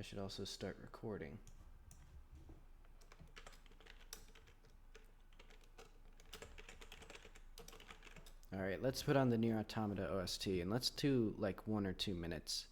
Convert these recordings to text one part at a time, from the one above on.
I should also start recording. Alright, let's put on the Nier Automata OST and let's do like 1 or 2 minutes.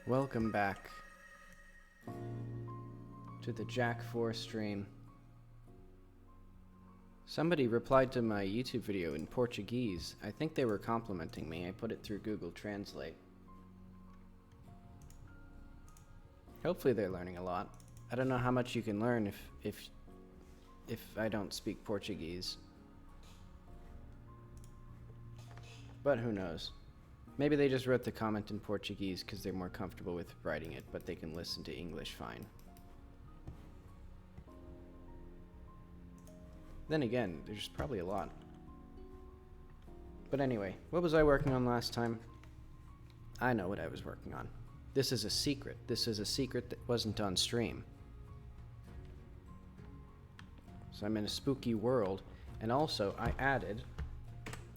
Welcome back to the Jack 4 stream. Somebody replied to my YouTube video in Portuguese. I think they were complimenting me. I put it through Google Translate. Hopefully they're learning a lot. I don't know how much you can learn if I don't speak Portuguese. But who knows? Maybe they just wrote the comment in Portuguese because they're more comfortable with writing it, but they can listen to English fine. Then again, there's probably a lot. But anyway, what was I working on last time? I know what I was working on. This is a secret. This is a secret that wasn't on stream. So I'm in a spooky world, and also I added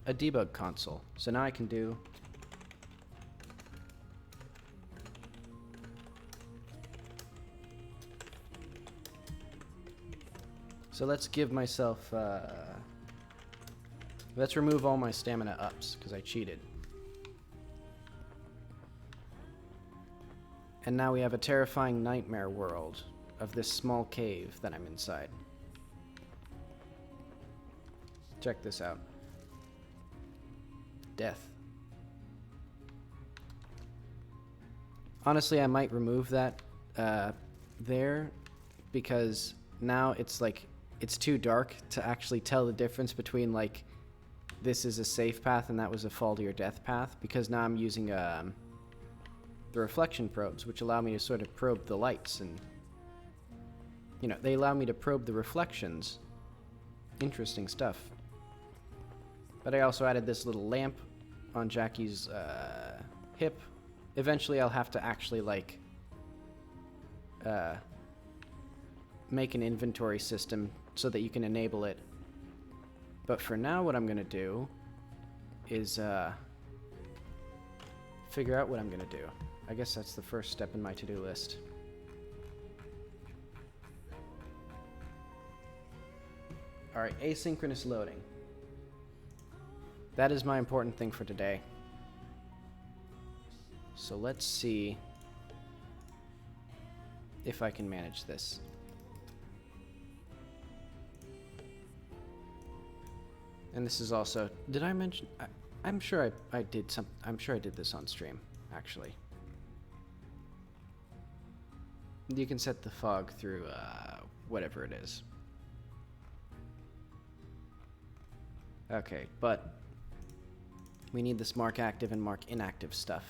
a debug console. So now I can do So let's give myself, let's remove all my stamina ups, because I cheated. And now we have a terrifying nightmare world of this small cave that I'm inside. Check this out. Death. Honestly, I might remove that there, because now it's like, it's too dark to actually tell the difference between like this is a safe path and that was a fall to your death path, because now I'm using the reflection probes, which allow me to sort of probe the lights, and you know, they allow me to probe the reflections. Interesting stuff. But I also added this little lamp on Jackie's hip. Eventually I'll have to actually, like, make an inventory system so that you can enable it. But for now, what I'm going to do is figure out what I'm going to do. I guess that's the first step in my to-do list. Alright, asynchronous loading. That is my important thing for today. So let's see if I can manage this. And this is also, did I mention, I'm sure I did some, I'm sure I did this on stream, actually. You can set the fog through whatever it is. Okay, but we need this mark active and mark inactive stuff.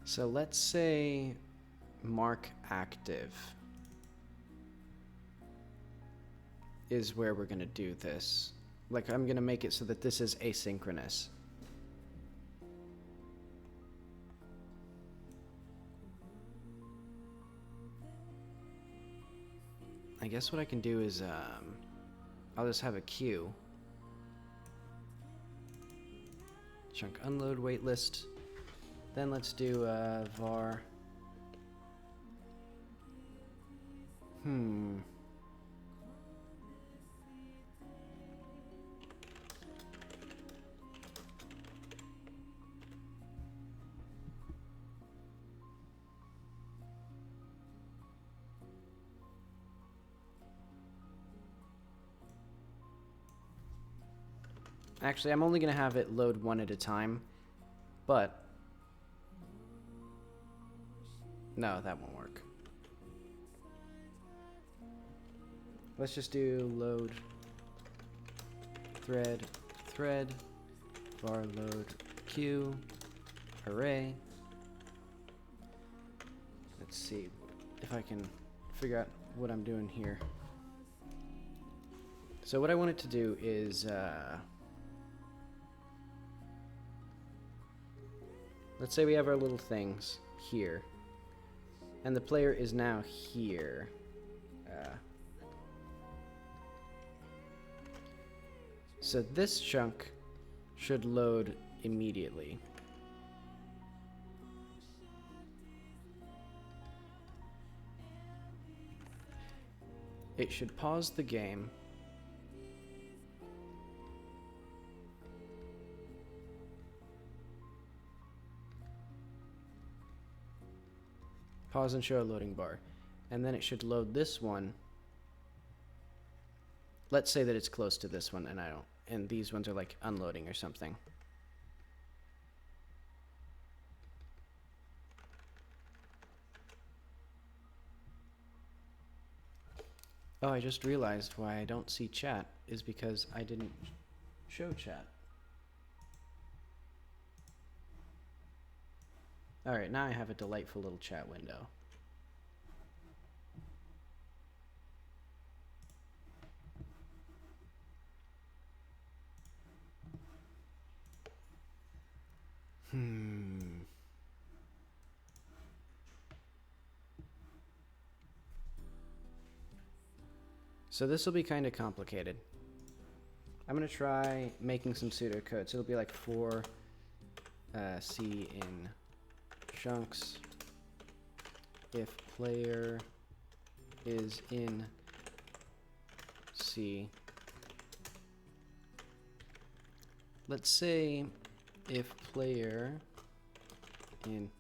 So let's say mark active is where we're going to do this. Like, I'm going to make it so that this is asynchronous. I guess what I can do is, I'll just have a queue. Chunk unload waitlist. Then let's do var. Actually, I'm only going to have it load one at a time, but no, that won't work. Let's just do load thread var load queue array. Let's see if I can figure out what I'm doing here. So what I want it to do is let's say we have our little things here, and the player is now here. So this chunk should load immediately. It should pause the game. Pause and show a loading bar. And then it should load this one. Let's say that it's close to this one and and these ones are like unloading or something. Oh, I just realized why I don't see chat is because I didn't show chat. Alright, now I have a delightful little chat window. So this will be kind of complicated. I'm going to try making some pseudocode. So it'll be like for C in chunks if player is in C. Let's say if player in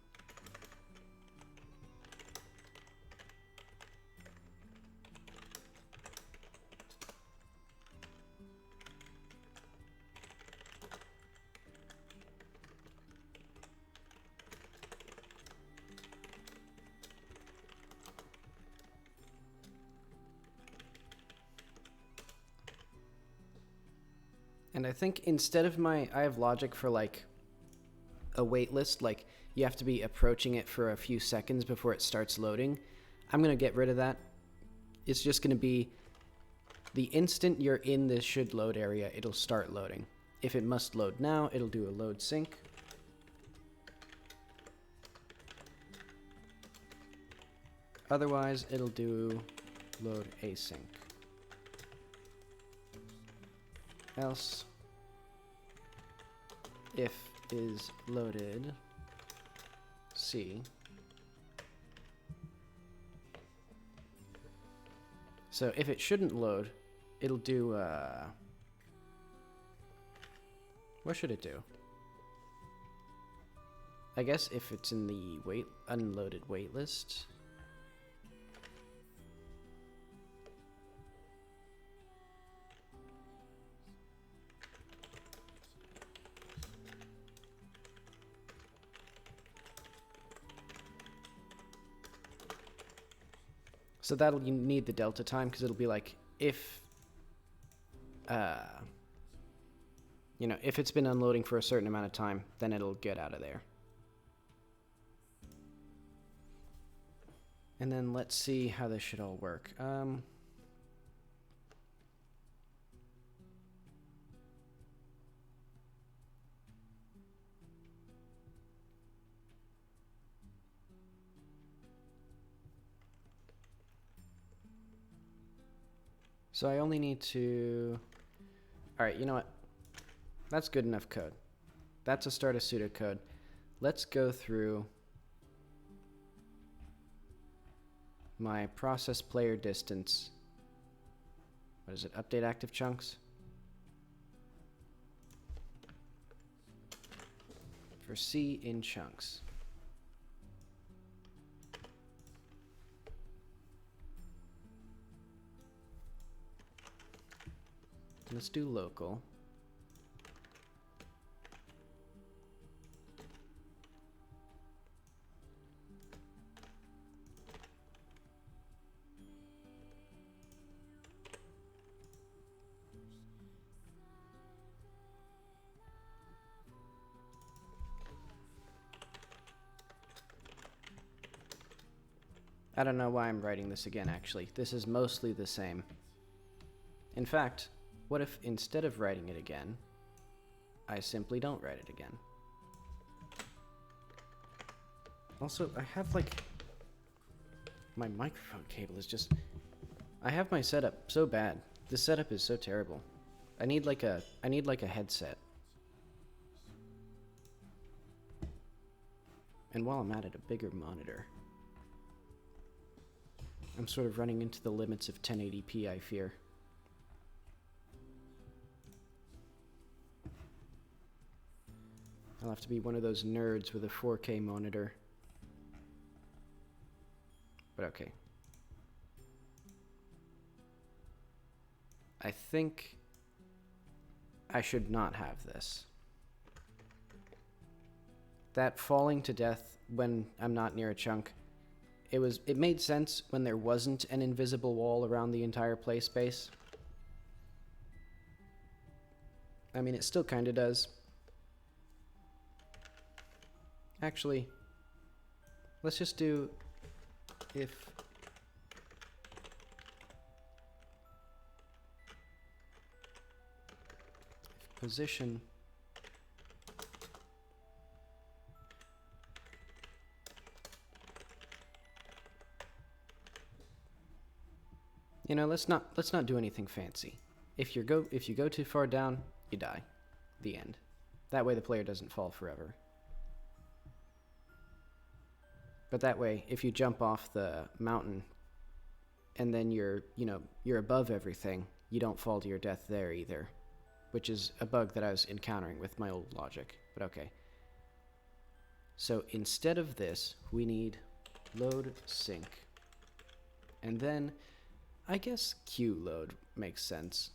And I think instead of I have logic for like a wait list, like you have to be approaching it for a few seconds before it starts loading. I'm going to get rid of that. It's just going to be the instant you're in this should load area, it'll start loading. If it must load now, it'll do a load sync. Otherwise, it'll do load async. Else, if is loaded C. So if it shouldn't load, it'll do, what should it do? I guess if it's in the unloaded wait list. So that'll, you need the delta time, because it'll be like, if, you know, if it's been unloading for a certain amount of time, then it'll get out of there. And then let's see how this should all work. So I only need to... Alright, you know what? That's good enough code. That's a start of pseudocode. Let's go through my process player distance. What is it? Update active chunks? For C in chunks. Let's do local. I don't know why I'm writing this again, actually. This is mostly the same. In fact, what if instead of writing it again, I simply don't write it again? Also, I have like... My microphone cable is just... I have my setup so bad. This setup is so terrible. I need like a headset. And while I'm at it, a bigger monitor. I'm sort of running into the limits of 1080p, I fear. I'll have to be one of those nerds with a 4K monitor. But okay. I think I should not have this. That falling to death when I'm not near a chunk, it made sense when there wasn't an invisible wall around the entire play space. I mean, it still kind of does. Actually, let's just do if position you know, let's not do anything fancy. If you go too far down, you die. The end. That way the player doesn't fall forever. But that way, if you jump off the mountain and then you're above everything, you don't fall to your death there either, which is a bug that I was encountering with my old logic, but okay. So instead of this, we need load sync. And then, I guess queue load makes sense.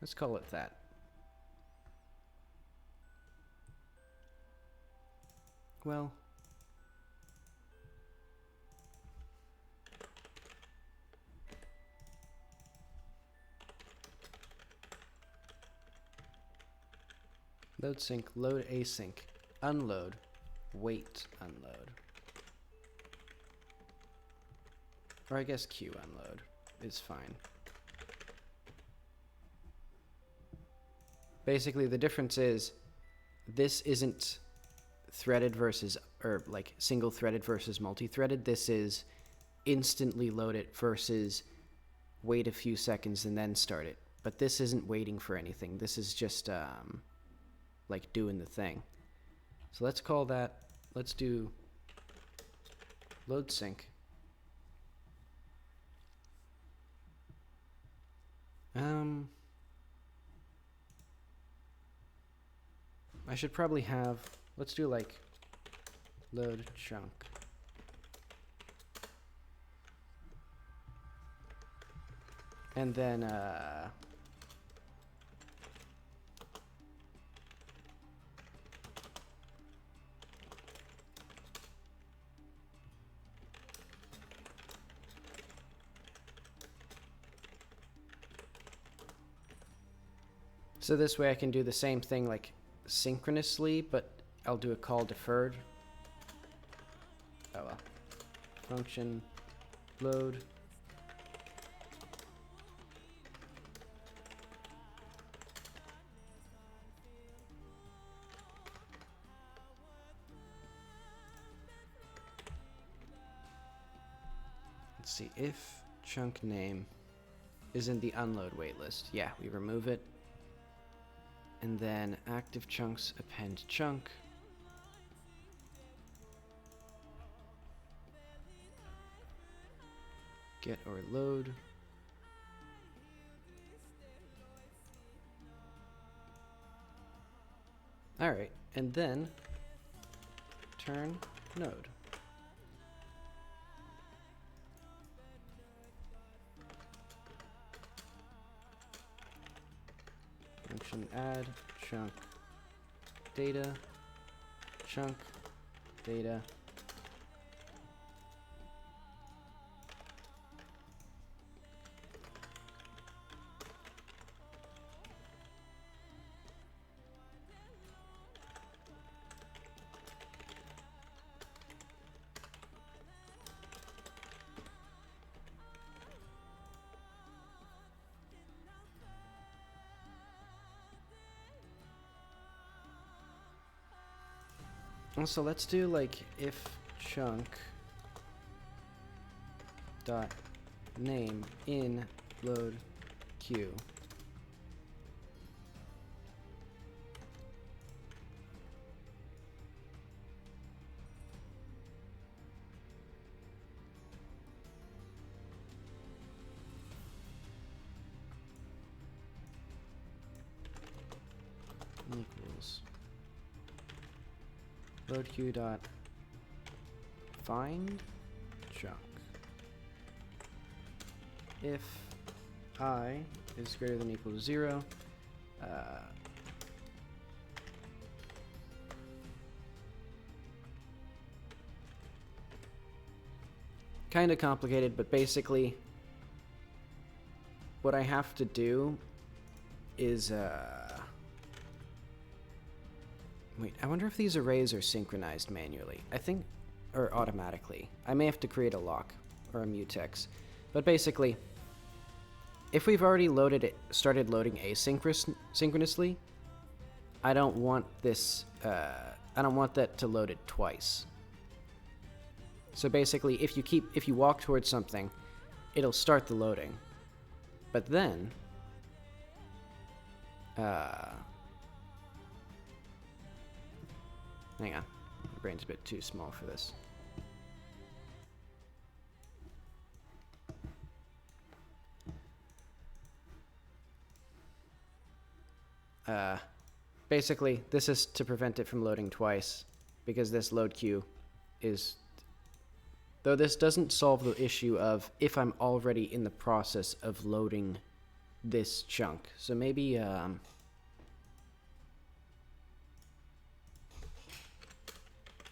Let's call it that. well, load sync, load async, unload, wait, unload. Or I guess queue unload is fine. Basically, the difference is this isn't threaded versus, or like single threaded versus multi-threaded. This is instantly load it versus wait a few seconds and then start it. But this isn't waiting for anything. This is just like doing the thing. So let's call that, let's do load sync. I should probably have, let's do like load chunk. And then so this way I can do the same thing like synchronously, but I'll do a call deferred. Oh well. Function load. Let's see if chunk name is in the unload waitlist. Yeah, we remove it. And then active chunks append chunk. Get or load. All right, and then turn node. Function add chunk data chunk data So let's do like if chunk dot name in load queue. Equals load queue dot find chunk. If I is greater than or equal to 0, kind of complicated, but basically what I have to do is wait, I wonder if these arrays are synchronized manually. I think, or automatically. I may have to create a lock or a mutex. But basically, if we've already loaded it, started loading asynchronously, I don't want this, I don't want that to load it twice. So basically, if you walk towards something, it'll start the loading. But then, hang on, my brain's a bit too small for this. Basically, this is to prevent it from loading twice, because this load queue is, though this doesn't solve the issue of if I'm already in the process of loading this chunk. So maybe,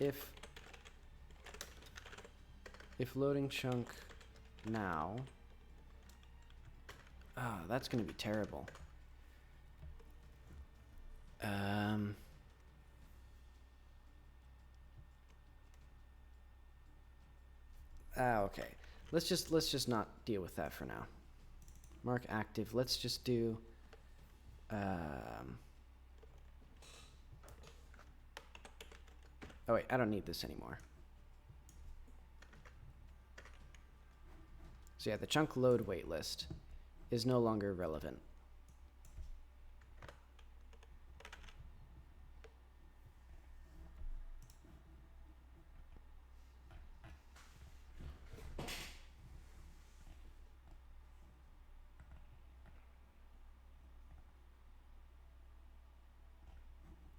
if loading chunk now, that's gonna be terrible. Okay. Let's just not deal with that for now. Mark active. Let's just do oh wait, I don't need this anymore. So yeah, the chunk load waitlist is no longer relevant.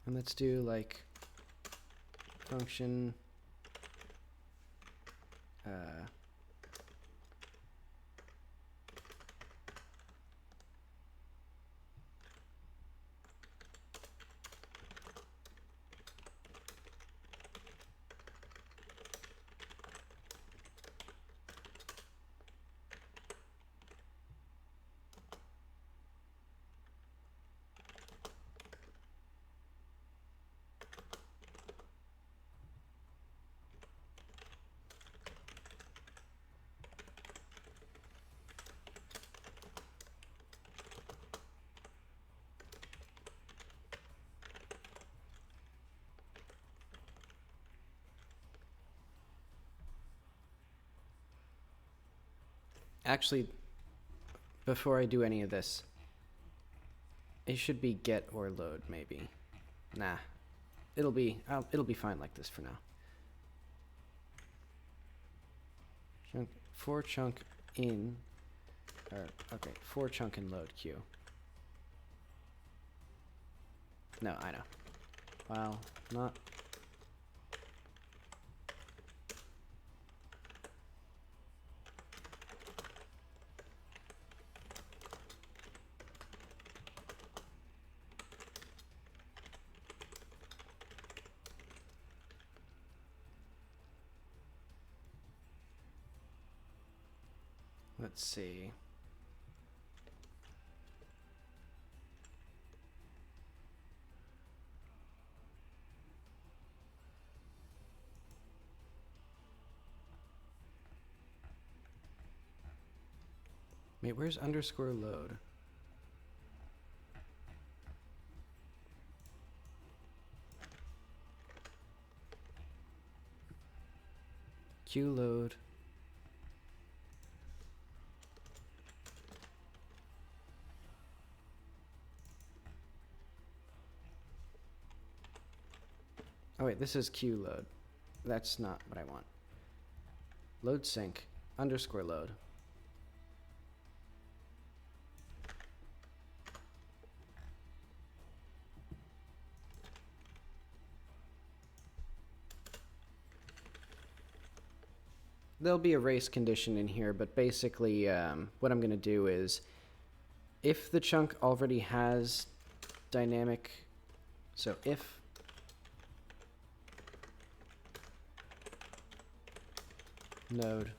And let's do like function actually, before I do any of this, it should be get or load maybe. Nah, it'll be fine like this for now. Chunk for chunk in, or okay, for chunk in load queue. No, I know. While not. Let's see. Wait, where's underscore load? Queue load. Oh wait, this is queue load. That's not what I want. Load sync underscore load. There'll be a race condition in here, but basically what I'm going to do is if the chunk already has dynamic, so if node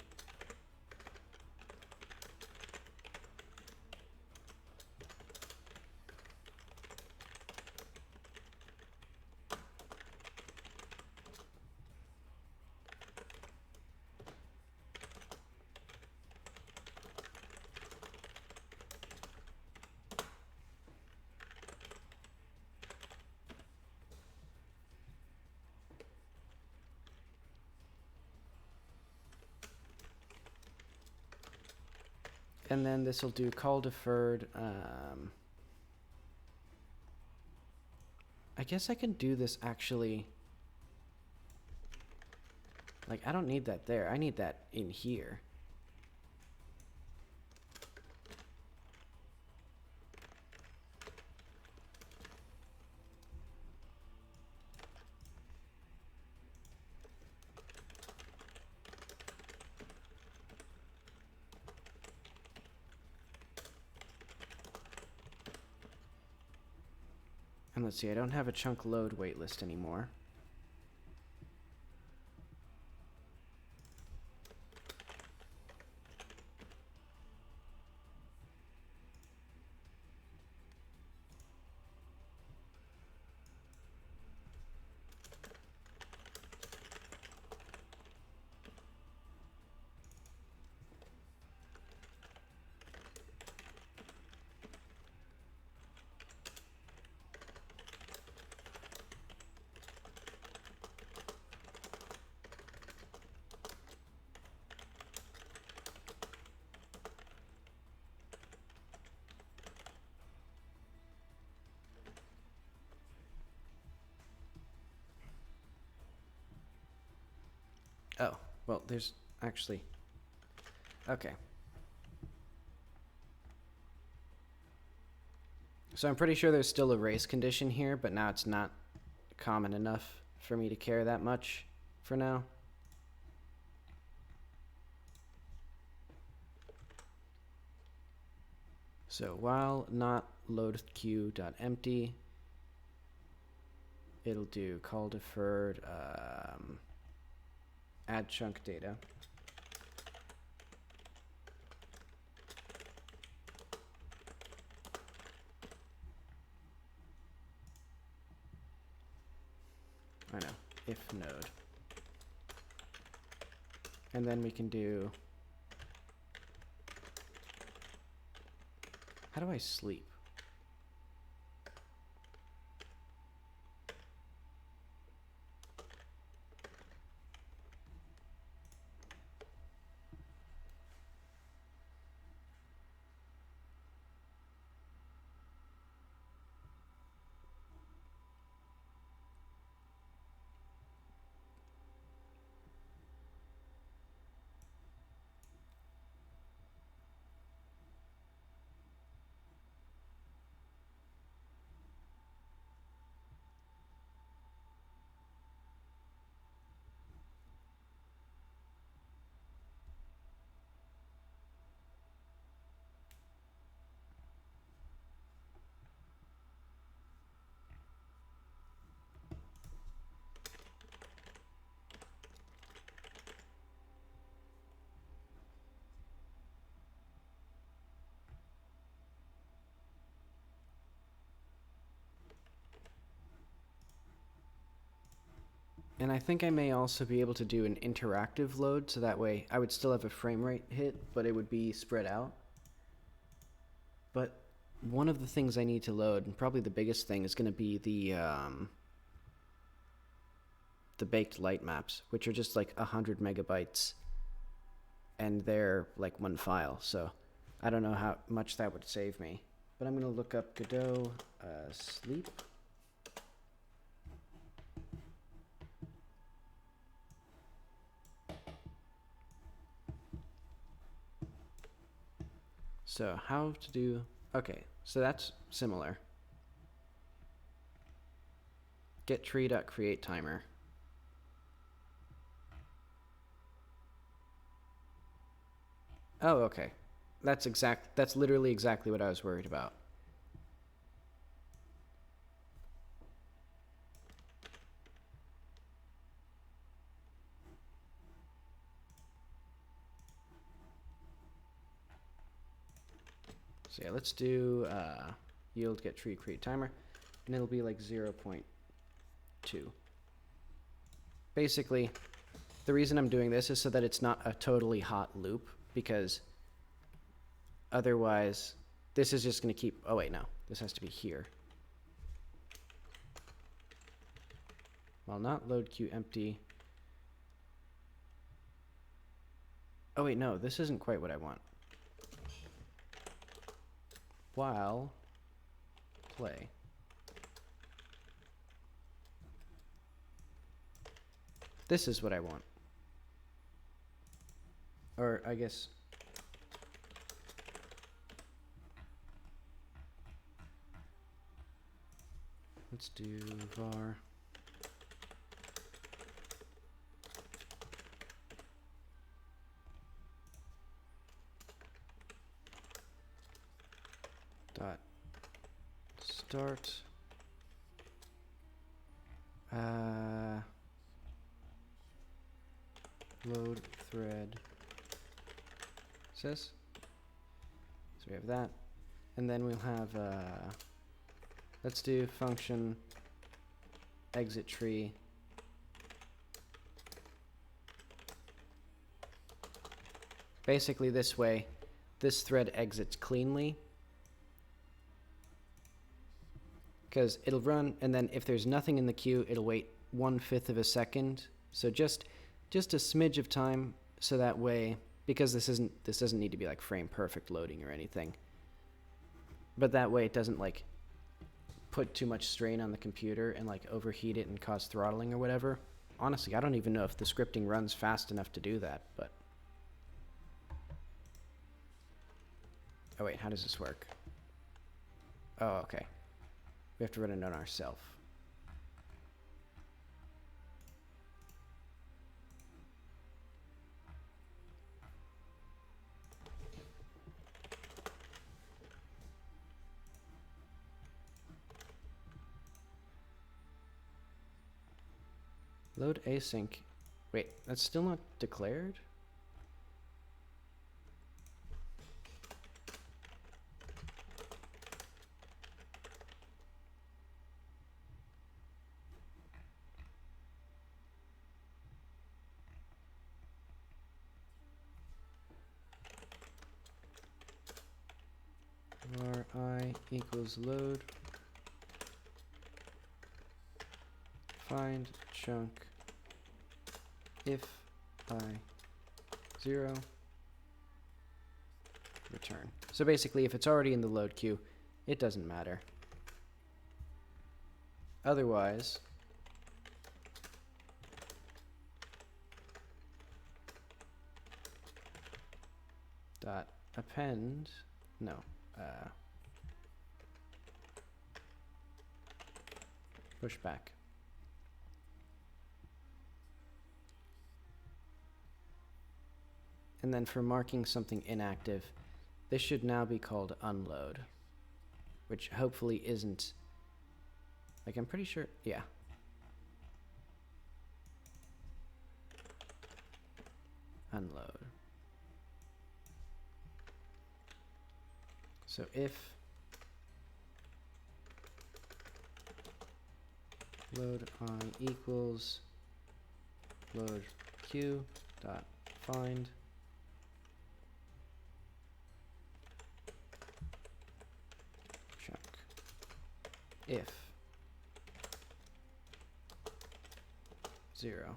and then this will do call deferred. I guess I can do this actually. Like, I don't need that there. I need that in here. And let's see, I don't have a chunk load waitlist anymore. Well, there's actually... Okay. So I'm pretty sure there's still a race condition here, but now it's not common enough for me to care that much for now. So while not load queue.empty, it'll do call deferred, add chunk data. I know, if node. And then we can do, how do I sleep? And I think I may also be able to do an interactive load, so that way I would still have a frame rate hit, but it would be spread out. But one of the things I need to load, and probably the biggest thing, is going to be the baked light maps, which are just like 100 megabytes, and they're like one file. So I don't know how much that would save me. But I'm going to look up Godot sleep. So how to do, okay, so that's similar. Get tree.create timer. Oh, okay. That's literally exactly what I was worried about. So yeah, let's do yield get tree create timer, and it'll be like 0.2. Basically, the reason I'm doing this is so that it's not a totally hot loop, because otherwise this is just going to keep, oh wait, no, this has to be here. While not load queue empty. Oh wait, no, this isn't quite what I want. While play. This is what I want. Or I guess let's do var dot start load thread sys. So we have that, and then we'll have let's do function exit tree basically this way. This thread exits cleanly, because it'll run, and then if there's nothing in the queue, it'll wait 1/5 of a second. So just a smidge of time, so that way, because this doesn't need to be like frame perfect loading or anything, but that way it doesn't like put too much strain on the computer and like overheat it and cause throttling or whatever. honestly, I don't even know if the scripting runs fast enough to do that, but... Oh wait, how does this work? Oh, okay. We have to run it on ourselves. Load async. Wait, that's still not declared? var I equals load find chunk if I 0 return. So basically, if it's already in the load queue, it doesn't matter. Otherwise, dot append, no, push back. And then for marking something inactive, this should now be called unload, which hopefully isn't, like, I'm pretty sure, yeah. Unload. So if load I equals load q dot find chunk if 0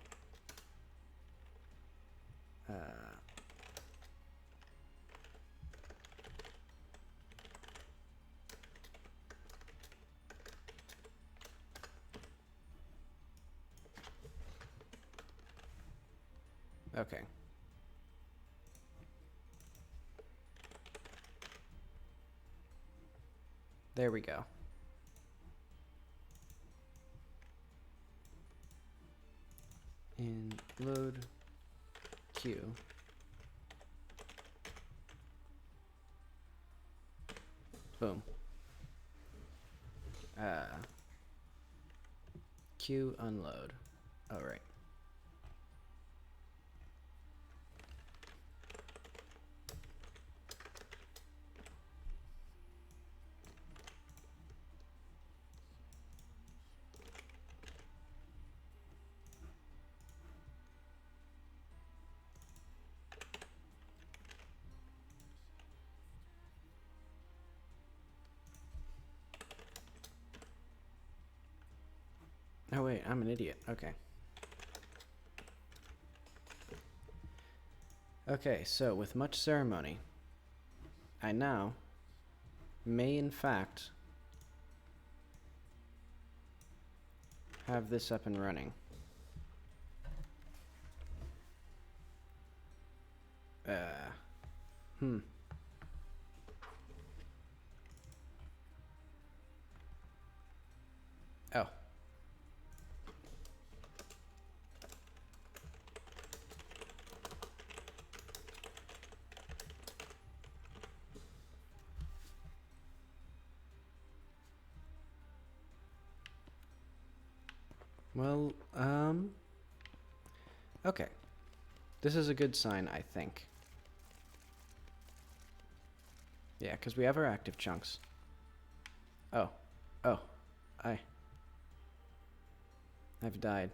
okay. There we go. In load queue boom. Queue unload. Oh, right. Oh wait, I'm an idiot. Okay. Okay, so with much ceremony, I now may in fact have this up and running. Oh. Well, okay. This is a good sign, I think. Yeah, because we have our active chunks. Oh. Oh. I've died.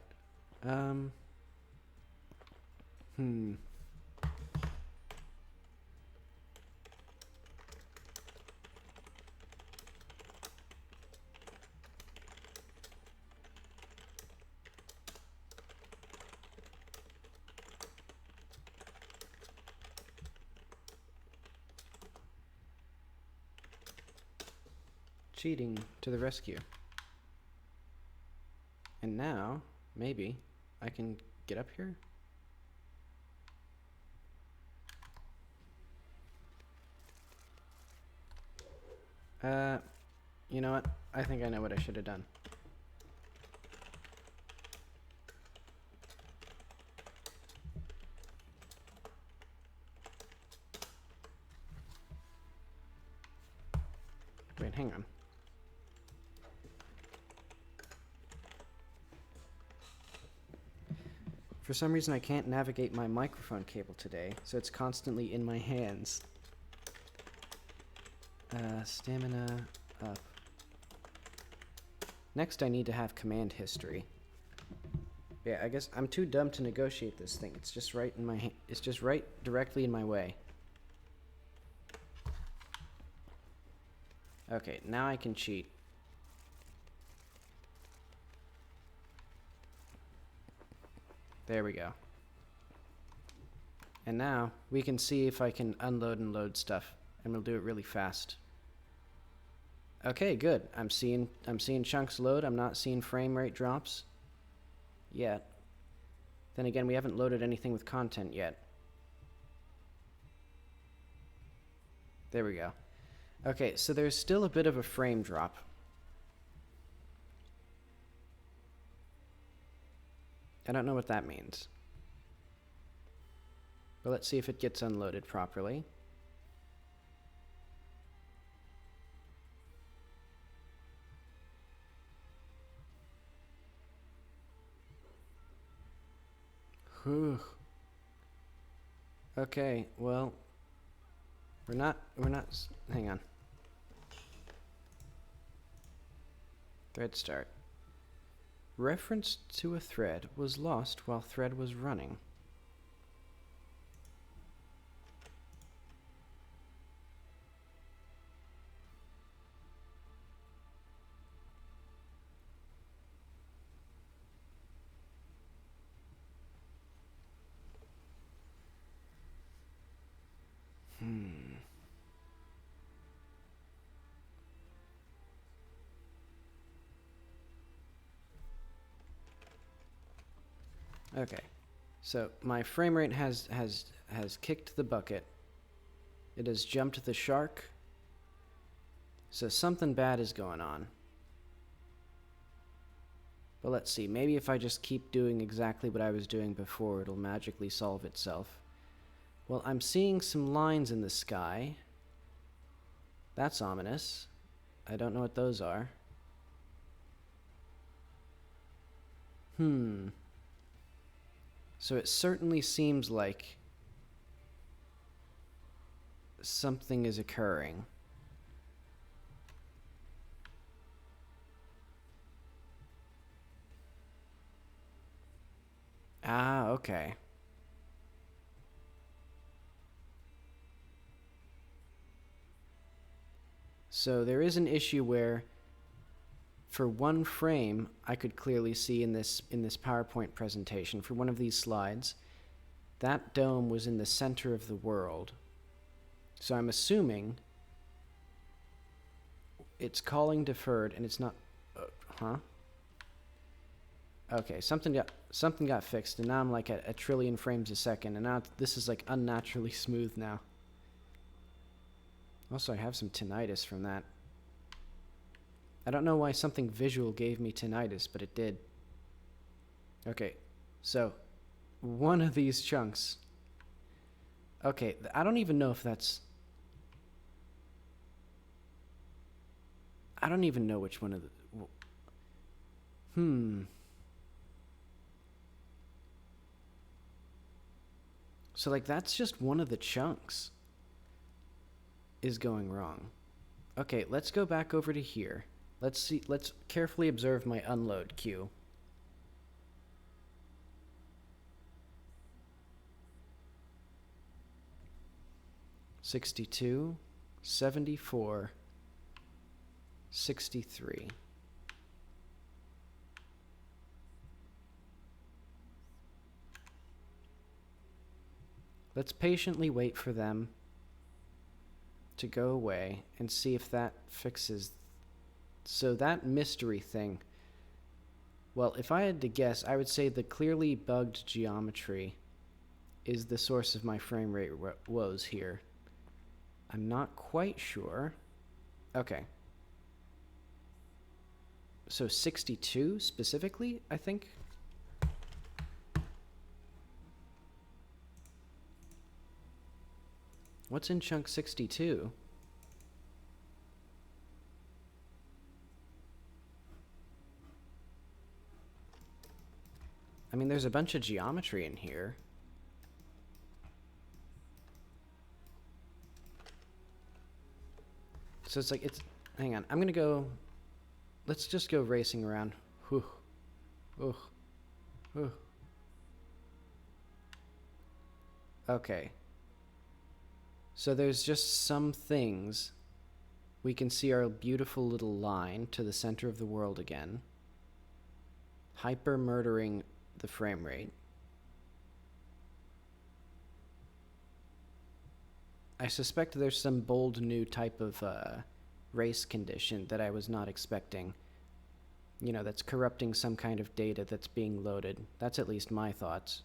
Cheating to the rescue. And now, maybe, I can get up here? You know what? I think I know what I should have done. Wait, hang on. For some reason I can't navigate my microphone cable today, so it's constantly in my hands. Stamina up. Next I need to have command history. Yeah, I guess I'm too dumb to negotiate this thing. It's just right in my it's just right directly in my way. Okay, now I can cheat. There we go. And now we can see if I can unload and load stuff, and we'll do it really fast. Okay, good. I'm seeing chunks load. I'm not seeing frame rate drops yet. Then again, we haven't loaded anything with content yet. There we go. Okay, so there's still a bit of a frame drop. I don't know what that means. But let's see if it gets unloaded properly. Whew. Okay, well, we're not, hang on. Thread start. Reference to a thread was lost while thread was running. Okay, so my frame rate has kicked the bucket. It has jumped the shark. So something bad is going on. But let's see, maybe if I just keep doing exactly what I was doing before, it'll magically solve itself. Well, I'm seeing some lines in the sky. That's ominous. I don't know what those are. So it certainly seems like something is occurring. Ah, okay. So there is an issue where for one frame, I could clearly see in this PowerPoint presentation, for one of these slides, that dome was in the center of the world. So I'm assuming it's calling deferred, and it's not. Okay, something got fixed, and now I'm like at a trillion frames a second, and now this is like unnaturally smooth now. Also, I have some tinnitus from that. I don't know why something visual gave me tinnitus, but it did. Okay, so one of these chunks. Okay, I don't even know if that's... I don't even know which one of the... So, like, that's just one of the chunks is going wrong. Okay, let's go back over to here. Let's carefully observe my unload queue. $62, $74, $63. Let's patiently wait for them to go away and see if that fixes. So that mystery thing Well, if I had to guess, I would say the clearly bugged geometry is the source of my frame rate woes here. I'm not quite sure. Okay. So 62 specifically, I think. What's in chunk 62? I mean, there's a bunch of geometry in here. So it's like, hang on, I'm gonna go, let's just go racing around. Whew. Whew. Whew. Okay. So there's just some things. We can see our beautiful little line to the center of the world again. Hyper murdering the frame rate. I suspect there's some bold new type of race condition that I was not expecting. You know, that's corrupting some kind of data that's being loaded. That's at least my thoughts.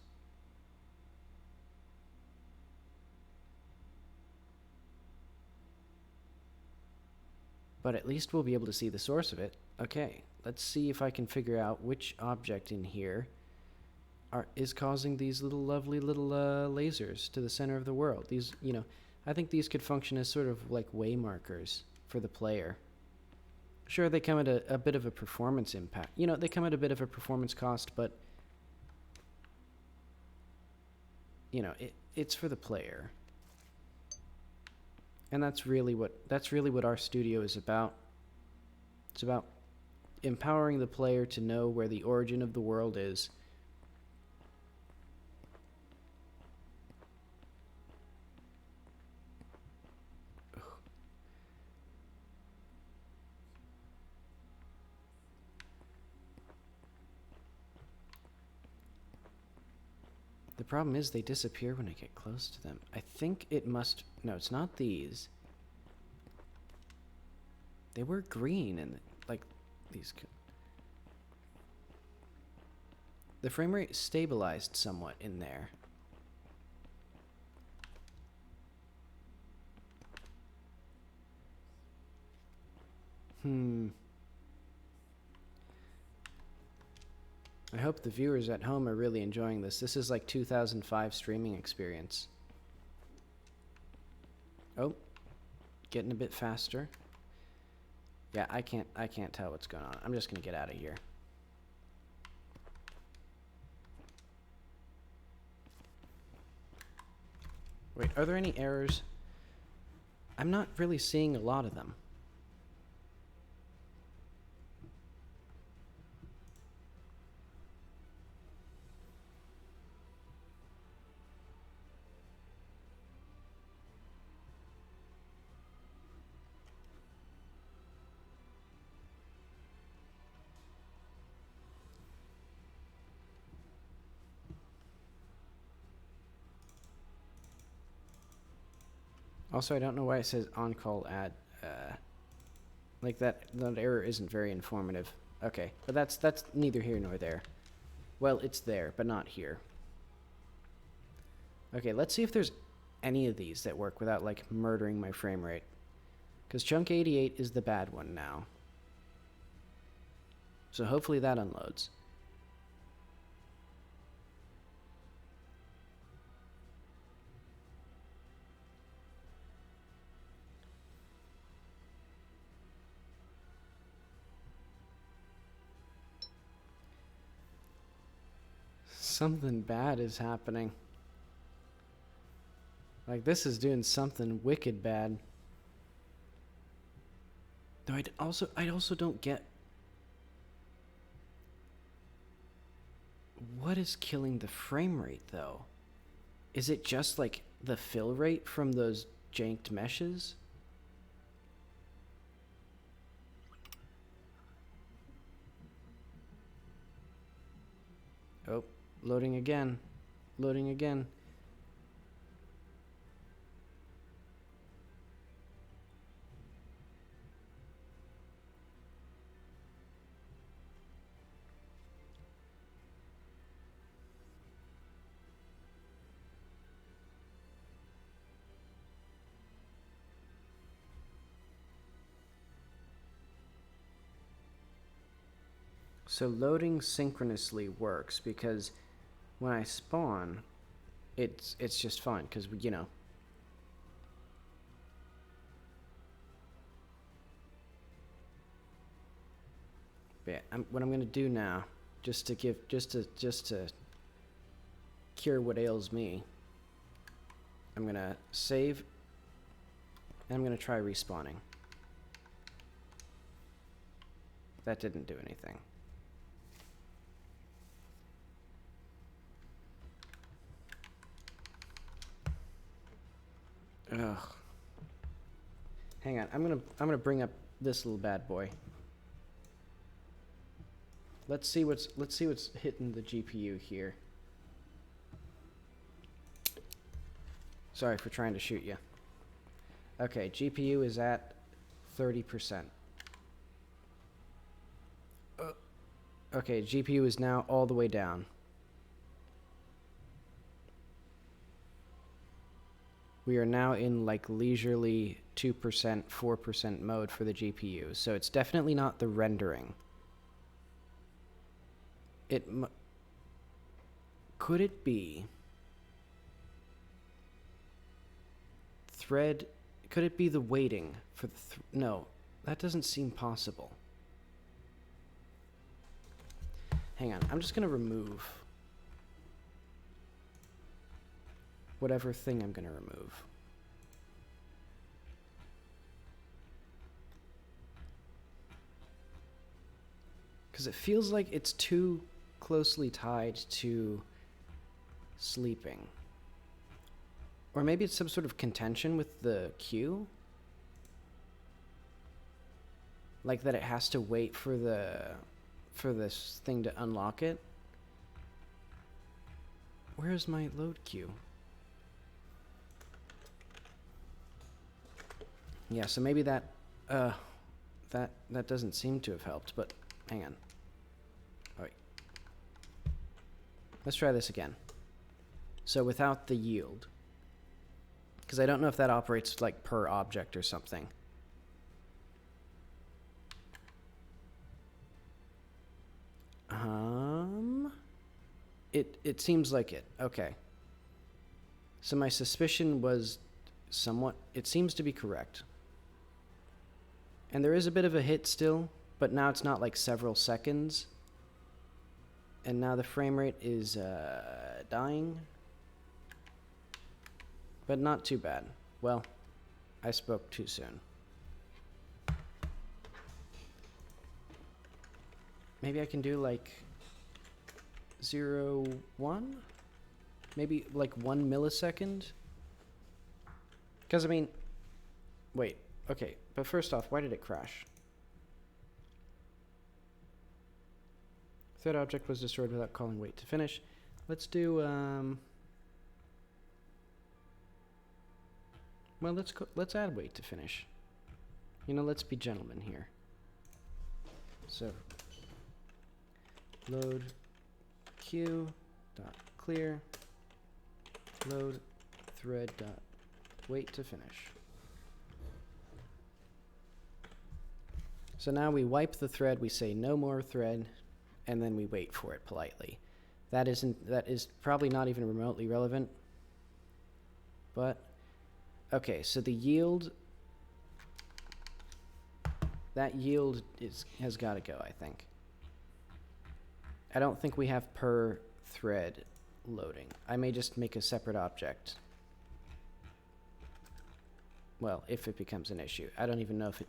But at least we'll be able to see the source of it. Okay, let's see if I can figure out which object in here is causing these little lovely little lasers to the center of the world. These, you know, I think these could function as sort of like way markers for the player. Sure, they come at a bit of a performance impact. You know, they come at a bit of a performance cost, but you know, it's for the player. And that's really what our studio is about. It's about empowering the player to know where the origin of the world is. The problem is they disappear when I get close to them. I think it must... No, it's not these. They were green and, like, these... The frame rate stabilized somewhat in there. I hope the viewers at home are really enjoying this. This is like 2005 streaming experience. Oh, getting a bit faster. Yeah, I can't tell what's going on. I'm just gonna get out of here. Wait, are there any errors? I'm not really seeing a lot of them. Also, I don't know why it says on-call ad. Like that error isn't very informative. Okay, but that's neither here nor there. Well, it's there, but not here. Okay, let's see if there's any of these that work without, like, murdering my frame rate. Because chunk 88 is the bad one now. So hopefully that unloads. Something bad is happening. Like, this is doing something wicked bad. Though I also don't get what is killing the frame rate, though. Is it just like the fill rate from those janked meshes? Oh, loading again. Loading again. So loading synchronously works because when I spawn, it's just fine because, you know. But what I'm gonna do now, just to cure what ails me, I'm gonna save, and I'm gonna try respawning. That didn't do anything. Ugh. Hang on, I'm gonna bring up this little bad boy. Let's see what's hitting the GPU here. Sorry for trying to shoot you. Okay, GPU is at 30%. Okay, GPU is now all the way down. We are now in like leisurely 2%, 4% mode for the GPU. So it's definitely not the rendering. Could it be thread? Could it be the waiting for the no, that doesn't seem possible. Hang on, I'm just gonna remove whatever thing I'm gonna remove. Because it feels like it's too closely tied to sleeping. Or maybe it's some sort of contention with the queue. Like that it has to wait for this thing to unlock it. Where's my load queue? Yeah, so maybe that doesn't seem to have helped, but hang on. All right. Let's try this again. So without the yield. Because I don't know if that operates like per object or something. It seems like it. Okay. So my suspicion was somewhat, it seems to be correct. And there is a bit of a hit still, but now it's not like several seconds. And now the frame rate is dying. But not too bad. Well, I spoke too soon. Maybe I can do like 0, 1? Maybe like 1 millisecond? Because, I mean, wait, okay, but first off, why did it crash? Thread object was destroyed without calling wait to finish. Let's do, well, let's add wait to finish. You know, let's be gentlemen here. So, load queue dot clear load thread dot wait to finish. So now we wipe the thread, we say no more thread, and then we wait for it politely. That is probably not even remotely relevant. But okay, so the yield, that yield has got to go, I think. I don't think we have per thread loading. I may just make a separate object. Well, if it becomes an issue. I don't even know if it...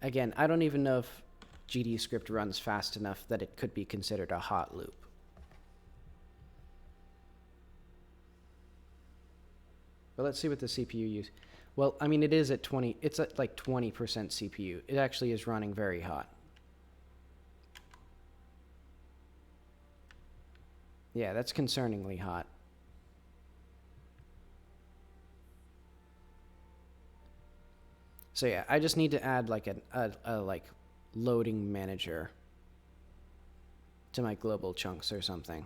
Again, I don't even know if GDScript runs fast enough that it could be considered a hot loop. But let's see what the CPU use. Well, I mean, it is at 20... It's at like 20% CPU. It actually is running very hot. Yeah, that's concerningly hot. So yeah, I just need to add like a like loading manager to my global chunks or something.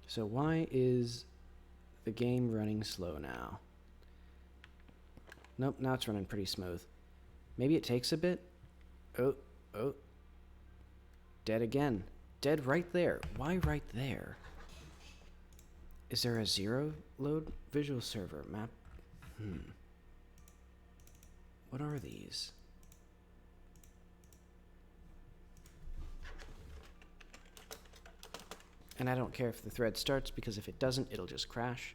So why is the game running slow now? Nope, now it's running pretty smooth. Maybe it takes a bit. Oh, oh. Dead again. Dead right there. Why right there? Is there a 0 load? Visual server map. What are these? And I don't care if the thread starts, because if it doesn't, it'll just crash.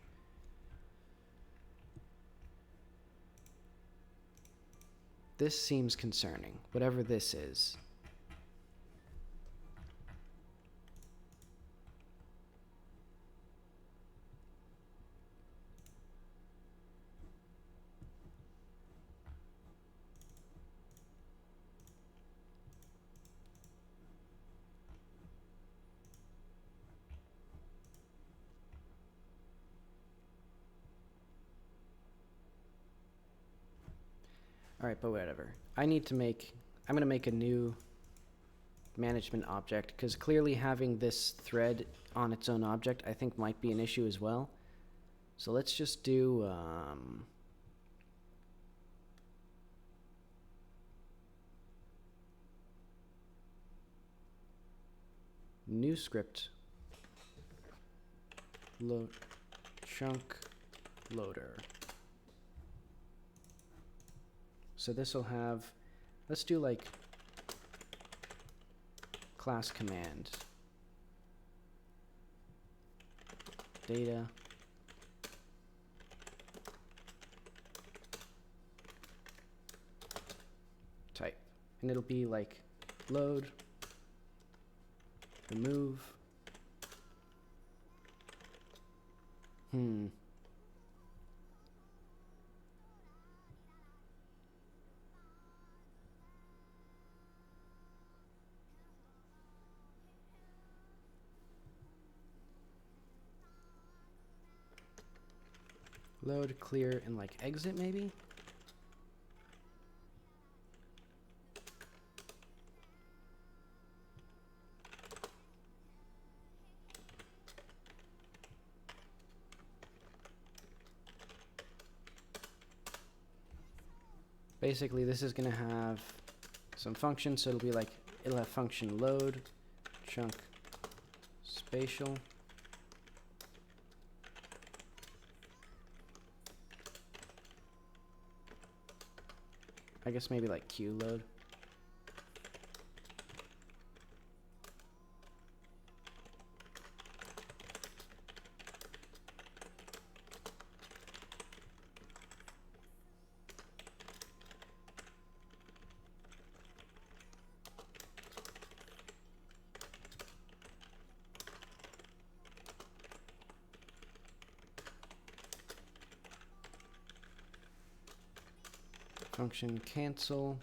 This seems concerning, whatever this is. Alright, but whatever. I'm gonna make a new management object, because clearly having this thread on its own object I think might be an issue as well. So let's just do new script load chunk loader. So this will have, let's do like class command data type, and it'll be like load, remove, load, clear, and like exit maybe? Basically, this is going to have some function, so it'll be like, it'll have function load, chunk, spatial. I guess maybe like queue load. Function cancel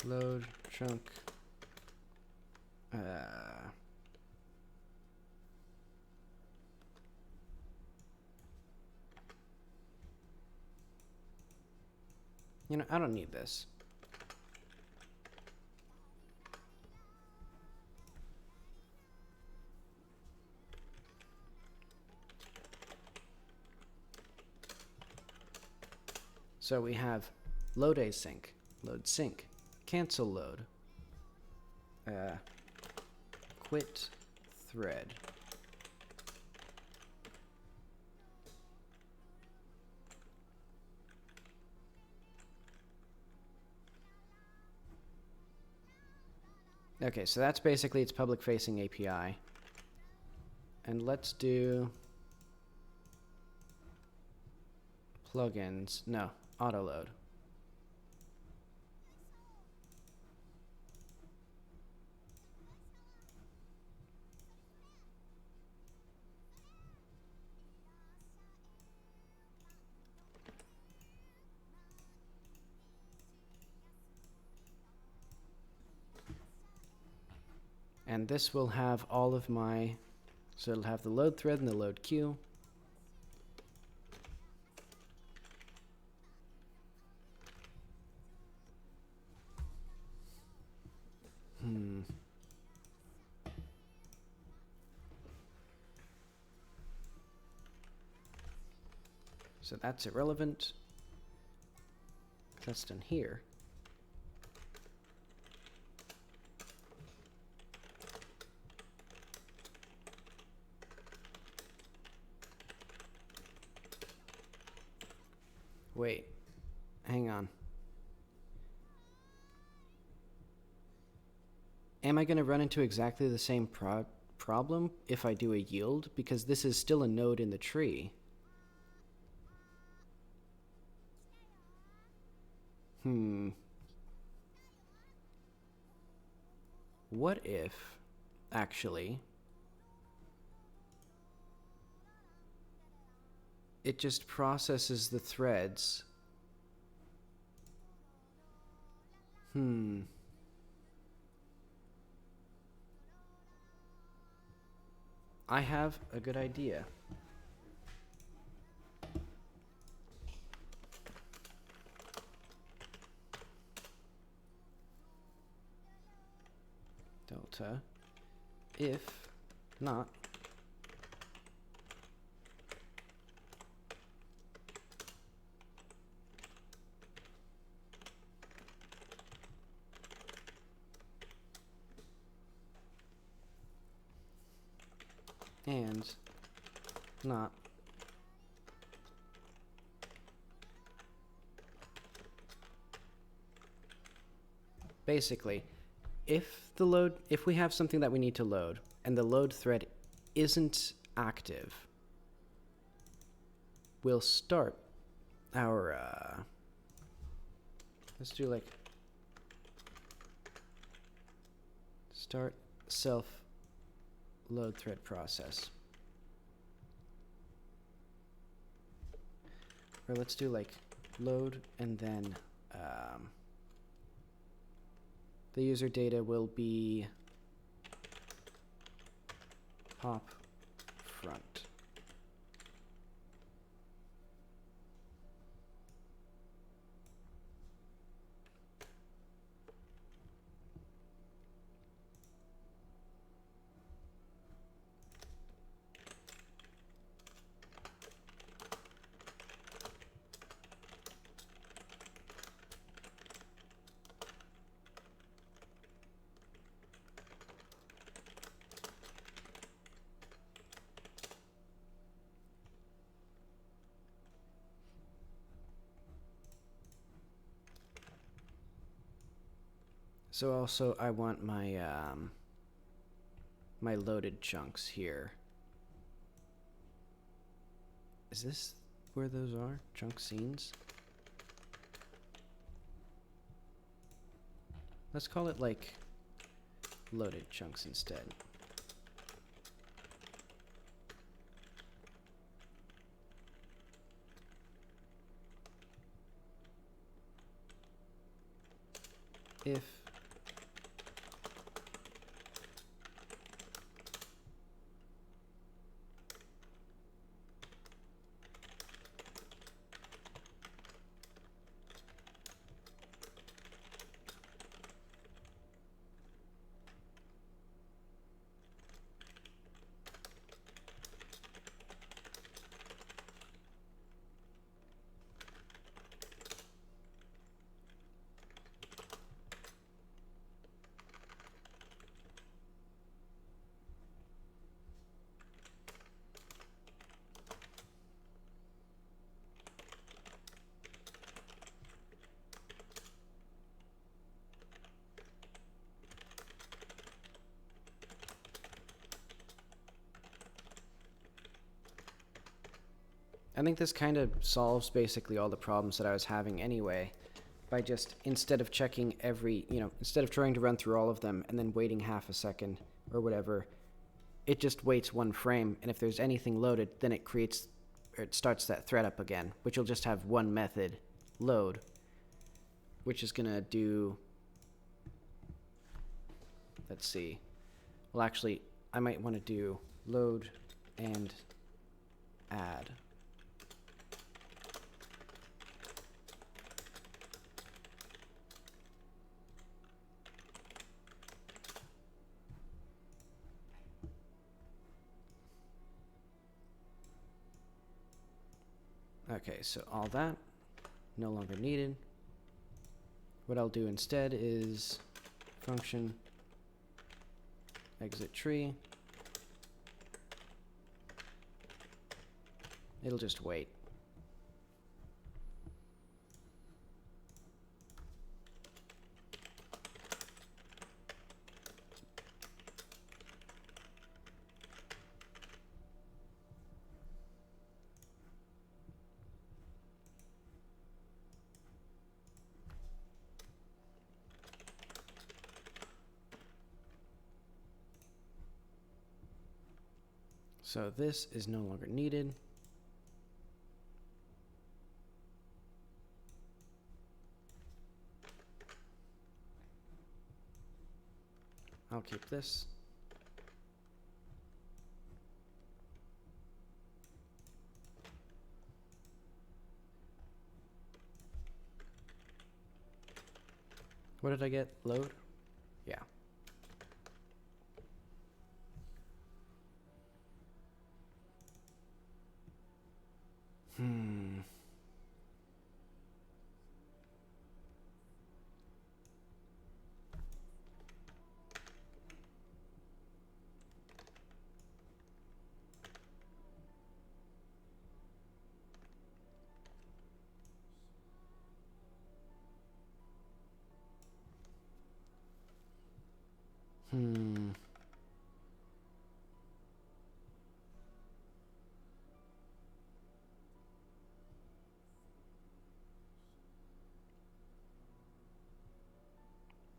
load chunk you know, I don't need this. So we have load async, load sync, cancel load, quit thread. Okay, so that's basically its public facing API. And let's do plugins. No, autoload. And this will have all of my, so it'll have the load thread and the load queue. So that's irrelevant. That's done here. Wait, hang on. Am I going to run into exactly the same problem if I do a yield? Because this is still a node in the tree. What if, actually, it just processes the threads? I have a good idea. Delta, if not, and not basically, if we have something that we need to load and the load thread isn't active, we'll start our let's do like start self load thread process, or let's do like load and then the user data will be pop front. So also I want my my loaded chunks here. Is this where those are? Chunk scenes? Let's call it like loaded chunks instead. If I think this kind of solves basically all the problems that I was having anyway, by just, instead of checking every, instead of trying to run through all of them and then waiting half a second or whatever, it just waits one frame, and if there's anything loaded, then it starts that thread up again, which will just have one method, load, which is gonna do, let's see, well actually, I might want to do load and add. Okay, so all that, no longer needed. what I'll do instead is function exit tree. It'll just wait. So this is no longer needed. I'll keep this. What did I get? Load? Yeah.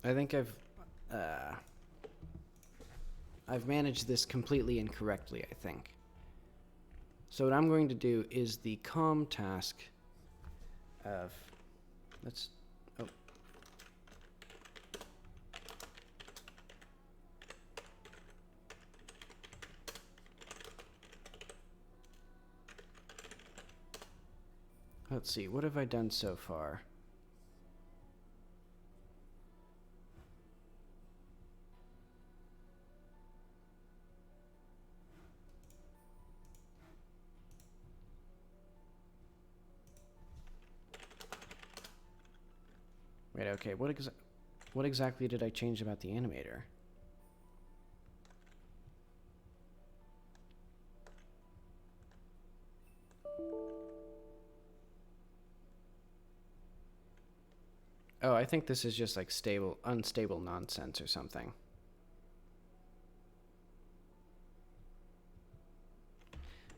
I think I've managed this completely incorrectly, I think. So what I'm going to do is the com task of, let's, oh. Let's see, what have I done so far? Wait, okay, what exactly did I change about the animator? Oh, I think this is just like unstable nonsense or something.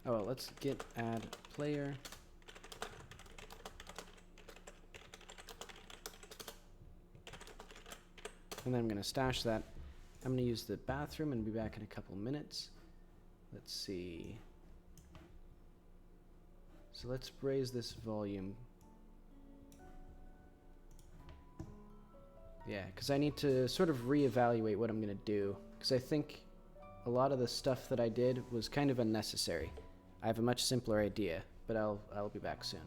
Oh, well, let's git add player. And then I'm going to stash that. I'm going to use the bathroom and be back in a couple minutes. Let's see. So let's raise this volume. Yeah, because I need to sort of reevaluate what I'm going to do. Because I think a lot of the stuff that I did was kind of unnecessary. I have a much simpler idea, but I'll be back soon.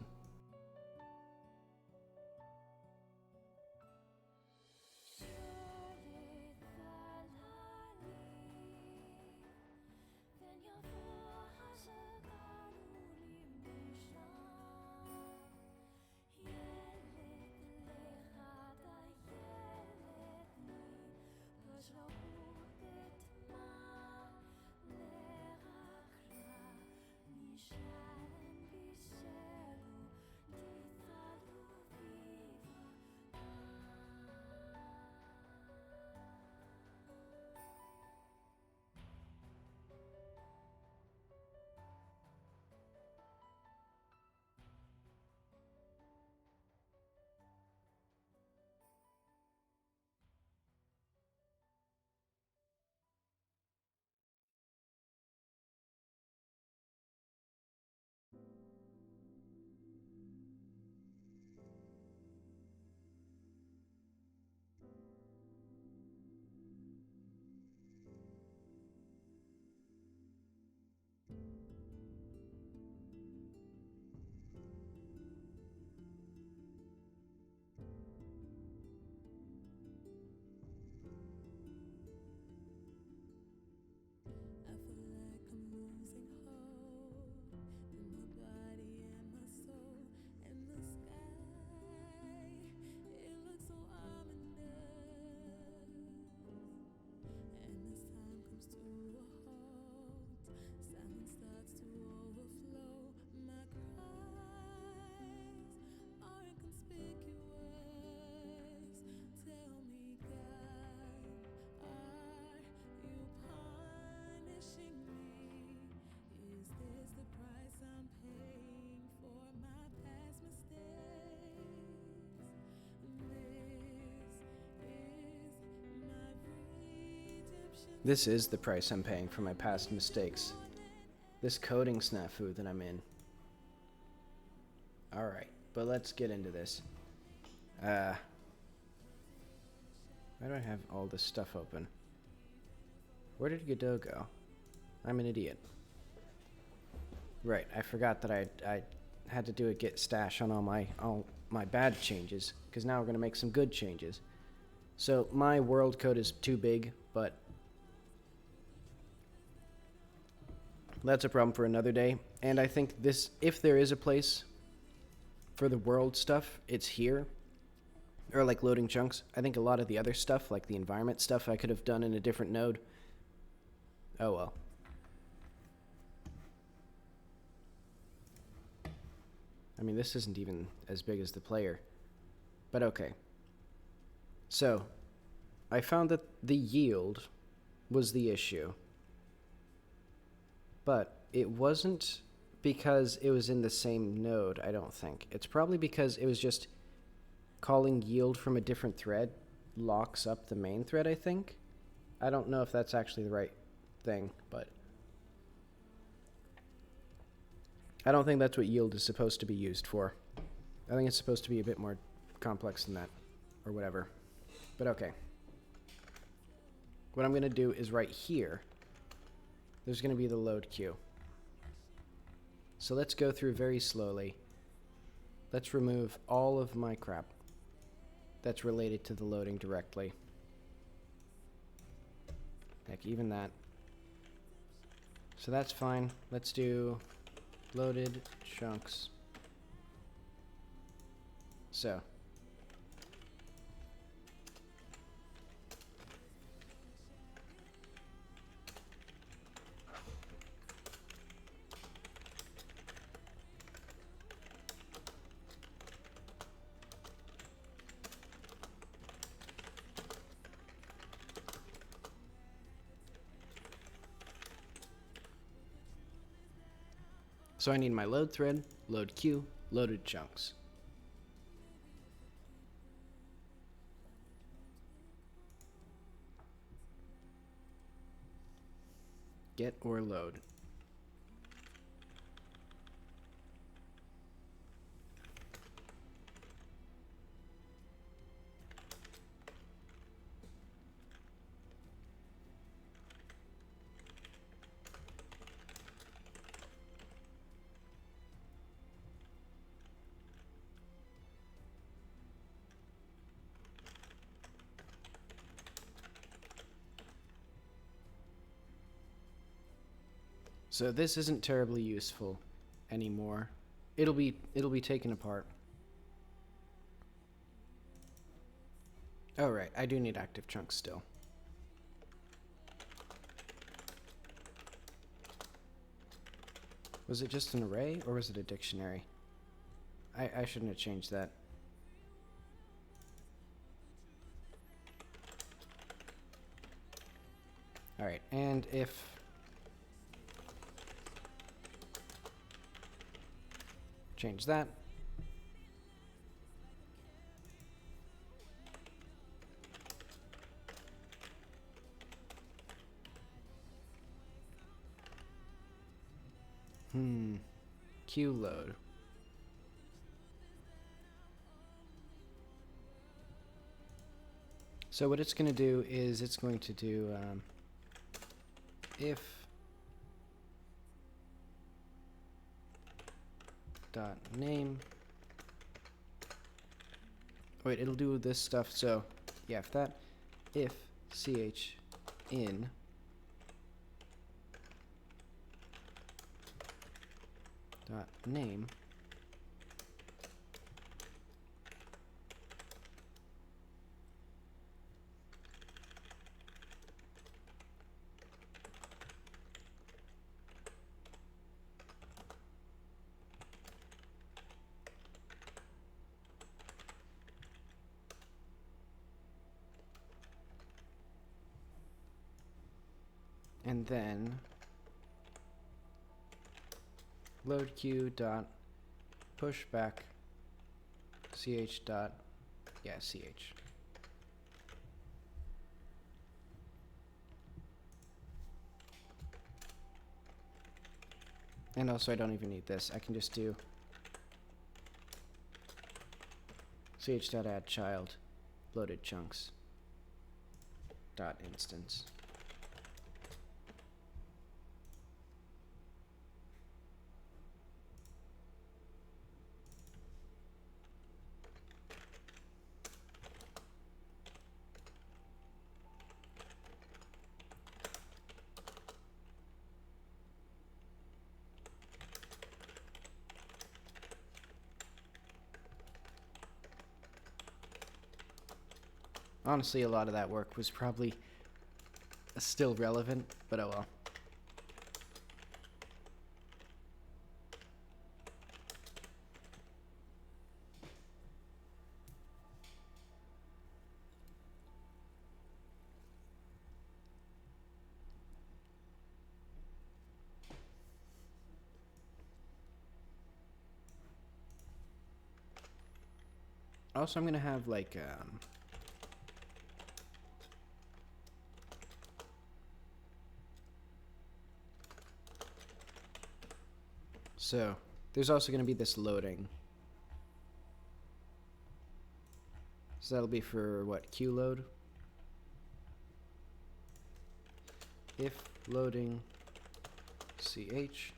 This is the price I'm paying for my past mistakes. This coding snafu that I'm in. Alright, but let's get into this. Why do I have all this stuff open? Where did Godot go? I'm an idiot. Right, I forgot that I had to do a git stash on all my bad changes, because now we're going to make some good changes. So my world code is too big, but that's a problem for another day. And I think this, if there is a place for the world stuff, it's here. Or like loading chunks. I think a lot of the other stuff, like the environment stuff, I could have done in a different node. Oh well. I mean, this isn't even as big as the player. But okay. So, I found that the yield was the issue. But it wasn't because it was in the same node, I don't think. It's probably because it was just calling yield from a different thread locks up the main thread, I think. I don't know if that's actually the right thing, but I don't think that's what yield is supposed to be used for. I think it's supposed to be a bit more complex than that, or whatever. But okay. What I'm going to do is right here, there's going to be the load queue. So let's go through very slowly. Let's remove all of my crap that's related to the loading directly. Heck, even that. So that's fine. Let's do loaded chunks. So. So I need my load thread, load queue, loaded chunks. Get or load. So this isn't terribly useful anymore. It'll be taken apart. Oh right, I do need active chunks still. Was it just an array or was it a dictionary? I shouldn't have changed that. Alright, and if change that. Queue load. So what it's going to do is it's going to do if dot name. Wait, it'll do this stuff. So yeah, if ch in dot name and then load queue dot push back ch dot ch. And also I don't even need this. I can just do ch.add child loaded chunks dot instance. Honestly, a lot of that work was probably still relevant, but oh well. Also, I'm gonna have like so there's also gonna be this loading. So that'll be for what, queue load? If loading ch.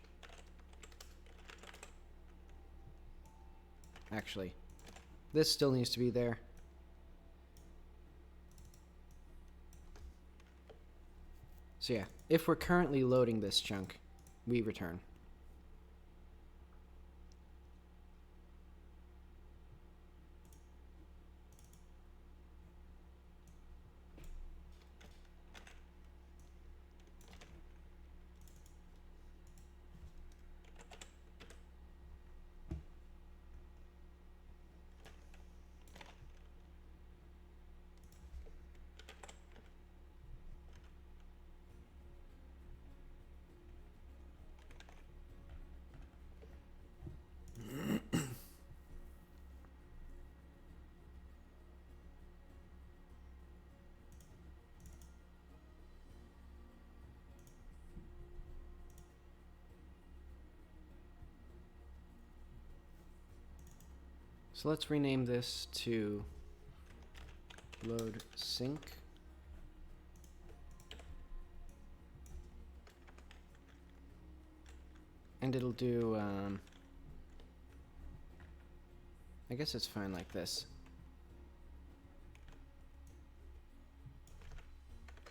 Actually, this still needs to be there. So yeah, if we're currently loading this chunk, we return. So let's rename this to load sync. And it'll do, I guess it's fine like this.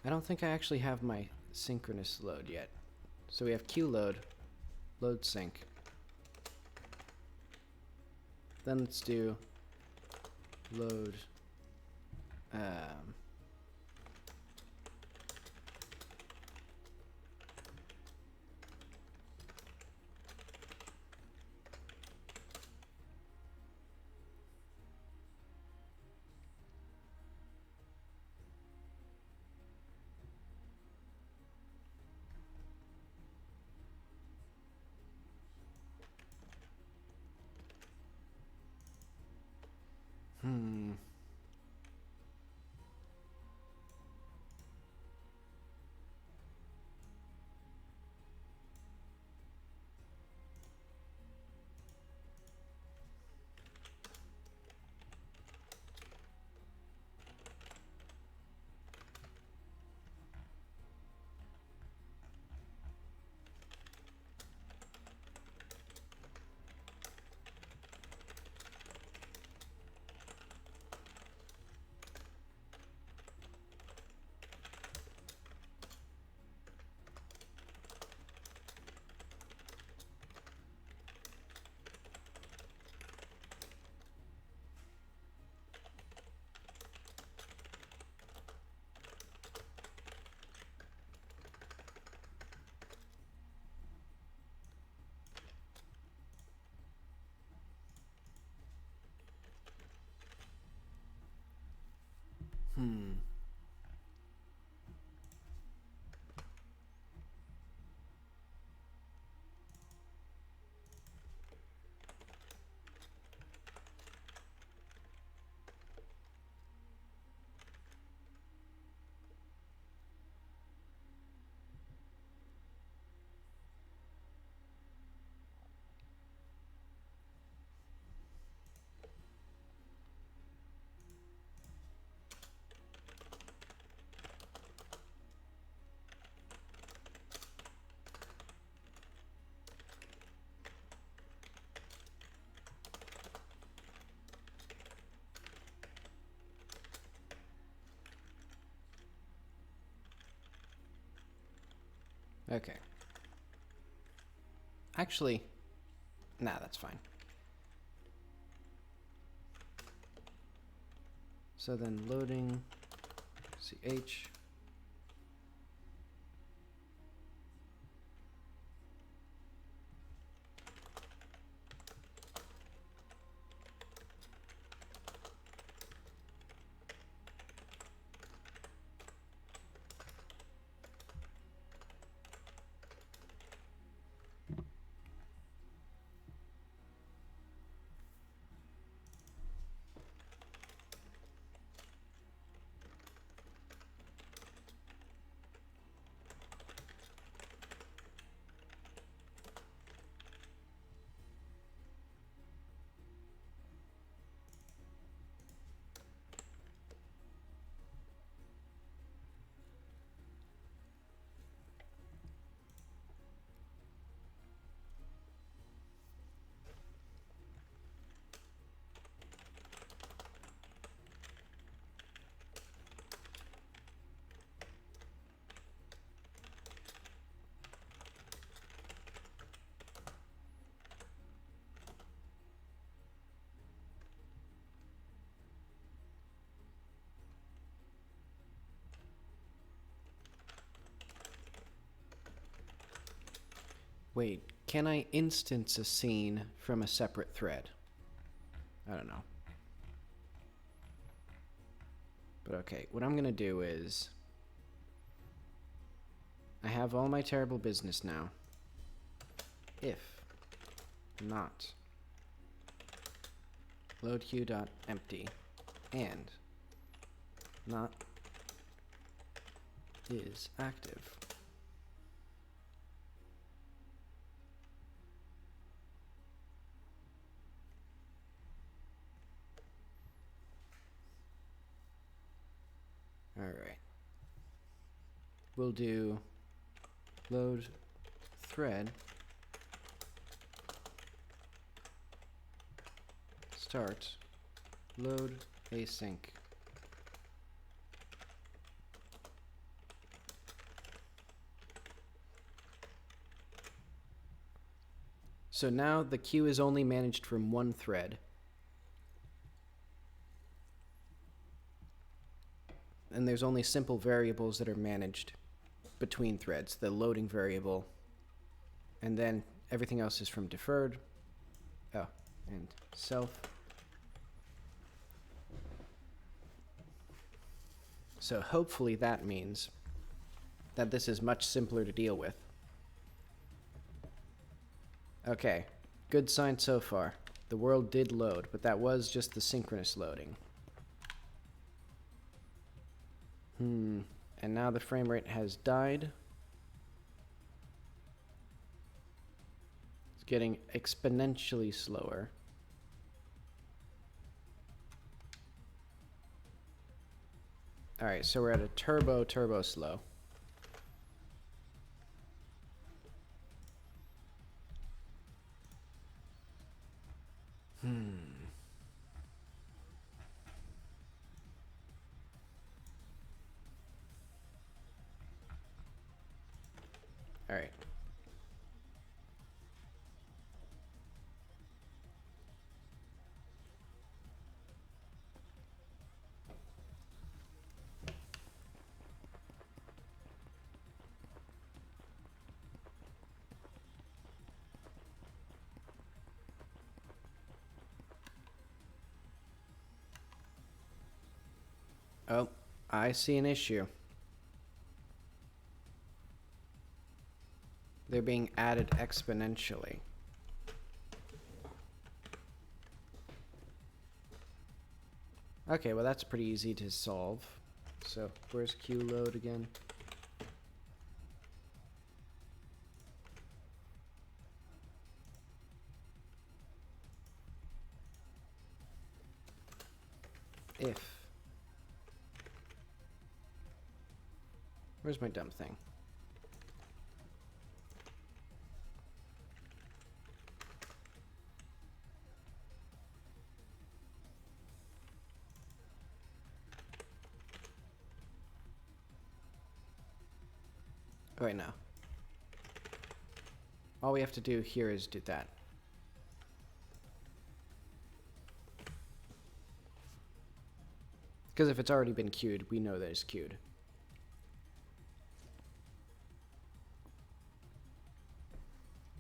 I don't think I actually have my synchronous load yet. So we have queue load, load sync. Then let's do load Okay. Actually, nah, that's fine. So then loading ch. Wait, can I instance a scene from a separate thread? I don't know. But okay, what I'm gonna do is I have all my terrible business now. If not load queue.empty and not is active. All right. We'll do load thread start load async. So now the queue is only managed from one thread. And there's only simple variables that are managed between threads, the loading variable, and then everything else is from deferred. Oh, and self. So hopefully that means that this is much simpler to deal with. Okay, good sign so far. The world did load, but that was just the synchronous loading. And now the frame rate has died. It's getting exponentially slower. Alright, so we're at a turbo slow. Alright. Oh, I see an issue. They're being added exponentially. Okay, well that's pretty easy to solve. So, where's queue load again? If. Where's my dumb thing? Oh, wait, no. All we have to do here is do that. Because if it's already been queued, we know that it's queued.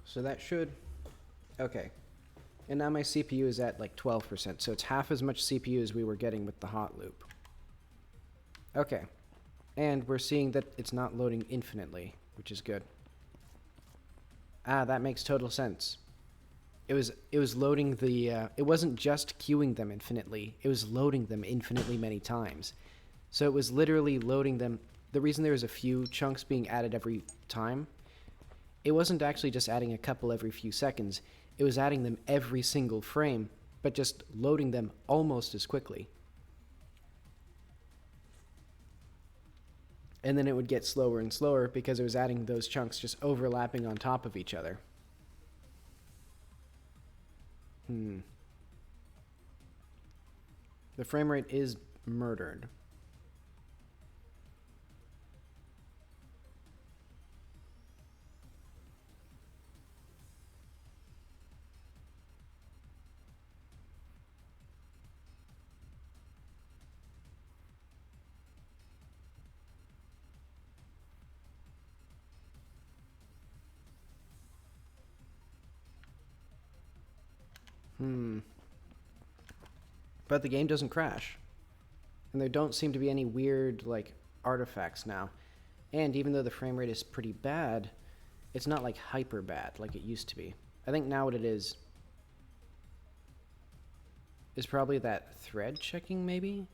So that should... Okay. And now my CPU is at like 12%, so it's half as much CPU as we were getting with the hot loop. Okay. And we're seeing that it's not loading infinitely, which is good. Ah, that makes total sense. It was loading the... it wasn't just queuing them infinitely, it was loading them infinitely many times. So it was literally loading them... The reason there was a few chunks being added every time, it wasn't actually just adding a couple every few seconds, it was adding them every single frame, but just loading them almost as quickly. And then it would get slower and slower because it was adding those chunks just overlapping on top of each other. The frame rate is murdered. But the game doesn't crash. And there don't seem to be any weird, like, artifacts now. And even though the frame rate is pretty bad, it's not, like, hyper bad like it used to be. I think now what it is probably that thread checking, maybe?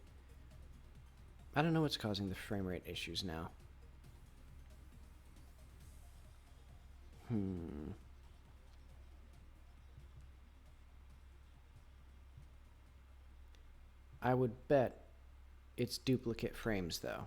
I don't know what's causing the frame rate issues now. I would bet it's duplicate frames, though.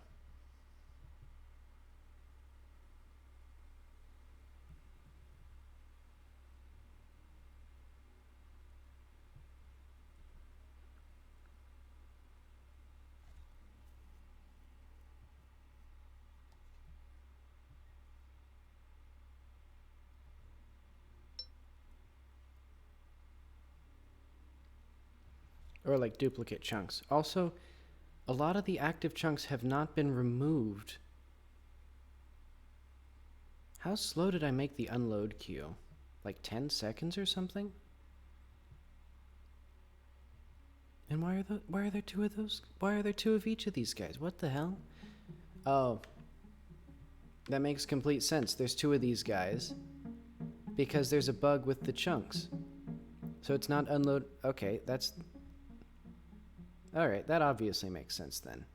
Or like duplicate chunks. Also, a lot of the active chunks have not been removed. How slow did I make the unload queue? Like 10 seconds or something? And why are there two of those? Why are there two of each of these guys? What the hell? Oh. That makes complete sense. There's two of these guys. Because there's a bug with the chunks. So it's not unload... Okay, that's... Alright, that obviously makes sense then.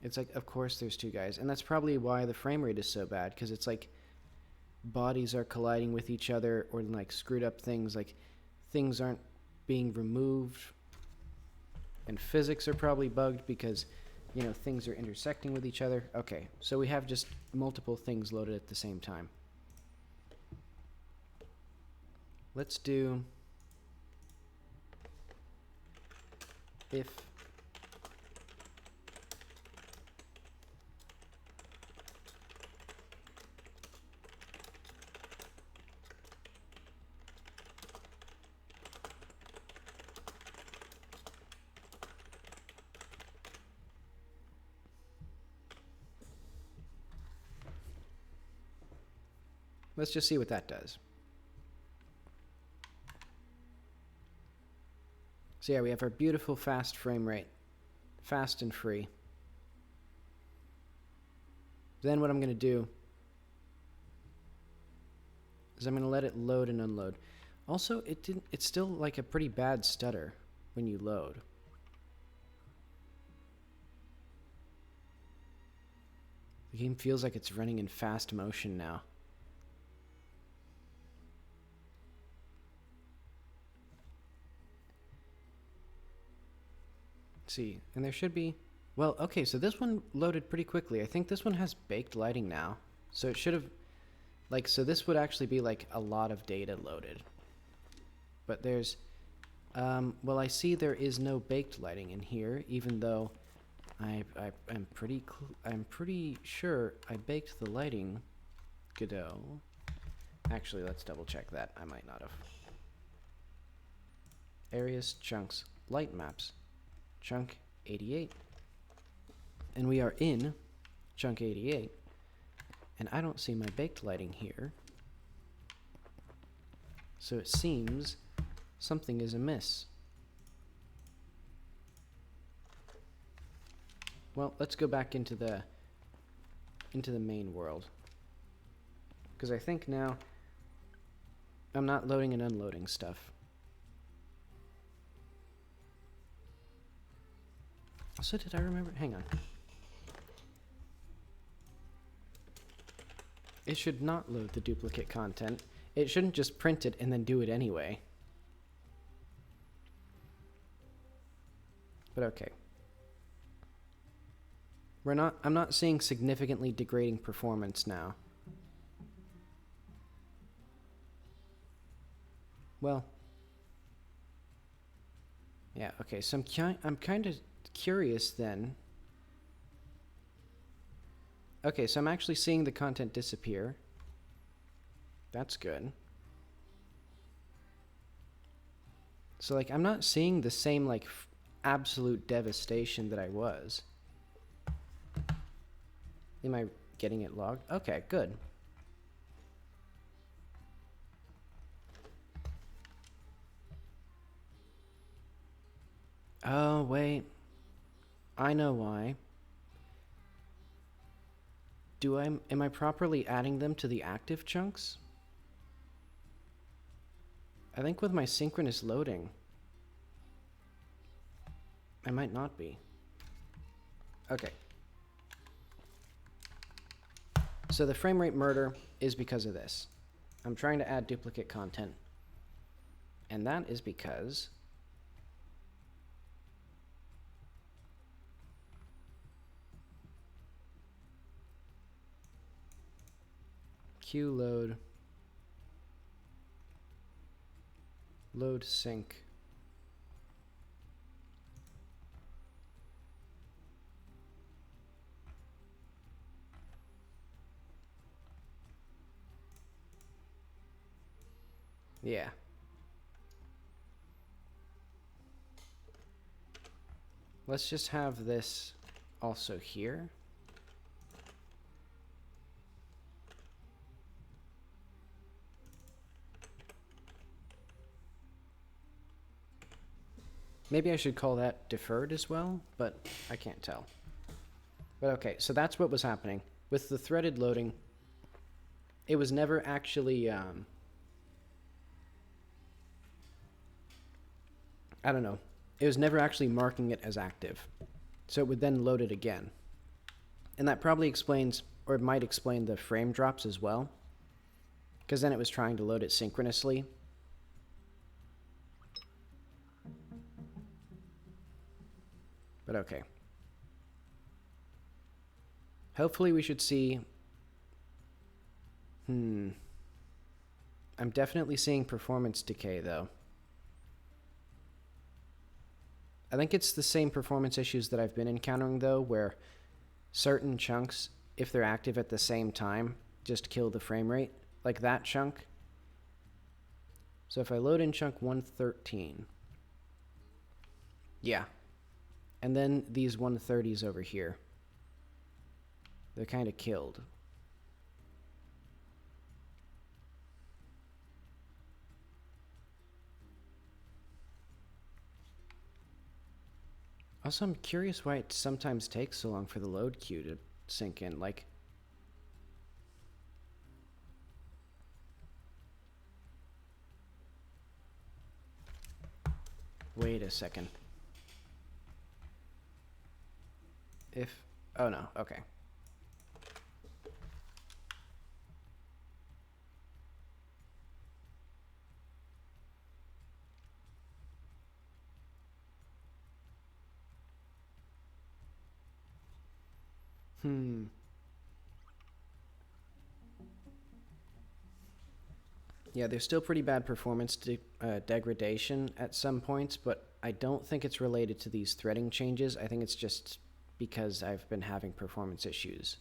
It's like, of course there's two guys. And that's probably why the frame rate is so bad, because it's like bodies are colliding with each other, or like screwed up things, like things aren't being removed. And physics are probably bugged because, you know, things are intersecting with each other. Okay, so we have just multiple things loaded at the same time. Let's do if let's just see what that does. So yeah, we have our beautiful fast frame rate. Fast and free. Then what I'm going to do is I'm going to let it load and unload. Also, it's still like a pretty bad stutter when you load. The game feels like it's running in fast motion now. See, and there should be... Well, okay, so this one loaded pretty quickly. I think this one has baked lighting now. So it should have... Like, so this would actually be, like, a lot of data loaded. But there's... well, I see there is no baked lighting in here, even though I'm pretty sure I baked the lighting, Godot. Actually, let's double check that. I might not have. Areas, chunks, light maps, chunk 88. And we are in chunk 88. And I don't see my baked lighting here. So it seems something is amiss. Well, let's go back into the main world. Because I think now I'm not loading and unloading stuff. So did I remember? Hang on. It should not load the duplicate content. It shouldn't just print it and then do it anyway. But okay. I'm not seeing significantly degrading performance now. Well. Yeah, okay, so I'm kind of curious then. Okay, so I'm actually seeing the content disappear. That's good. So, like, I'm not seeing the same, like, absolute devastation that I was. Am I getting it logged? Okay, good. Oh, wait. I know why. Am I properly adding them to the active chunks? I think with my synchronous loading, I might not be. Okay. So the frame rate murder is because of this. I'm trying to add duplicate content. And that is because queue load sync. Yeah. Let's just have this also here. Maybe I should call that deferred as well, but I can't tell. But okay, so that's what was happening. With the threaded loading, it was never actually, I don't know. It was never actually marking it as active. So it would then load it again. And that probably explains, or it might explain the frame drops as well. Because then it was trying to load it synchronously. But okay. Hopefully we should see... I'm definitely seeing performance decay, though. I think it's the same performance issues that I've been encountering, though, where certain chunks, if they're active at the same time, just kill the frame rate. Like that chunk. So if I load in chunk 113... Yeah. And then these 130s over here. They're kind of killed. Also, I'm curious why it sometimes takes so long for the load queue to sink in. Like, wait a second. Oh no, okay. Yeah, there's still pretty bad performance degradation at some points, but I don't think it's related to these threading changes. I think it's just because I've been having performance issues.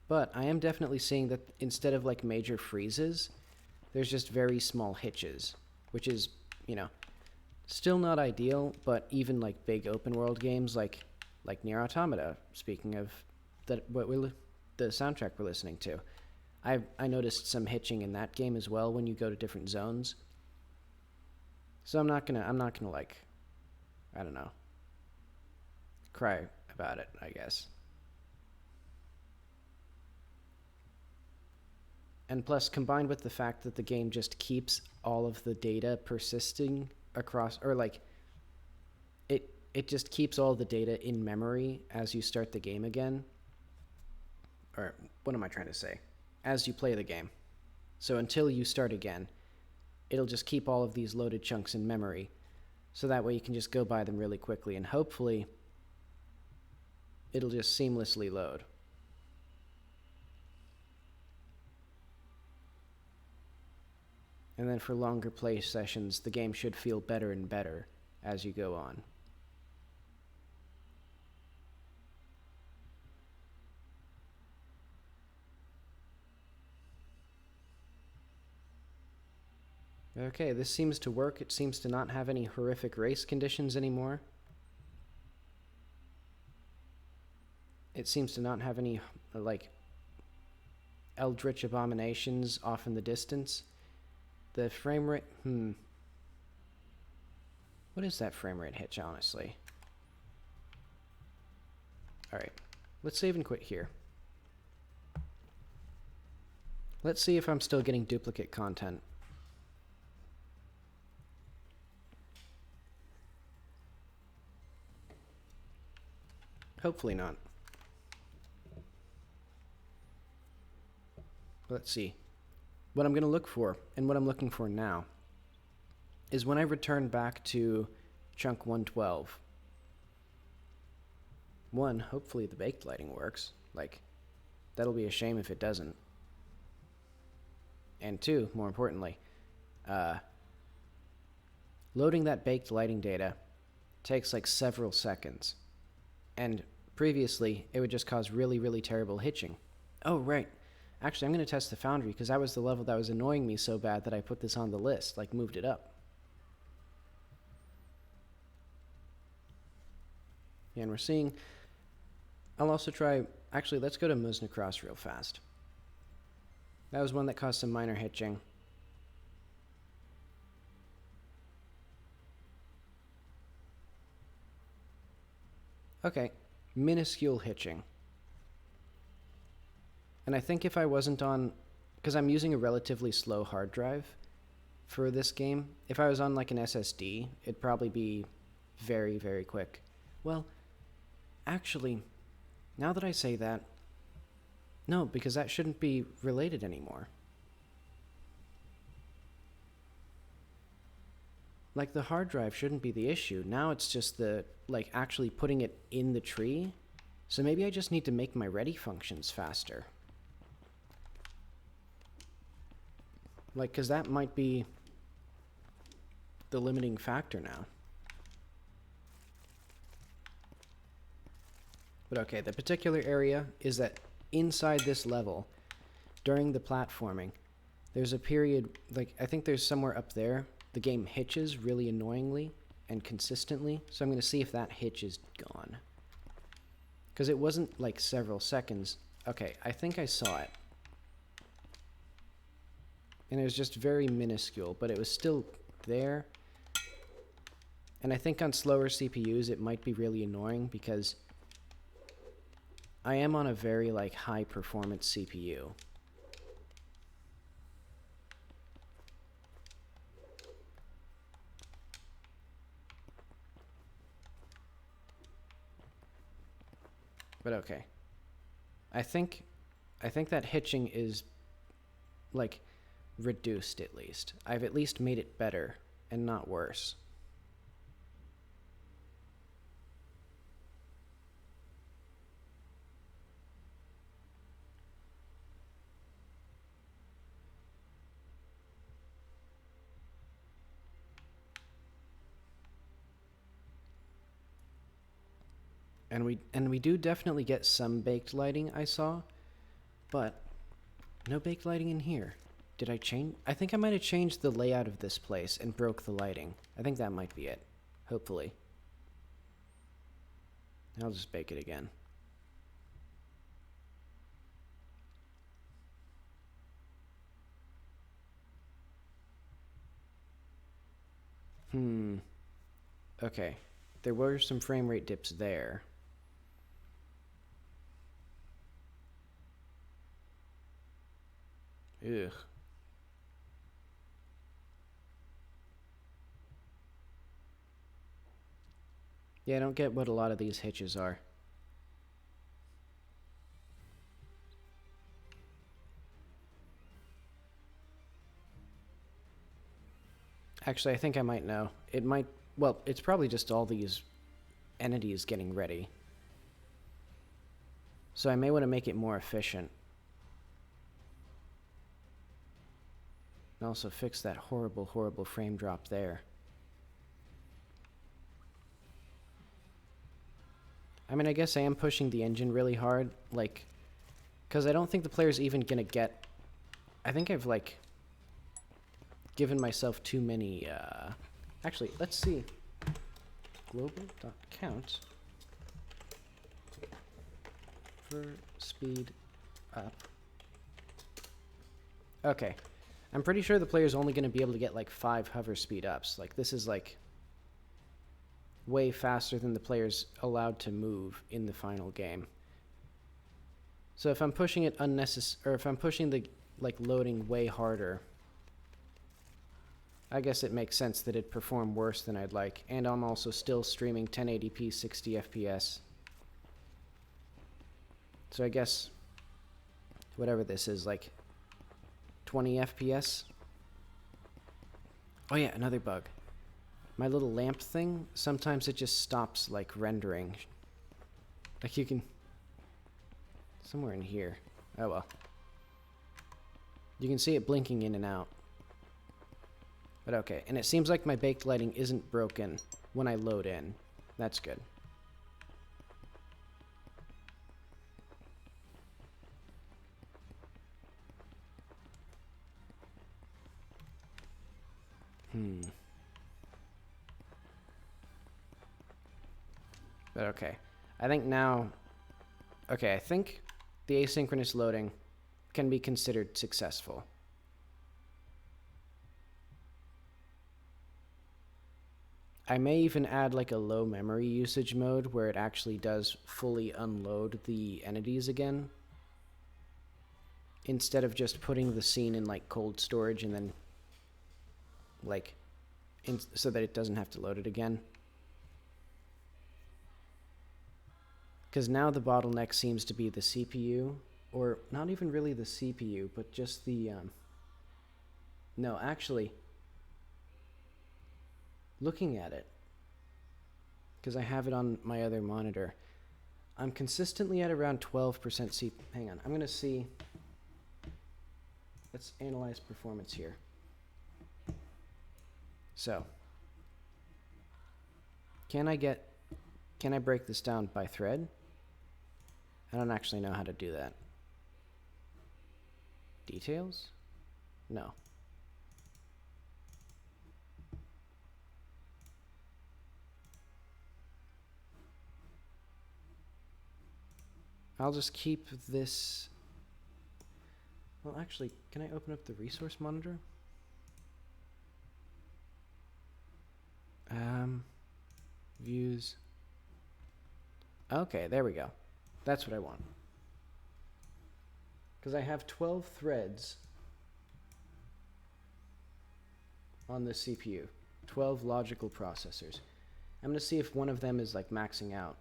But I am definitely seeing that instead of like major freezes, there's just very small hitches, which is, you know, still not ideal, but even like big open world games like Nier Automata, speaking of the soundtrack we're listening to, I noticed some hitching in that game as well when you go to different zones. So I'm not gonna like, I don't know, cry about it, I guess. And plus, combined with the fact that the game just keeps all of the data persisting across, or like, it just keeps all the data in memory as you start the game again. Or, what am I trying to say? As you play the game. So until you start again, it'll just keep all of these loaded chunks in memory. So that way you can just go by them really quickly, and hopefully it'll just seamlessly load. And then for longer play sessions, the game should feel better and better as you go on. Okay, this seems to work. It seems to not have any horrific race conditions anymore. It seems to not have any, like, eldritch abominations off in the distance. The frame rate... What is that frame rate hitch, honestly? Alright, let's save and quit here. Let's see if I'm still getting duplicate content. Hopefully not. Let's see. What I'm going to look for, and what I'm looking for now, is when I return back to chunk 112. One, hopefully the baked lighting works. Like, that'll be a shame if it doesn't. And two, more importantly, loading that baked lighting data takes like several seconds. And previously, it would just cause really, really terrible hitching. Oh, right. Actually, I'm going to test the Foundry, because that was the level that was annoying me so bad that I put this on the list, like moved it up. Yeah, and we're seeing... I'll also try... Actually, let's go to Musna Cross real fast. That was one that caused some minor hitching. Okay, minuscule hitching. And I think if I wasn't on... Because I'm using a relatively slow hard drive for this game. If I was on like an SSD, it'd probably be very, very quick. Well, actually, now that I say that... No, because that shouldn't be related anymore. Like, the hard drive shouldn't be the issue. Now it's just the, like, actually putting it in the tree. So maybe I just need to make my ready functions faster. Like, because that might be the limiting factor now. But okay, the particular area is that inside this level, during the platforming, there's a period, like, I think there's somewhere up there, the game hitches really annoyingly and consistently, so I'm going to see if that hitch is gone. Because it wasn't, like, several seconds. Okay, I think I saw it. And it was just very minuscule, but it was still there. And I think on slower CPUs it might be really annoying because I am on a very, like, high performance CPU. But okay. I think that hitching is, like, reduced at least. I've at least made it better and not worse. And we do definitely get some baked lighting, I saw, but no baked lighting in here. Did I change? I think I might have changed the layout of this place and broke the lighting. I think that might be it. Hopefully. I'll just bake it again. Okay. There were some frame rate dips there. Ugh. Yeah, I don't get what a lot of these hitches are. Actually, I think I might know. It might... Well, it's probably just all these entities getting ready. So I may want to make it more efficient. And also fix that horrible, horrible frame drop there. I mean, I guess I am pushing the engine really hard, like... Because I don't think the player's even gonna get... I think I've, like... given myself too many, Actually, let's see. Global.count for speed up. Okay. I'm pretty sure the player's only going to be able to get like 5 hover speed ups. Like, this is like way faster than the player's allowed to move in the final game. So if I'm pushing it or if I'm pushing the like loading way harder, I guess it makes sense that it'd perform worse than I'd like. And I'm also still streaming 1080p 60 FPS. So I guess whatever this is, like 20 FPS. Oh yeah, another bug. My little lamp thing, sometimes it just stops like rendering. Like you can... somewhere in here. Oh well. You can see it blinking in and out. But okay, and it seems like my baked lighting isn't broken when I load in. That's good. But okay. I think now... Okay, I think the asynchronous loading can be considered successful. I may even add like a low memory usage mode where it actually does fully unload the entities again, instead of just putting the scene in like cold storage and then like so that it doesn't have to load it again. Because now the bottleneck seems to be the CPU, or not even really the CPU, but just the no, actually, looking at it, because I have it on my other monitor, I'm consistently at around 12% CPU. Hang on, I'm going to see. Let's analyze performance here. So, can I break this down by thread? I don't actually know how to do that. Details? No. I'll just keep this... Well, actually, can I open up the resource monitor? Views. Okay, there we go. That's what I want. Because I have 12 threads on the CPU. 12 logical processors. I'm going to see if one of them is like maxing out.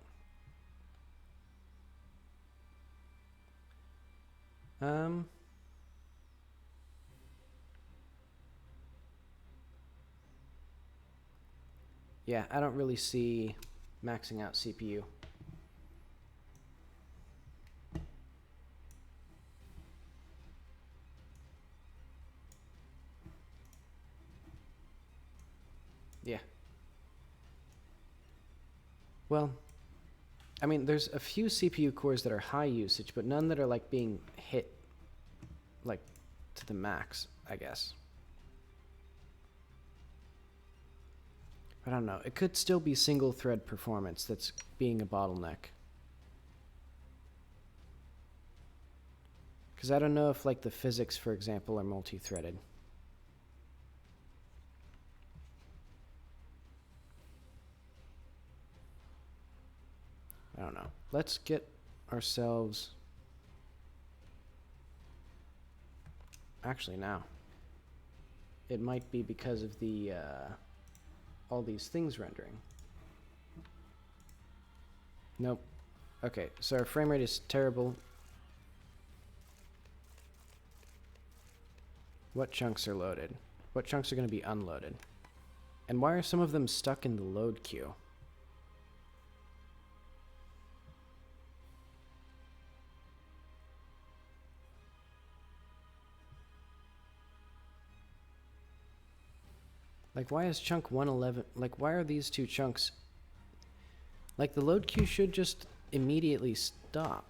Yeah, I don't really see maxing out CPU. Yeah. Well, I mean, there's a few CPU cores that are high usage, but none that are like being hit like to the max, I guess. I don't know. It could still be single thread performance that's being a bottleneck. Because I don't know if like the physics, for example, are multi-threaded. I don't know. Let's get ourselves... Actually, now. It might be because of the, all these things rendering. Nope. Okay, so our frame rate is terrible. What chunks are loaded? What chunks are going to be unloaded? And why are some of them stuck in the load queue? Like, why is chunk 111... Like, why are these two chunks... Like, the load queue should just immediately stop.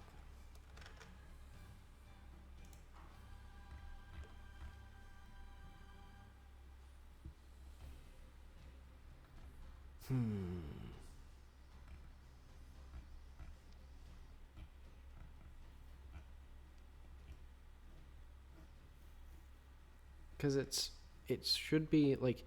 Because it should be, like...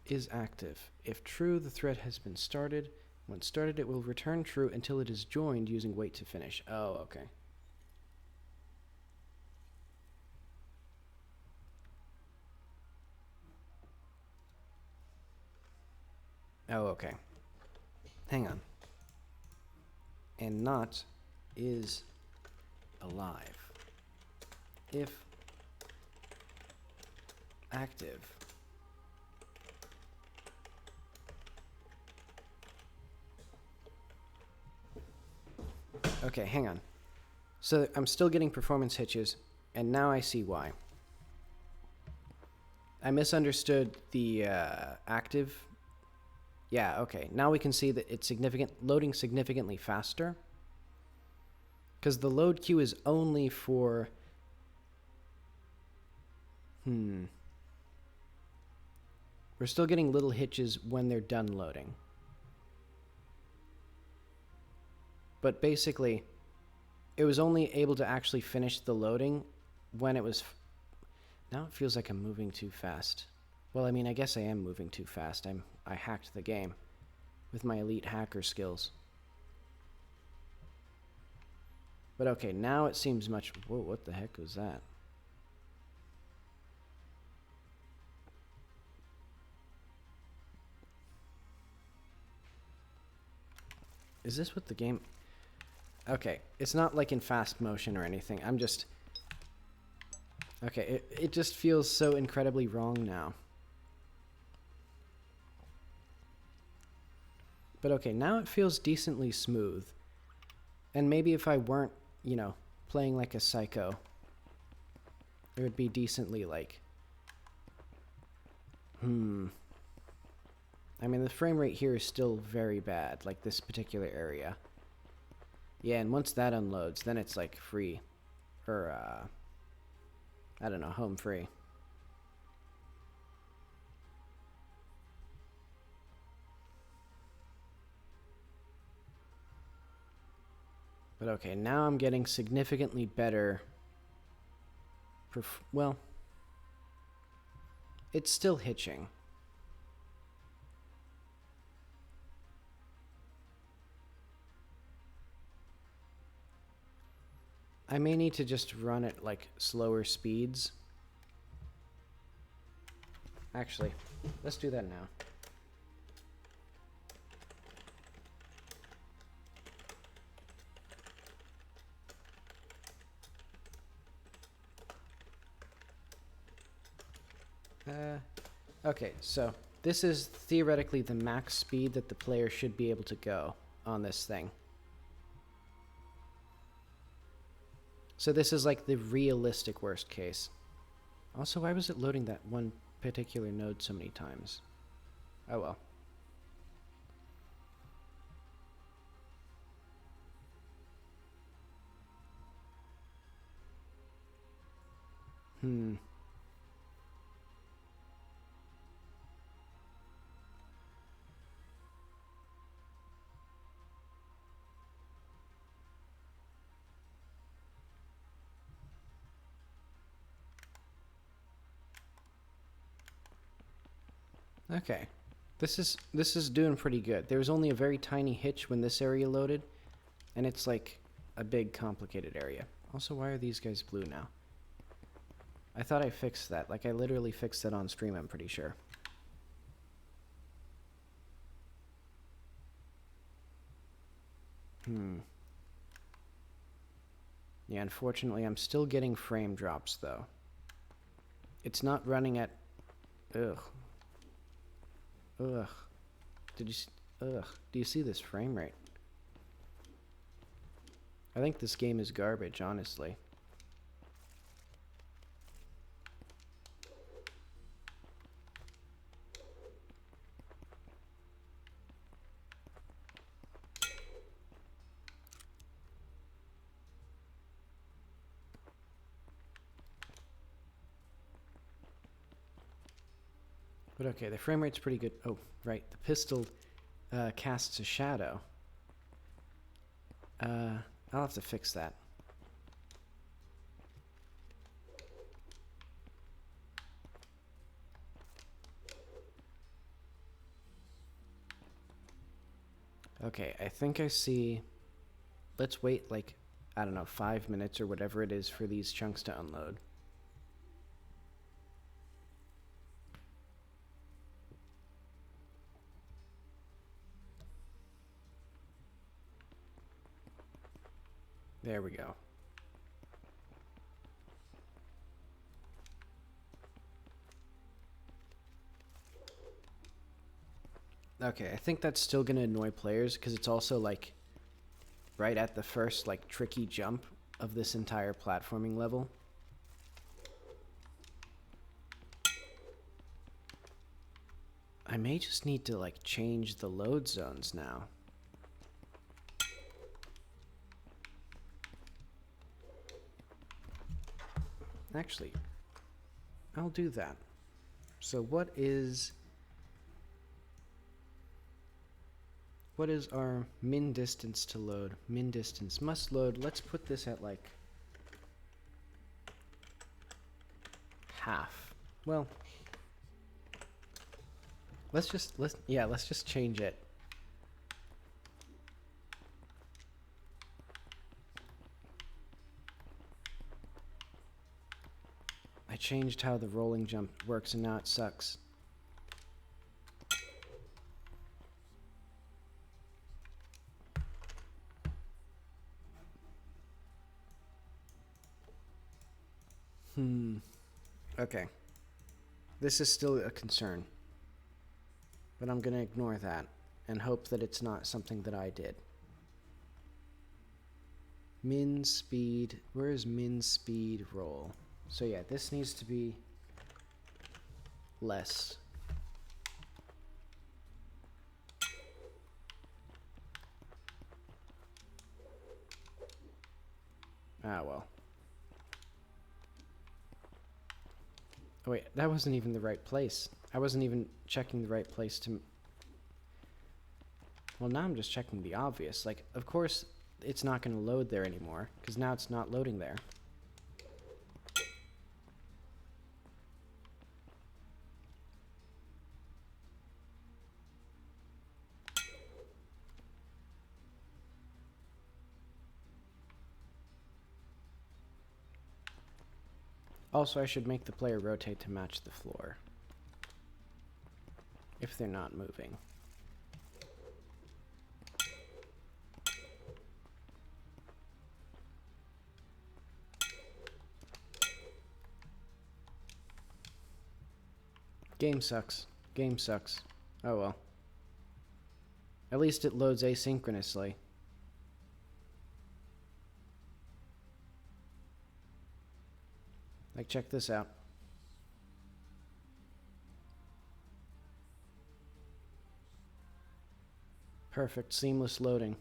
Is active. If true, the thread has been started. When started, it will return true until it is joined using wait to finish. Oh, okay. Oh, okay. Hang on. And not is alive. If active. Okay, hang on. So I'm still getting performance hitches, and now I see why. I misunderstood the active. Yeah, okay. Now we can see that it's loading significantly faster. Because the load queue is only for... We're still getting little hitches when they're done loading. But basically, it was only able to actually finish the loading when it was... Now it feels like I'm moving too fast. Well, I mean, I guess I am moving too fast. I hacked the game with my elite hacker skills. But okay, now it seems much... Whoa, what the heck was that? Is this what the game... Okay, it's not like in fast motion or anything. I'm just... Okay, it just feels so incredibly wrong now. But okay, now it feels decently smooth. And maybe if I weren't, you know, playing like a psycho, it would be decently like... I mean, the frame rate here is still very bad, like this particular area. Yeah, and once that unloads, then it's like free. Or, I don't know, home free. But okay, now I'm getting significantly better... well, it's still hitching. I may need to just run at, like, slower speeds. Actually, let's do that now. Okay, so this is theoretically the max speed that the player should be able to go on this thing. So this is like the realistic worst case. Also, why was it loading that one particular node so many times? Oh well. Hmm. Okay. This is doing pretty good. There was only a very tiny hitch when this area loaded, and it's like a big complicated area. Also, why are these guys blue now? I thought I fixed that. Like I literally fixed that on stream, I'm pretty sure. Yeah, unfortunately, I'm still getting frame drops though. It's not running at ugh. Ugh. Did you ugh. Do you see this frame rate? I think this game is garbage, honestly. But okay, the frame rate's pretty good. Oh, right. The pistol casts a shadow. I'll have to fix that. Okay, I think I see... Let's wait, like, I don't know, 5 minutes or whatever it is for these chunks to unload. There we go. Okay, I think that's still gonna annoy players because it's also like right at the first like tricky jump of this entire platforming level. I may just need to like change the load zones now. Actually, I'll do that. So what is our min distance to load? Min distance must load. Let's put this at like half. Well, let's just change it. I changed how the rolling jump works and now it sucks. Okay. This is still a concern. But I'm gonna ignore that and hope that it's not something that I did. Min speed. Where is min speed roll? So yeah, this needs to be less. Ah, well. Oh wait, that wasn't even the right place. I wasn't even checking the right place to... Well, now I'm just checking the obvious. Like, of course, it's not going to load there anymore, because now it's not loading there. Also, I should make the player rotate to match the floor. If they're not moving. Game sucks. Game sucks. Oh well. At least it loads asynchronously. Like, check this out. Perfect, seamless loading.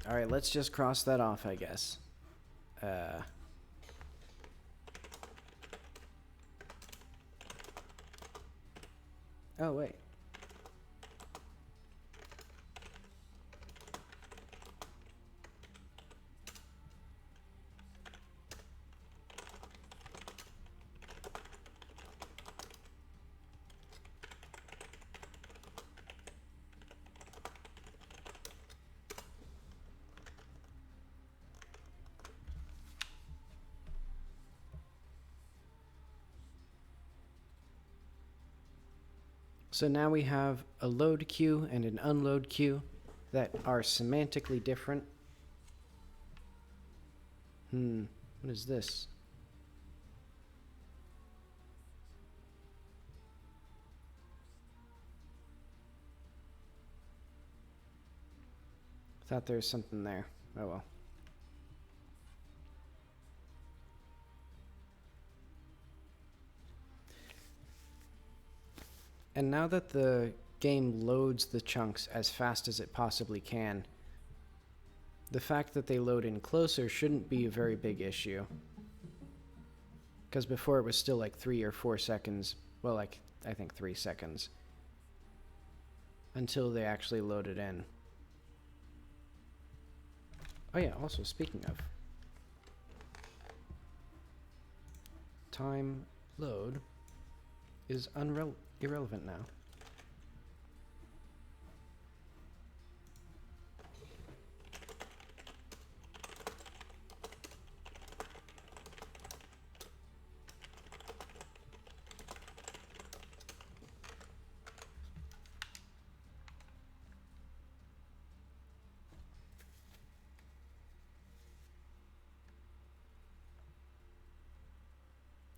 Alright, let's just cross that off, I guess. Oh, wait. So now we have a load queue and an unload queue that are semantically different. What is this? Thought there was something there. Oh well. And now that the game loads the chunks as fast as it possibly can, the fact that they load in closer shouldn't be a very big issue. Because before it was still like 3 or 4 seconds, well, like, I think 3 seconds, until they actually load it in. Oh yeah, also speaking of, time load is irrelevant now.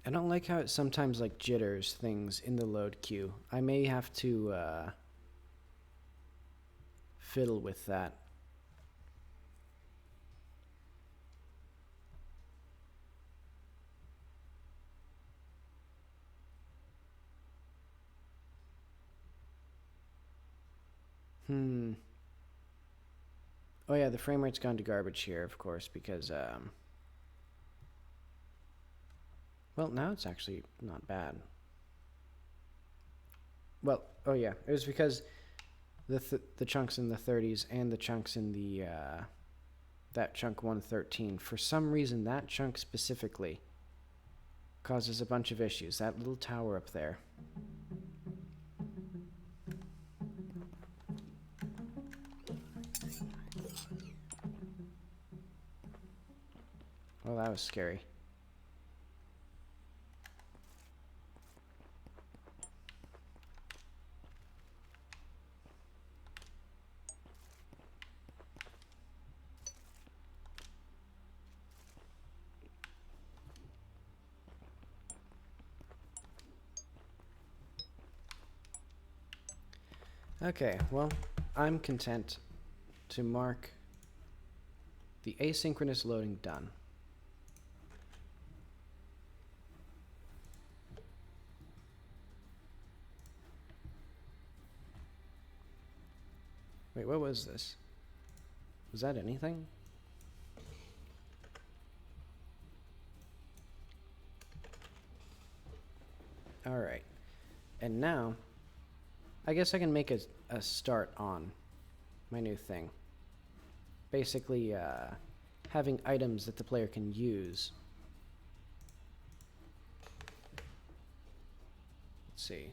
I don't like how it sometimes like jitters things in the load queue. I may have to fiddle with that. Oh yeah, the frame rate's gone to garbage here, of course, because well, now it's actually not bad. Well, oh yeah, it was because the chunks in the 30s and the chunks in the that chunk 113, for some reason that chunk specifically causes a bunch of issues. That little tower up there. Well, that was scary. Okay, well, I'm content to mark the asynchronous loading done. Wait, what was this? Was that anything? Alright. And now, I guess I can make a start on my new thing. Basically, having items that the player can use. Let's see.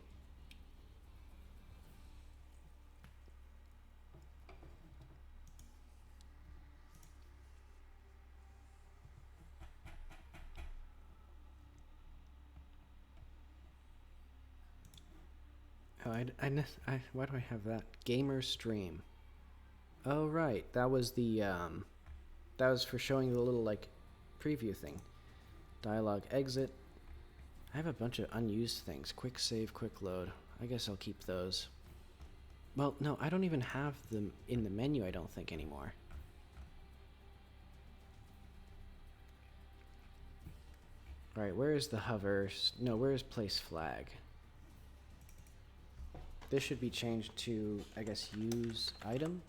Oh, why do I have that? Gamer stream. Oh, right. That was the, that was for showing the little, like, preview thing. Dialogue exit. I have a bunch of unused things. Quick save, quick load. I guess I'll keep those. Well, no, I don't even have them in the menu, I don't think, anymore. Alright, where is the hover? No, where is place flag? This should be changed to, I guess, use item.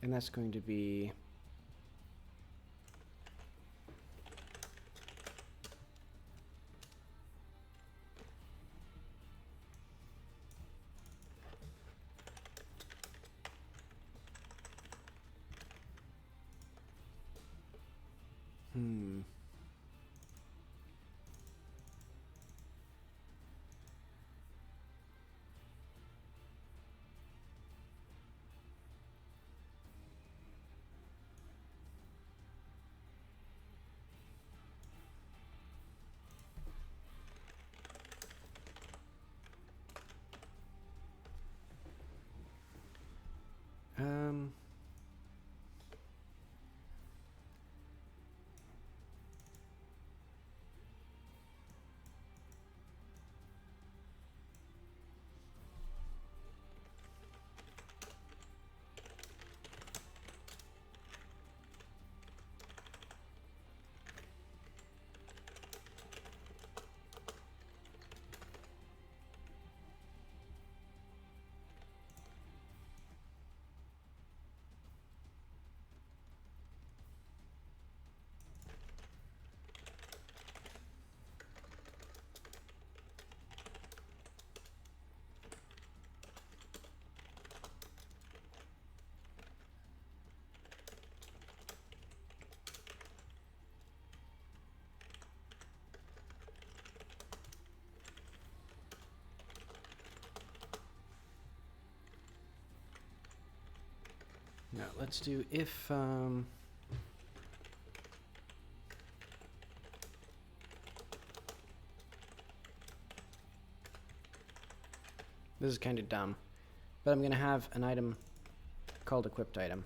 And that's going to be um now let's do if this is kind of dumb, but I'm going to have an item called equipped item.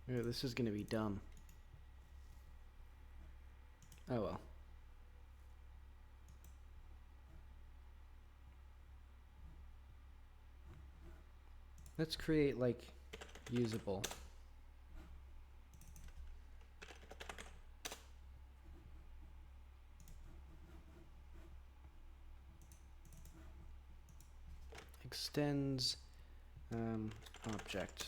Yeah, this is going to be dumb. Oh well. Let's create like usable. Extends object.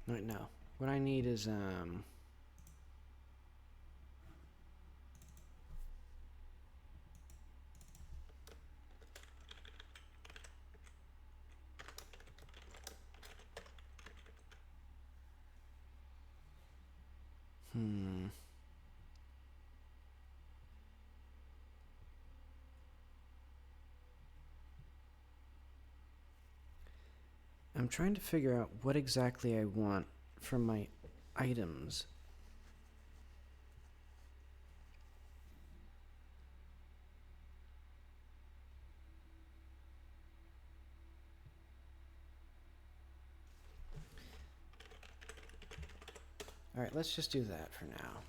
Right now, what I need is I'm trying to figure out what exactly I want from my items. All right, let's just do that for now.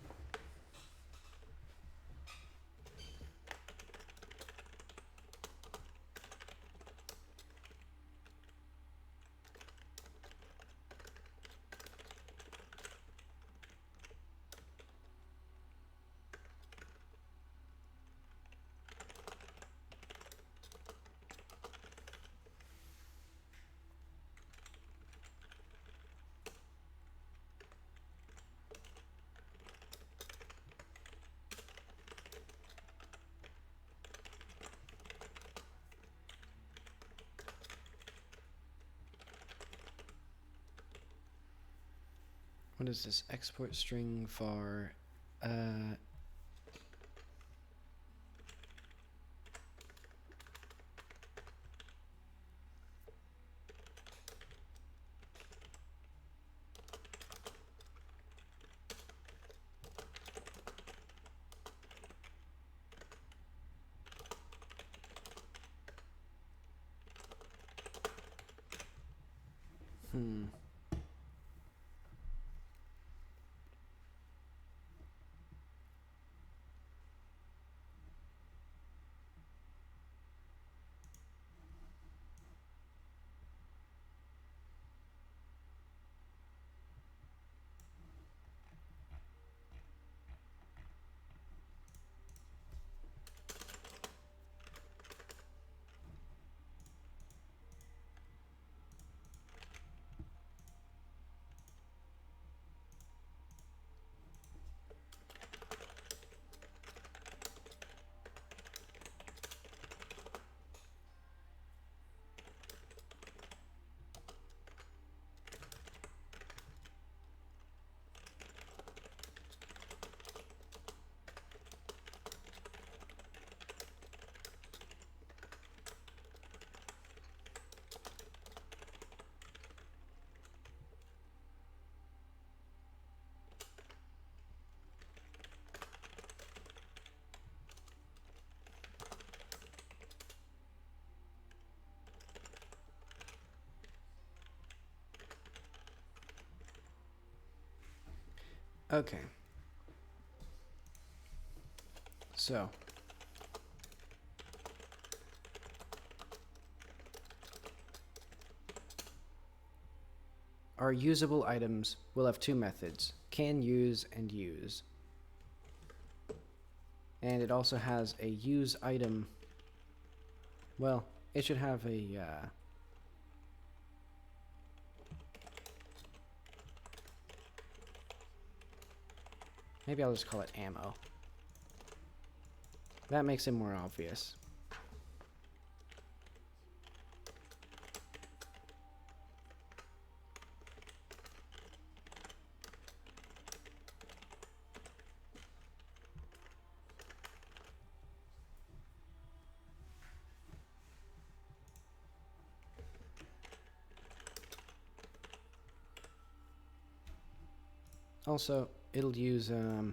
What is this? Export string var. Uh, hmm. Okay. So. Our usable items will have two methods, can use and use. And it also has a use item. Well, it should have a maybe I'll just call it ammo. That makes it more obvious. Also, it'll use no,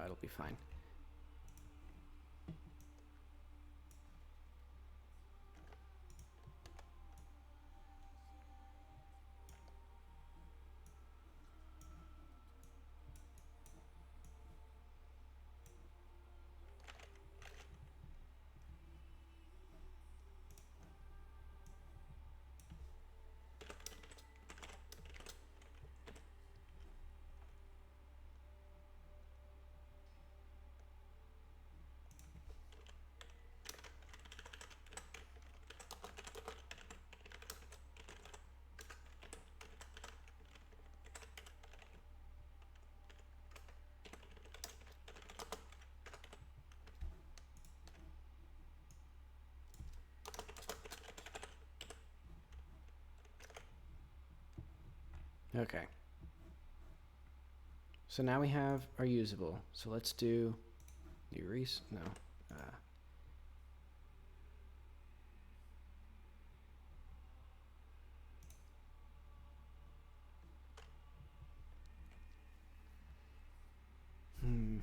it'll be fine. Okay. So now we have our usable. So let's do erase. No. Hmm.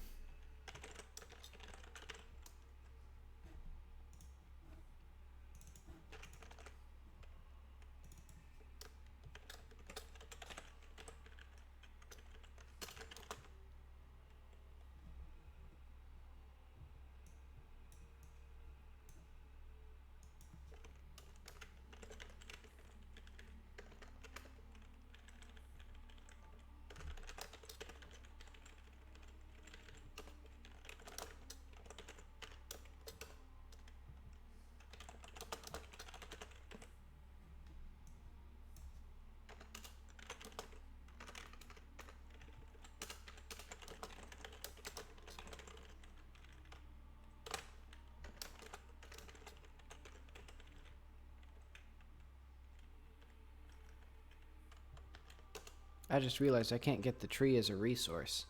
I just realized I can't get the tree as a resource.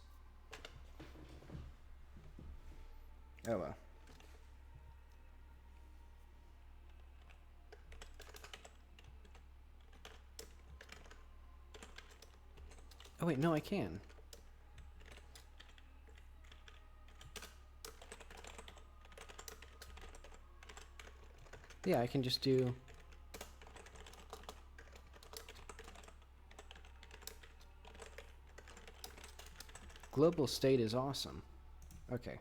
Oh well. Oh wait, no, I can. Yeah, I can just do... Global state is awesome. Okay.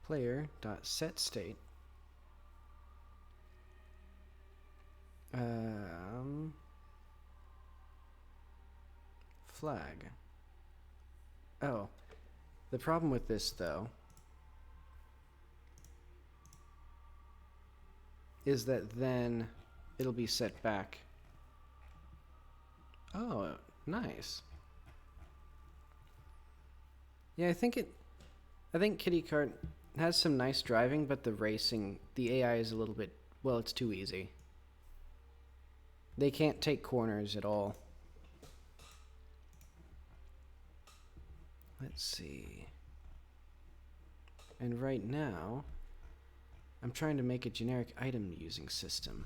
Player.setState. Flag. Oh. The problem with this, though, is that then it'll be set back. Oh, nice. Yeah, I think Kitty Kart has some nice driving, but the racing, the AI is a little bit, well, it's too easy. They can't take corners at all. Let's see. And right now, I'm trying to make a generic item using system.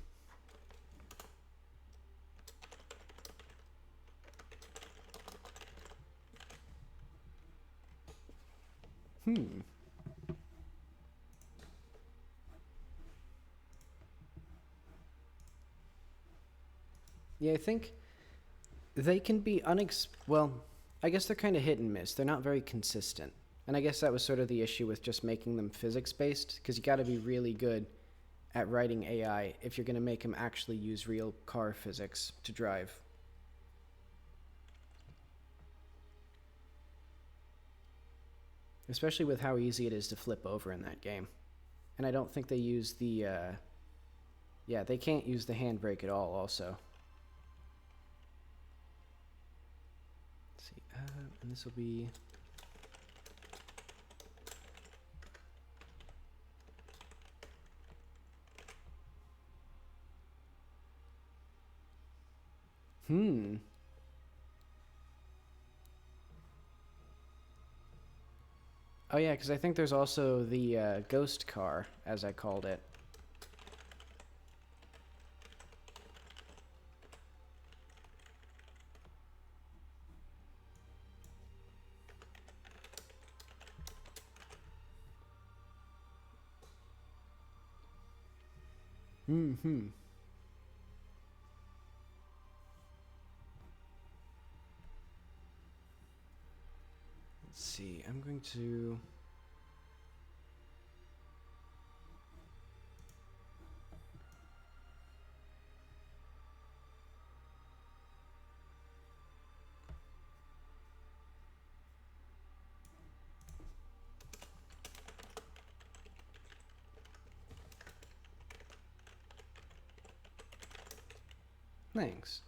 Yeah, I think they can be well, I guess they're kind of hit and miss. They're not very consistent. And I guess that was sort of the issue with just making them physics-based, because you got to be really good at writing AI if you're going to make them actually use real car physics to drive. Especially with how easy it is to flip over in that game. And I don't think they use the, yeah, they can't use the handbrake at all also. Let's see, and this will be... Oh yeah, because I think there's also the ghost car, as I called it. Let's see, I'm going to... Thanks.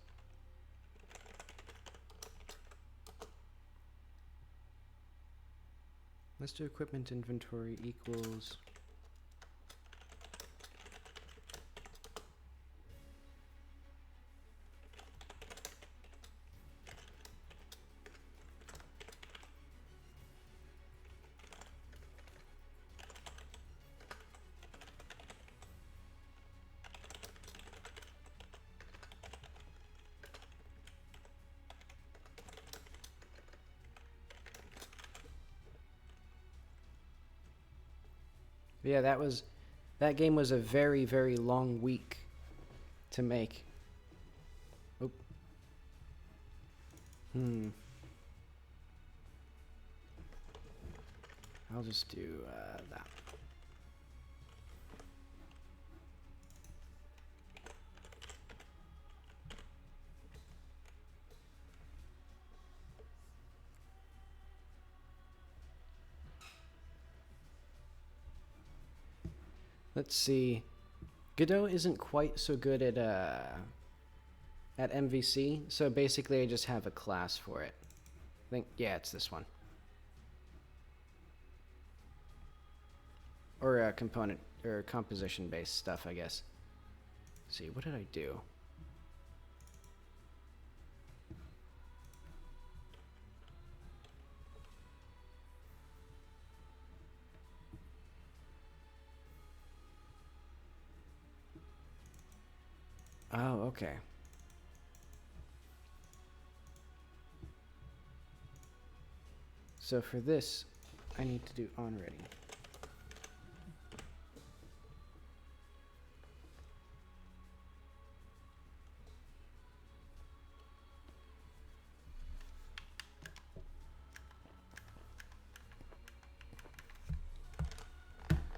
Let's do equipment inventory equals... Yeah, that game was a very, very long week to make. Oh. I'll just do that. Let's see. Godot isn't quite so good at MVC, so basically I just have a class for it. I think, yeah, it's this one. Or component or composition based stuff, I guess. Let's see, what did I do? Oh, okay. So for this, I need to do onReady.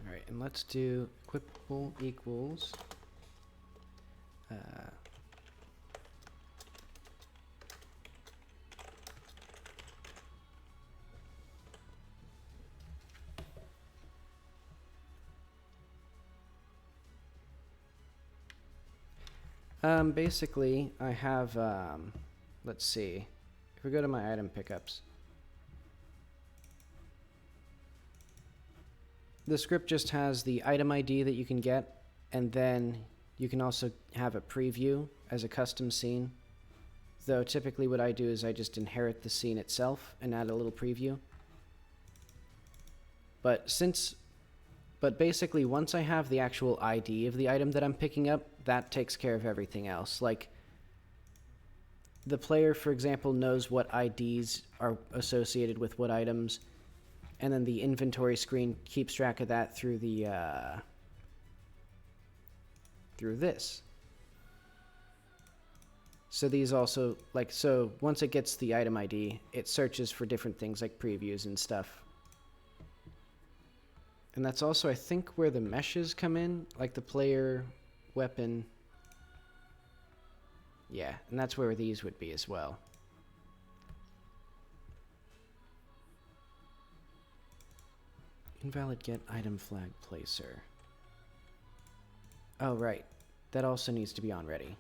Alright, and let's do equipable equals basically, I have, let's see, if we go to my item pickups, the script just has the item ID that you can get, and then you can also have a preview as a custom scene. Though typically what I do is I just inherit the scene itself and add a little preview. But basically once I have the actual ID of the item that I'm picking up, that takes care of everything else. Like, the player, for example, knows what IDs are associated with what items, and then the inventory screen keeps track of that through the through this. So these also, like, so once it gets the item ID, it searches for different things like previews and stuff. And that's also, I think, where the meshes come in, like the player, weapon. Yeah, and that's where these would be as well. Invalid get item flag placer. Oh, right. That also needs to be on ready.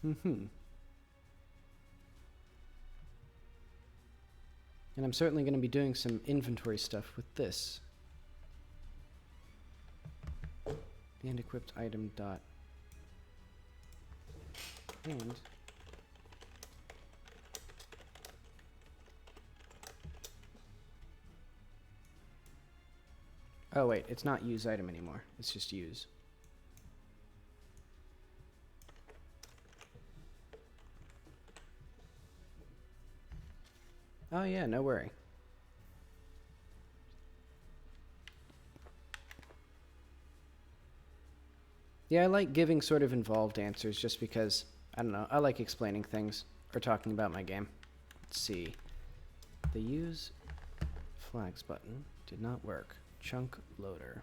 And I'm certainly going to be doing some inventory stuff with this. And equipped item dot. And oh wait, it's not use item anymore. It's just use. Oh yeah, no worry. Yeah, I like giving sort of involved answers just because, I don't know, I like explaining things or talking about my game. Let's see. The use flags button did not work. Chunk loader.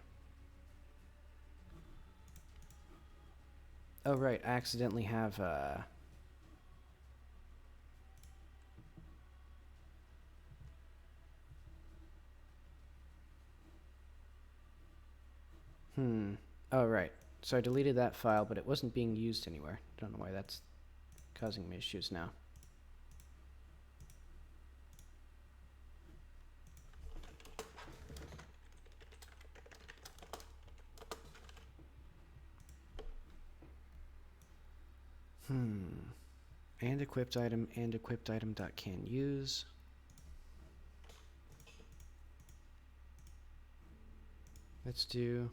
Oh right, I accidentally have oh right. So I deleted that file, but it wasn't being used anywhere. Don't know why that's causing me issues now. And equipped item and equipped item dot can use. Let's do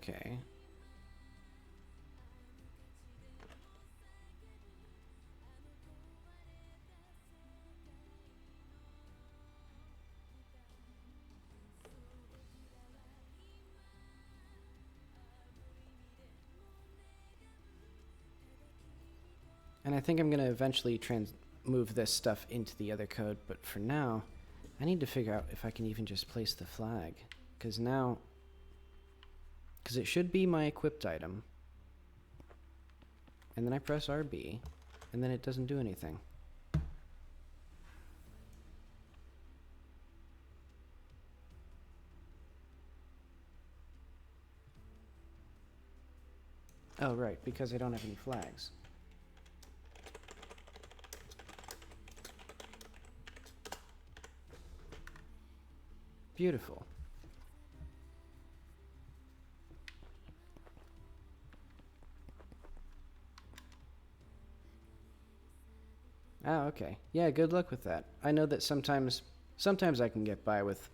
okay. And I think I'm going to eventually move this stuff into the other code, but for now, I need to figure out if I can even just place the flag. Because it should be my equipped item. And then I press RB, and then it doesn't do anything. Oh, right, because I don't have any flags. Beautiful. Ah, okay. Yeah, good luck with that. I know that sometimes I can get by with,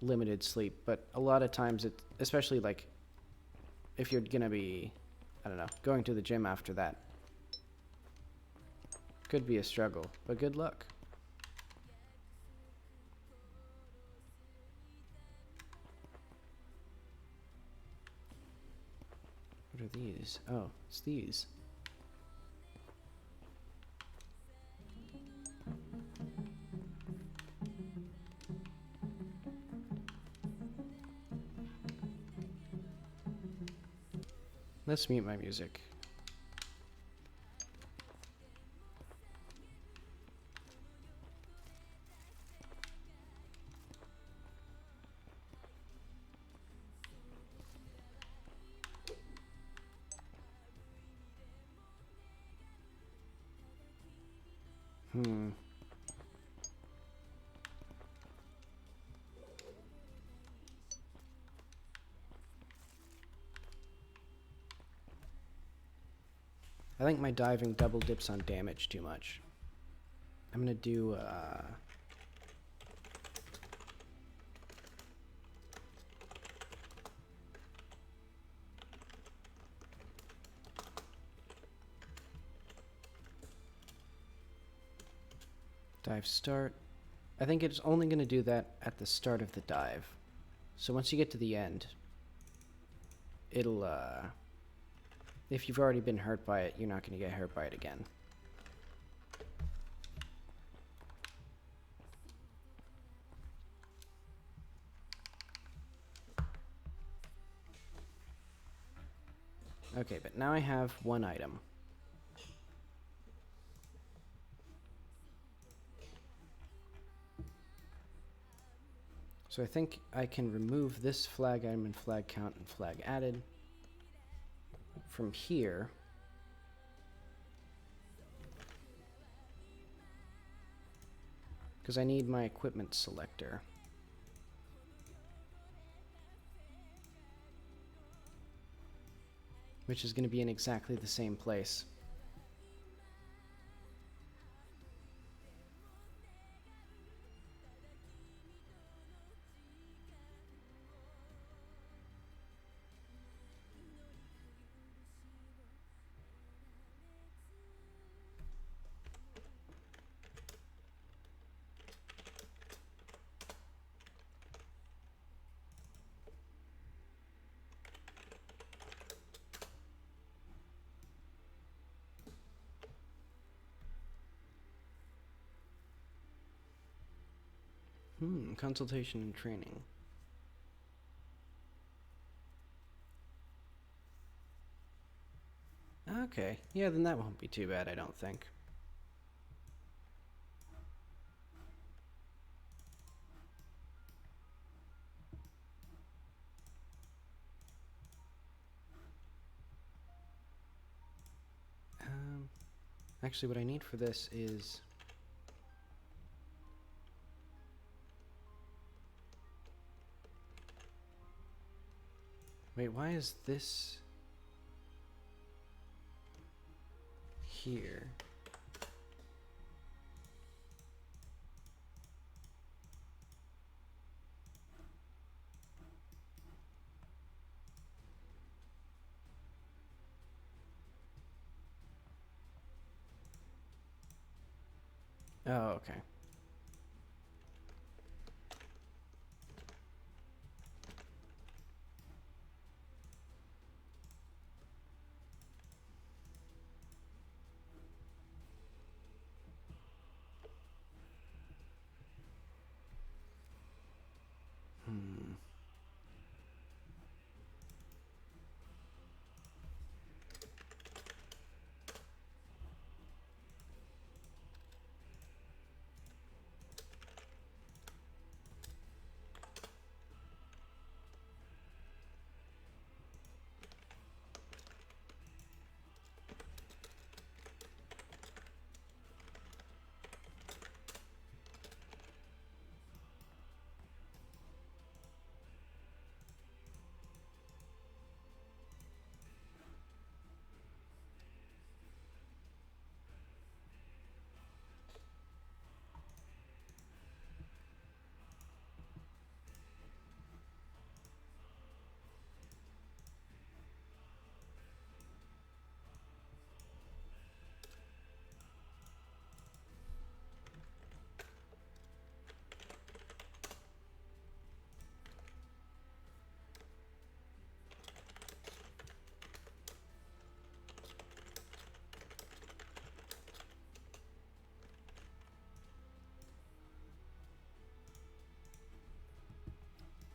limited sleep, but a lot of times especially like if you're gonna be, I don't know, going to the gym after that, could be a struggle, but good luck. What are these? Oh, it's these. Let's mute my music. I think my diving double dips on damage too much. I'm gonna do, dive start. I think it's only gonna do that at the start of the dive. So once you get to the end, it'll, if you've already been hurt by it, you're not gonna get hurt by it again. Okay, but now I have one item. So I think I can remove this flag item and flag count and flag added from here. Because I need my equipment selector. Which is going to be in exactly the same place. Consultation and training. Okay, yeah, then that won't be too bad, I don't think. Actually, what I need for this is... Wait, why is this here? Oh, okay.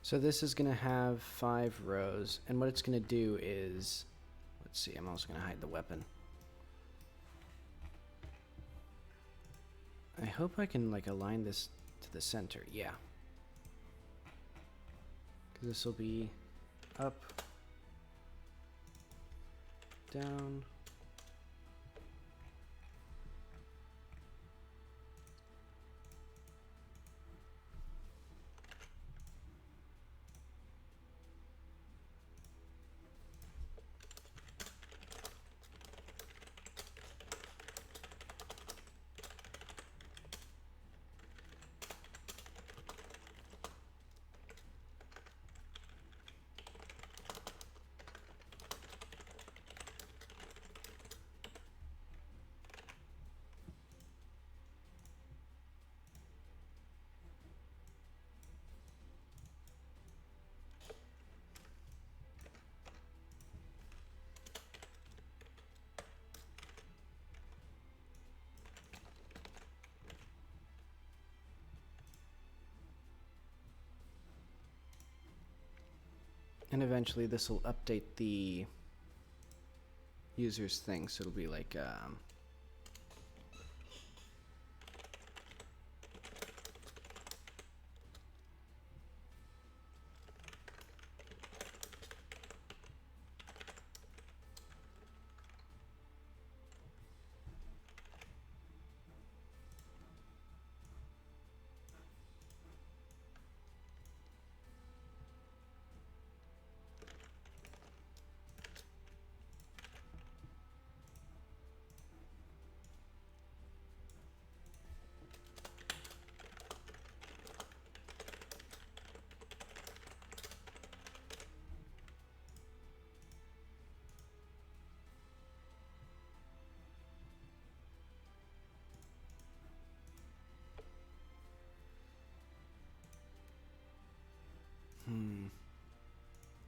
So this is going to have 5 rows, and what it's going to do is, let's see, I'm also going to hide the weapon. I hope I can like align this to the center. Yeah. Because this will be up, down. And eventually this will update the user's thing, so it'll be like,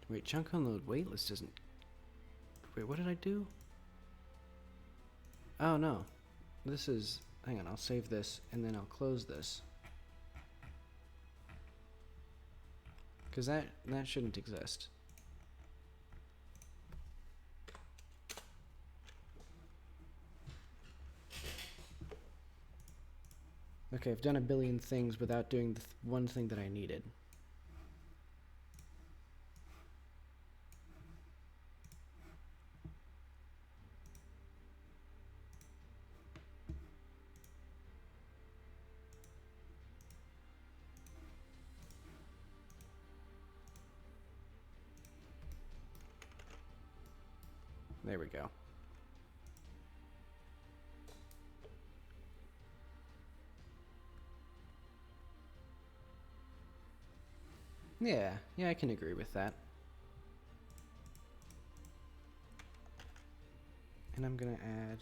wait, chunk unload waitlist doesn't... Wait, what did I do? Oh, no. This is... Hang on, I'll save this, and then I'll close this. Because that shouldn't exist. Okay, I've done a billion things without doing the one thing that I needed. There we go. Yeah, I can agree with that. And I'm gonna add...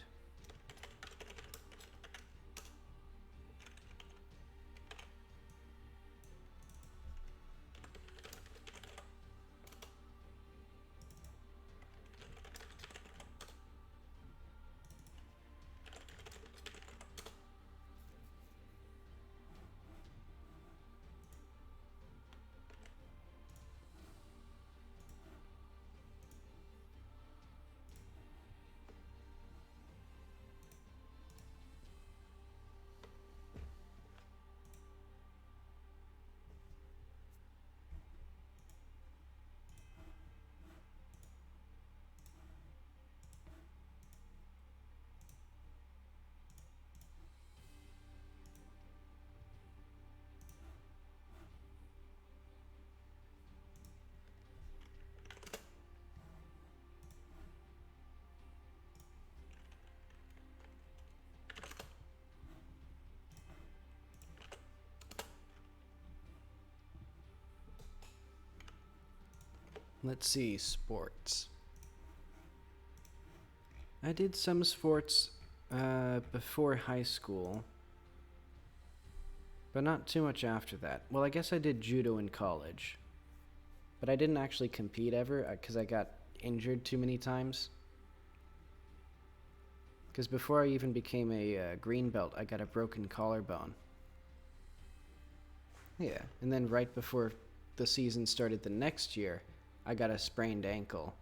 Let's see, sports. I did some sports before high school, but not too much after that. Well, I guess I did judo in college, but I didn't actually compete ever because I got injured too many times. Because before I even became a green belt, I got a broken collarbone. Yeah, and then right before the season started the next year, I got a sprained ankle.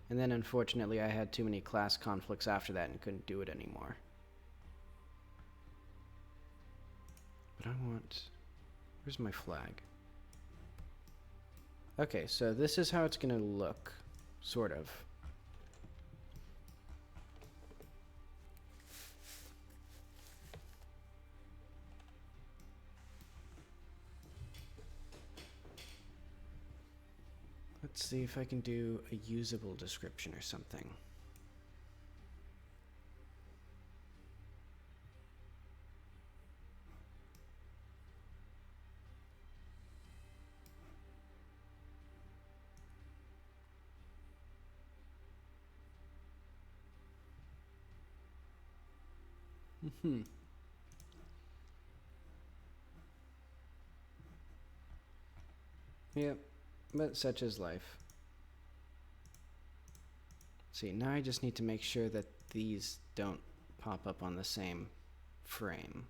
And then unfortunately I had too many class conflicts after that and couldn't do it anymore. But I want... Where's my flag? Okay, so this is how it's gonna look. Sort of. Let's see if I can do a usable description or something. Yep, but such is life. See, now I just need to make sure that these don't pop up on the same frame.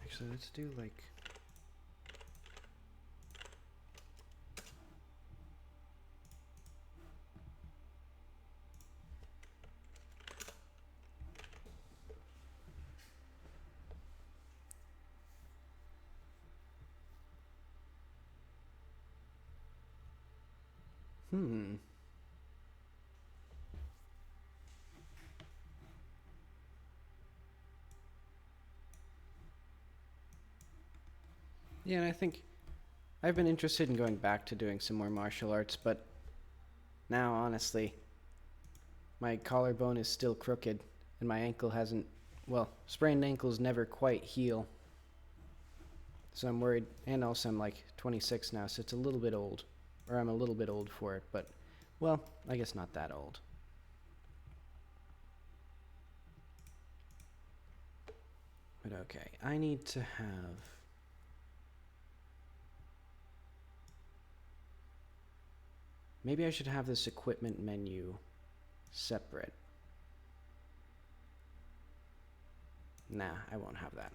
Actually, let's do like... Yeah, and I think I've been interested in going back to doing some more martial arts, but now, honestly, my collarbone is still crooked, and my ankle hasn't... Well, sprained ankles never quite heal. So I'm worried, and also I'm like 26 now, so it's a little bit old. Or I'm a little bit old for it, but, well, I guess not that old. But okay, I need to have... Maybe I should have this equipment menu separate. Nah, I won't have that.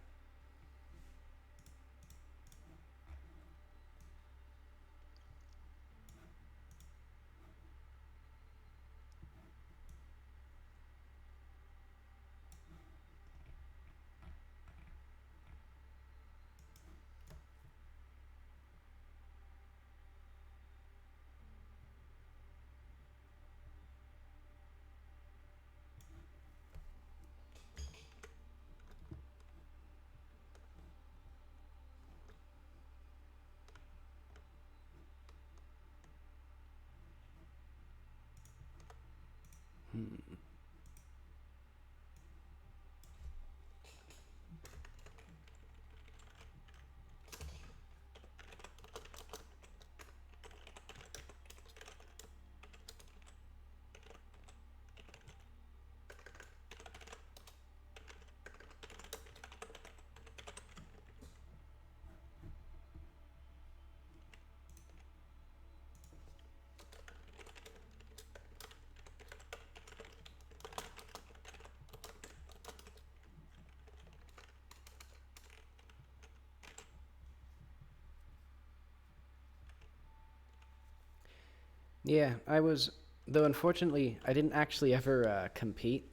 Yeah, I was... Though unfortunately, I didn't actually ever compete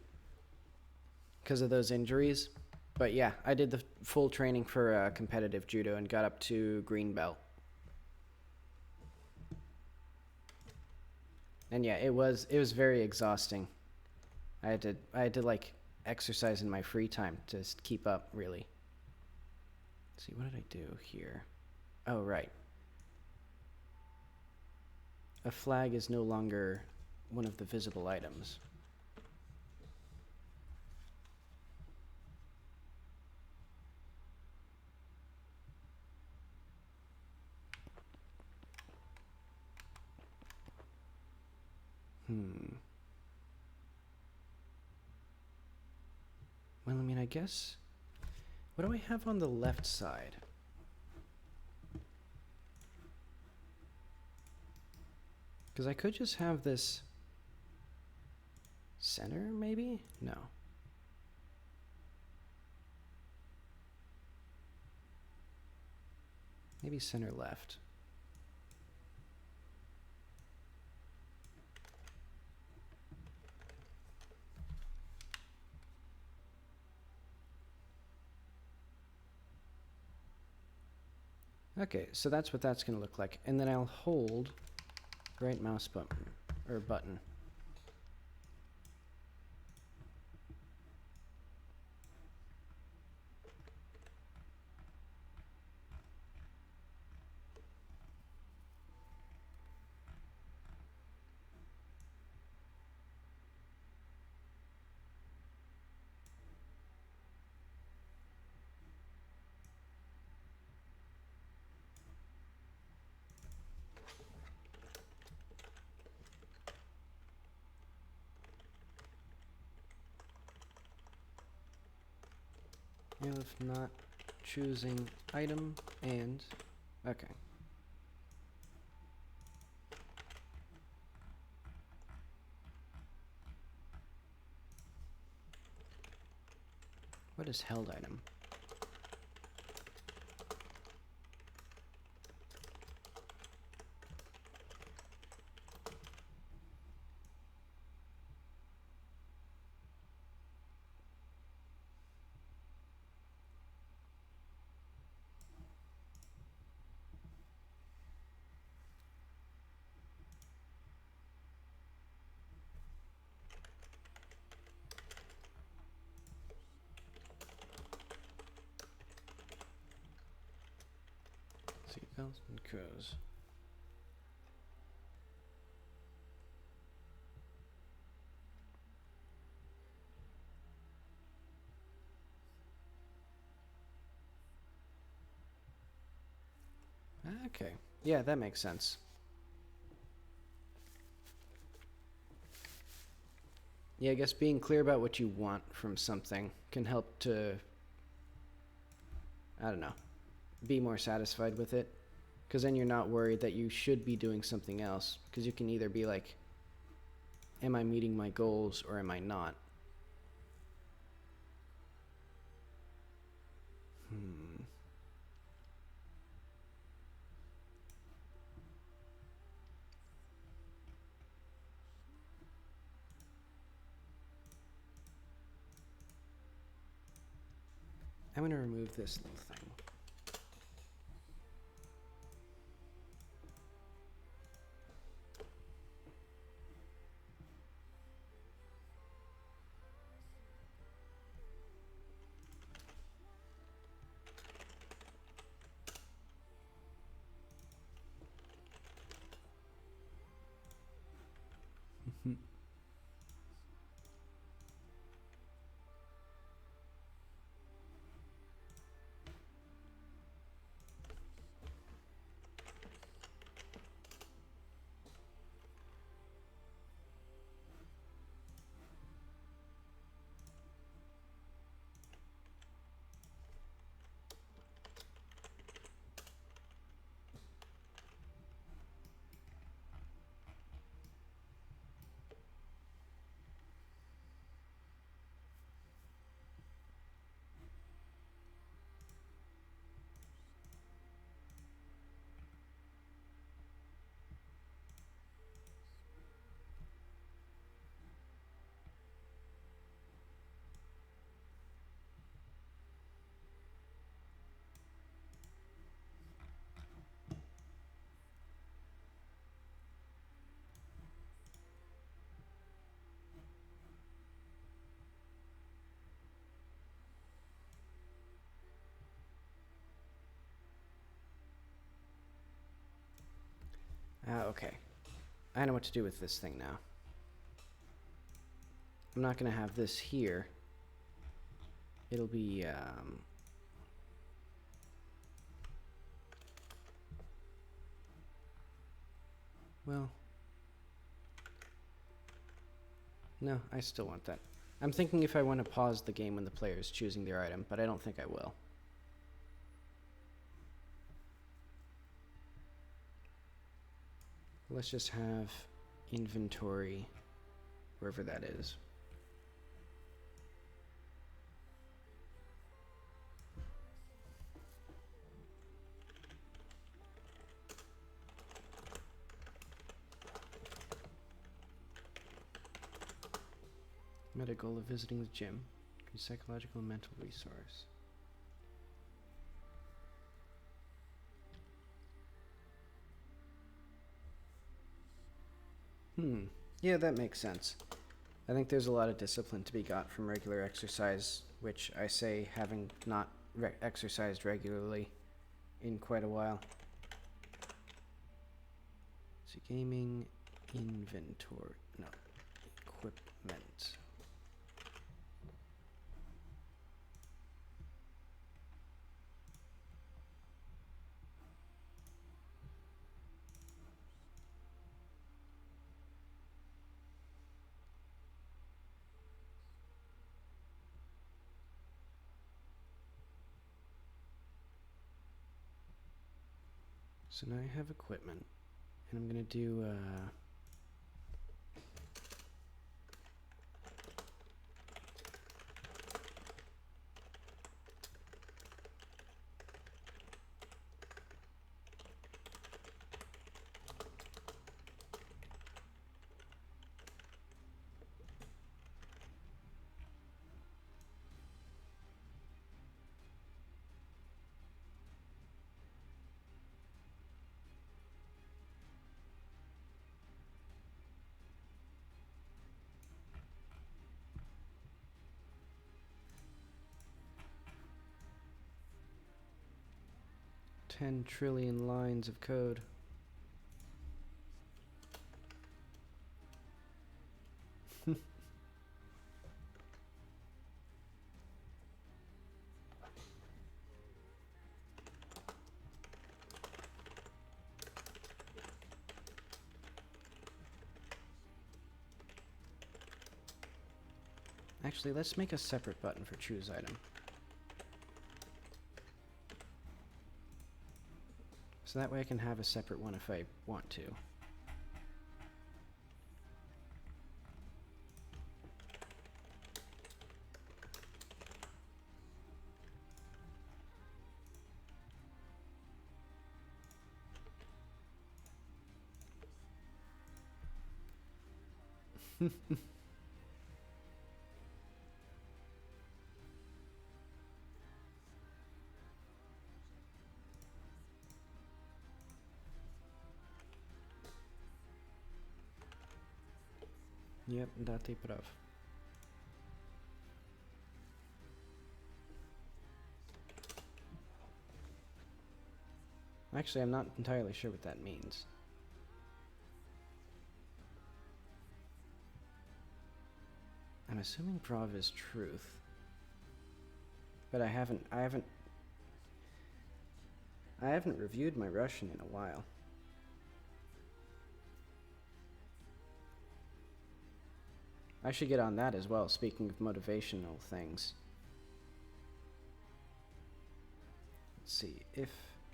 because of those injuries. But yeah, I did the full training for competitive judo and got up to green belt. And yeah, it was very exhausting. I had to like exercise in my free time to keep up, really. Let's see, what did I do here? Oh, right. A flag is no longer one of the visible items. Well, I mean, I guess... What do I have on the left side? Because I could just have this... center, maybe? No. Maybe center left. Okay, so that's what that's going to look like. And then I'll hold right mouse button, or button. If not choosing item and okay. What is held item? Seatbelts and crows. Okay. Yeah, that makes sense. Yeah, I guess being clear about what you want from something can help to, I don't know, be more satisfied with it. Because then you're not worried that you should be doing something else. Because you can either be like, am I meeting my goals or am I not? I'm going to remove this little thing. Okay. I know what to do with this thing now. I'm not going to have this here. It'll be, well, no, I still want that. I'm thinking if I want to pause the game when the player is choosing their item, but I don't think I will. Let's just have inventory wherever that is. Meta goal of visiting the gym. Psychological and mental resource. Yeah, that makes sense. I think there's a lot of discipline to be got from regular exercise, which I say having not exercised regularly in quite a while. So gaming, inventory, no, equipment. So now I have equipment, and I'm gonna do, $10 trillion lines of code. Actually, let's make a separate button for choose item. So that way I can have a separate one if I want to. Yep, dati prav. Actually, I'm not entirely sure what that means. I'm assuming prav is truth. But I haven't reviewed my Russian in a while. I should get on that as well, speaking of motivational things. Let's see, if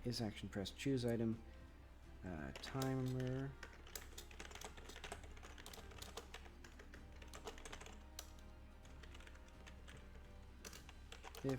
is action press choose item, timer, if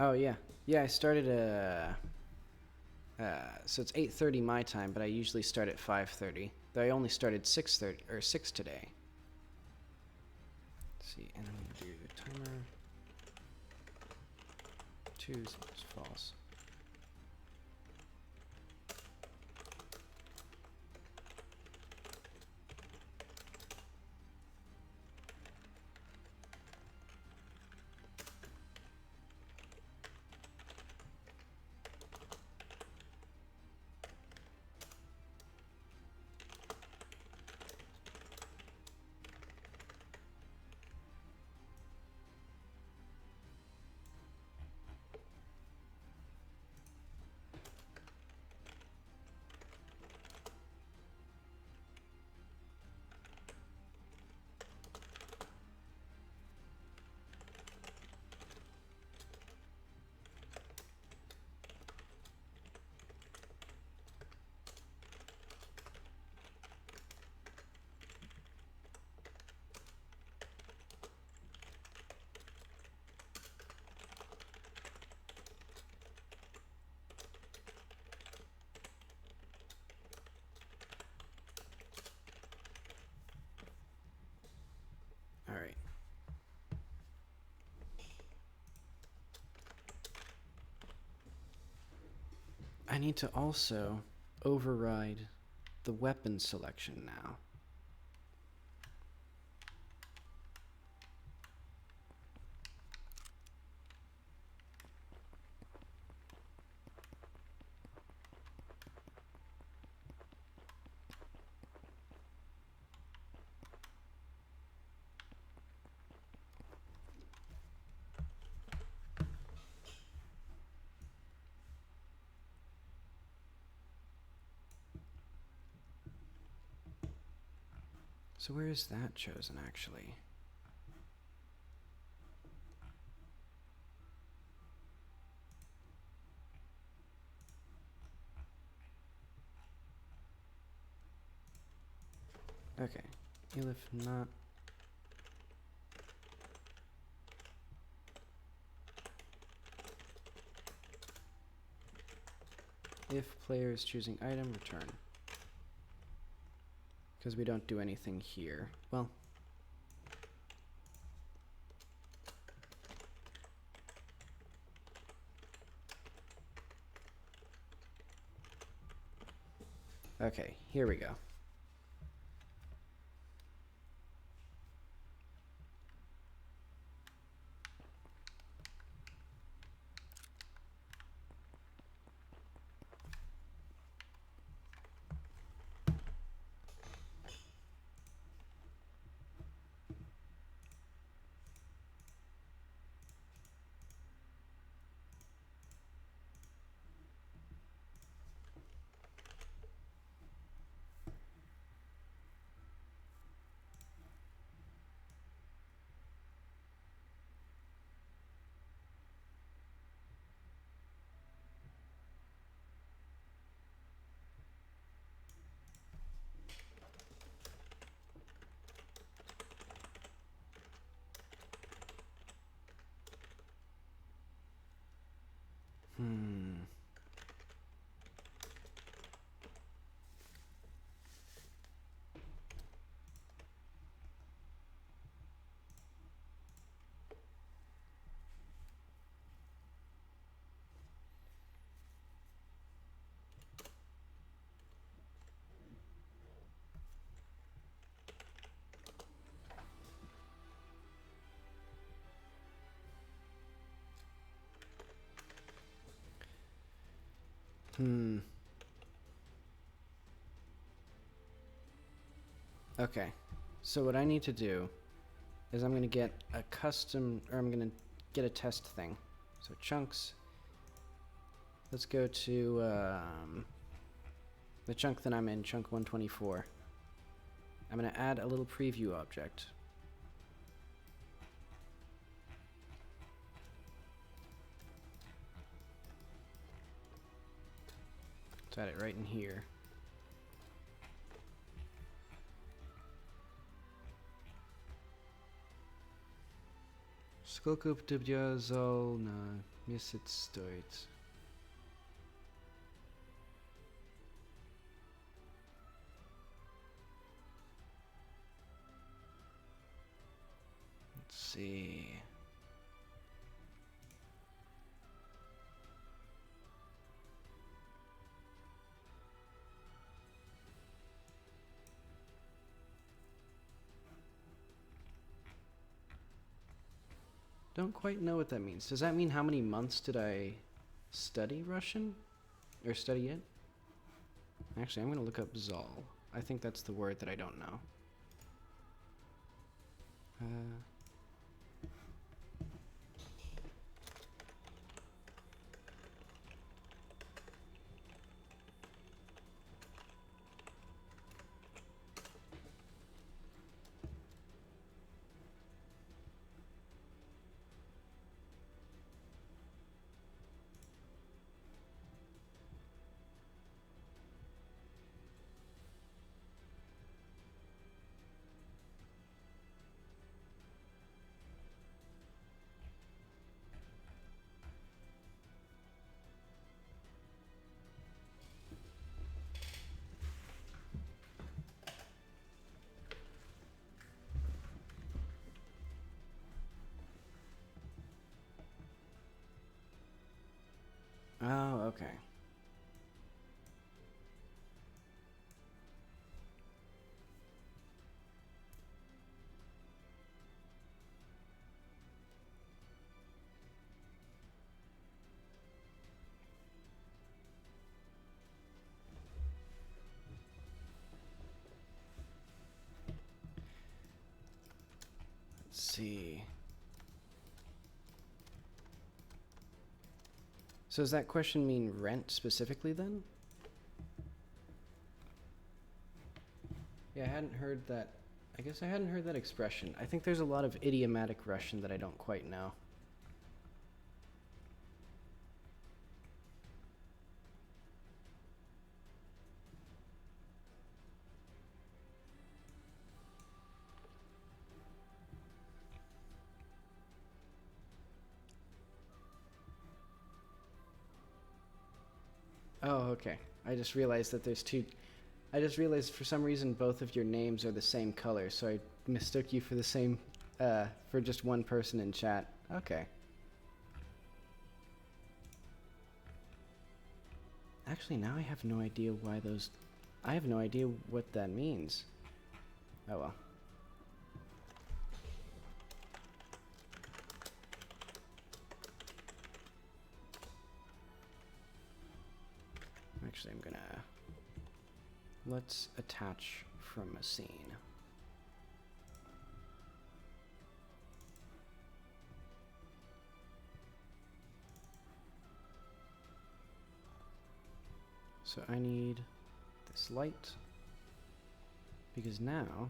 Oh yeah, yeah. I started so it's 8:30 my time, but I usually start at 5:30. Though I only started 6:30 or 6 today. Let's see, and I'm gonna do timer 2 is false. All right. I need to also override the weapon selection now. So where is that chosen actually? Okay, elif not. If player is choosing item, return. Because we don't do anything here. Well, okay, here we go. Hmm. Hmm. Okay. So what I need to do is I'm going to get a custom, or I'm going to get a test thing. So chunks. Let's go to the chunk that I'm in, chunk 124. I'm going to add a little preview object. Let's add it right in here. Skолько у тебя зал на месяц стоит? Let's see. Don't quite know what that means. Does that mean how many months did I study Russian? Or study it? Actually, I'm going to look up Zal. I think that's the word that I don't know. Oh, okay. Let's see. So does that question mean rent specifically then? Yeah, I hadn't heard that. I guess I hadn't heard that expression. I think there's a lot of idiomatic Russian that I don't quite know. Oh, okay. I just realized that there's two. I just realized for some reason both of your names are the same color, so I mistook you for the same, for just one person in chat. Okay. Actually, now I have no idea why those. I have no idea what that means. Oh well. Actually, I'm gonna. Let's attach from a scene. So I need this light because now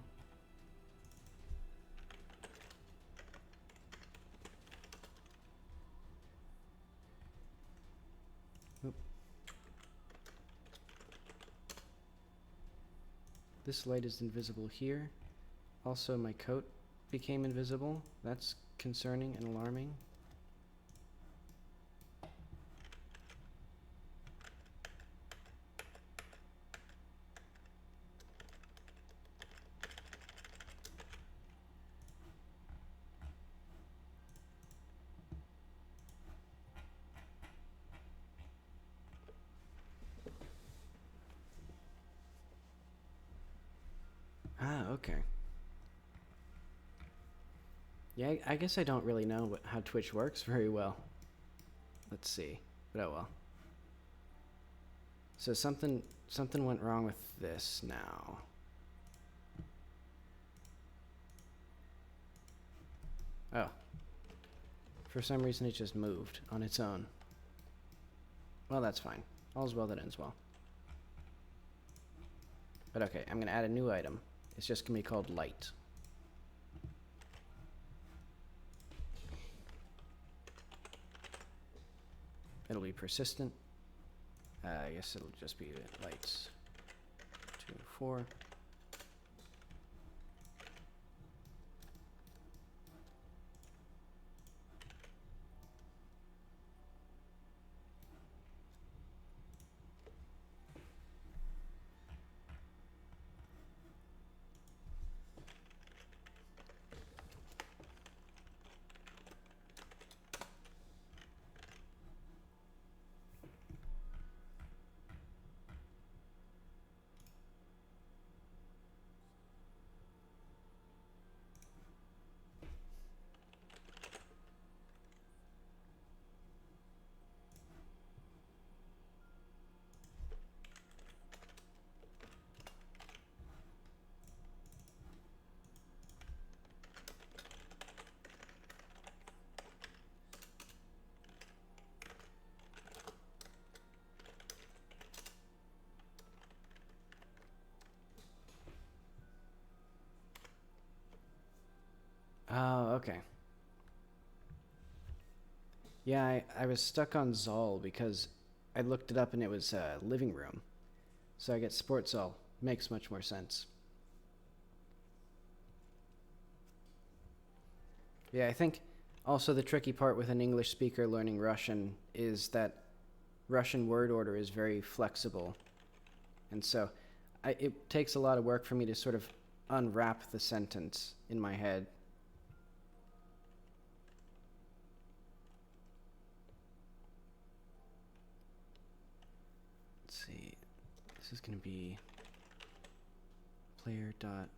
this light is invisible here. Also, my coat became invisible. That's concerning and alarming. Ah, okay. Yeah, I guess I don't really know how Twitch works very well. Let's see. But oh well. So something went wrong with this now. Oh. For some reason it just moved on its own. Well, that's fine. All's well that ends well. But okay, I'm gonna add a new item. It's just gonna be called light. It'll be persistent. I guess it'll just be lights 2, 4. Oh, okay. Yeah, I was stuck on Zoll because I looked it up and it was living room. So I get Sports Zoll. Makes much more sense. Yeah, I think also the tricky part with an English speaker learning Russian is that Russian word order is very flexible. And so it takes a lot of work for me to sort of unwrap the sentence in my head. Let's see. This is going to be player dot.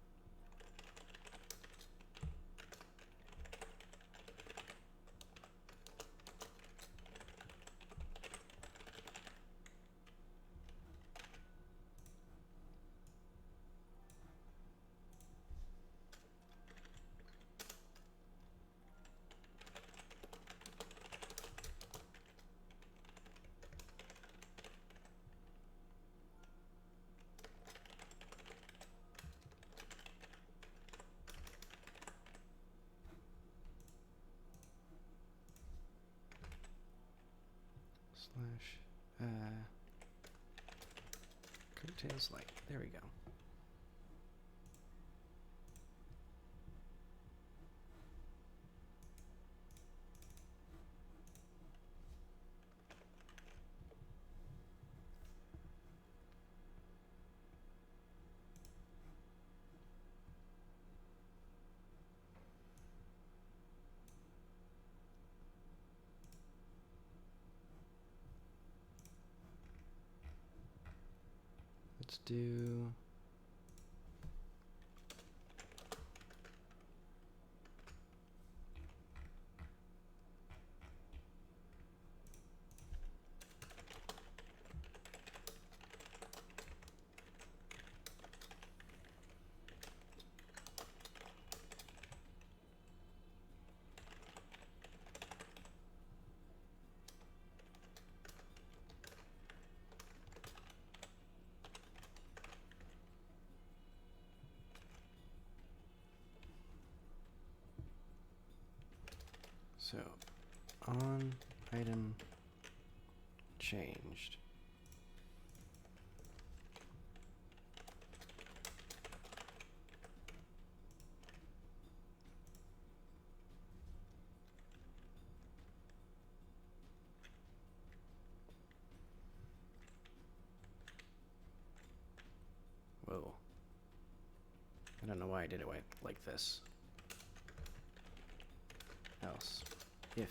Slash curtails light. There we go. Let's do so on item changed. Whoa. I don't know why I did it like this. Else. If.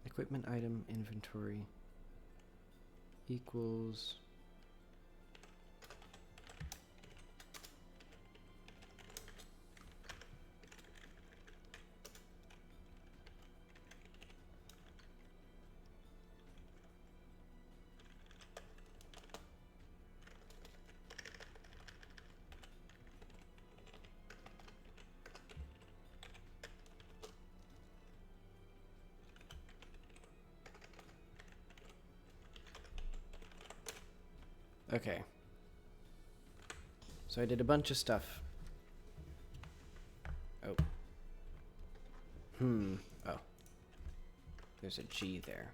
Equipment item inventory equals okay. So I did a bunch of stuff. Oh. Oh. There's a G there.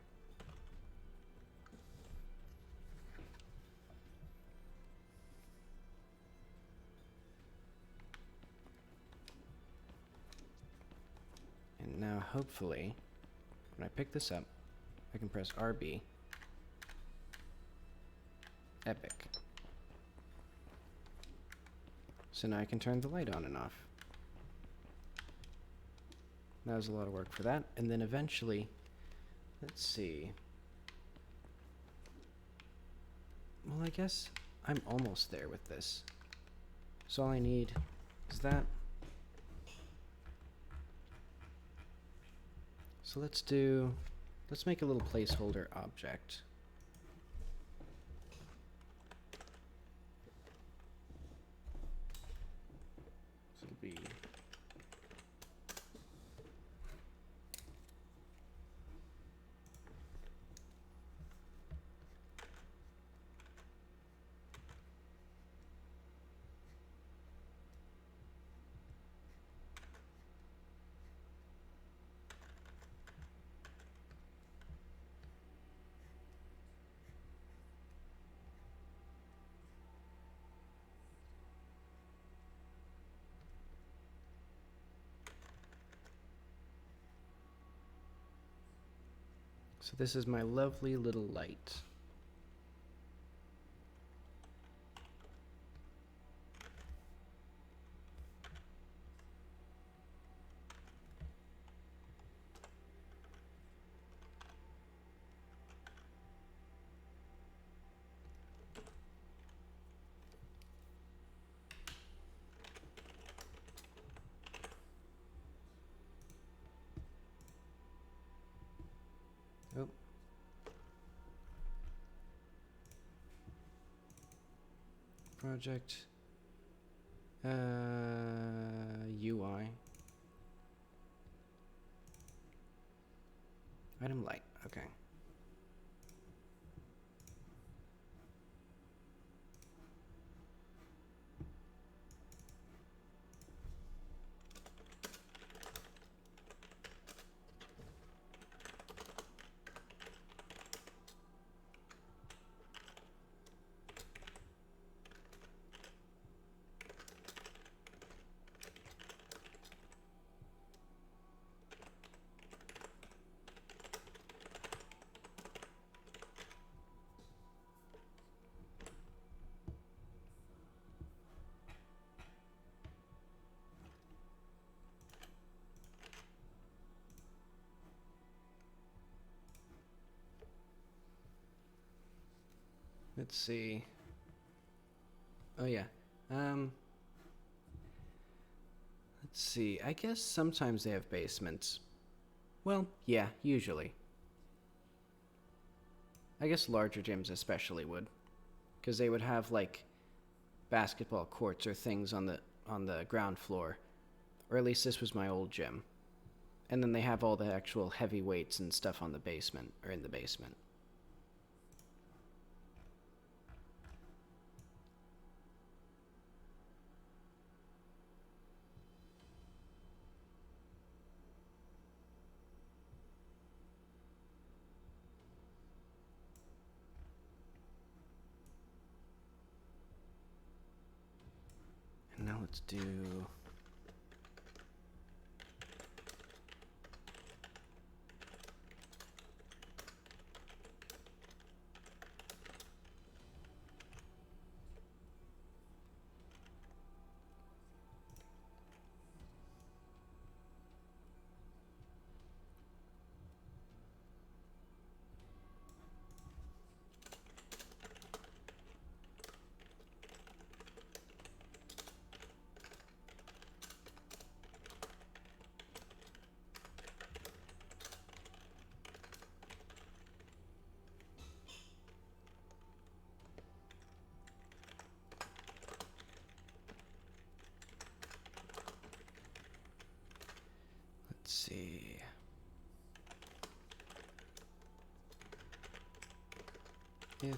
And now, hopefully, when I pick this up, I can press RB. Epic. So now I can turn the light on and off. That was a lot of work for that. And then eventually, let's see. Well, I guess I'm almost there with this. So all I need is that. So let's make a little placeholder object. So it'll be so this is my lovely little light. Oh. Project UI item light. Okay. Let's see. Oh yeah. Let's see. I guess sometimes they have basements. Well, yeah, usually. I guess larger gyms especially would, because they would have like basketball courts or things on the ground floor, or at least this was my old gym. And then they have all the actual heavy weights and stuff on the basement or in the basement. And now let's do see. If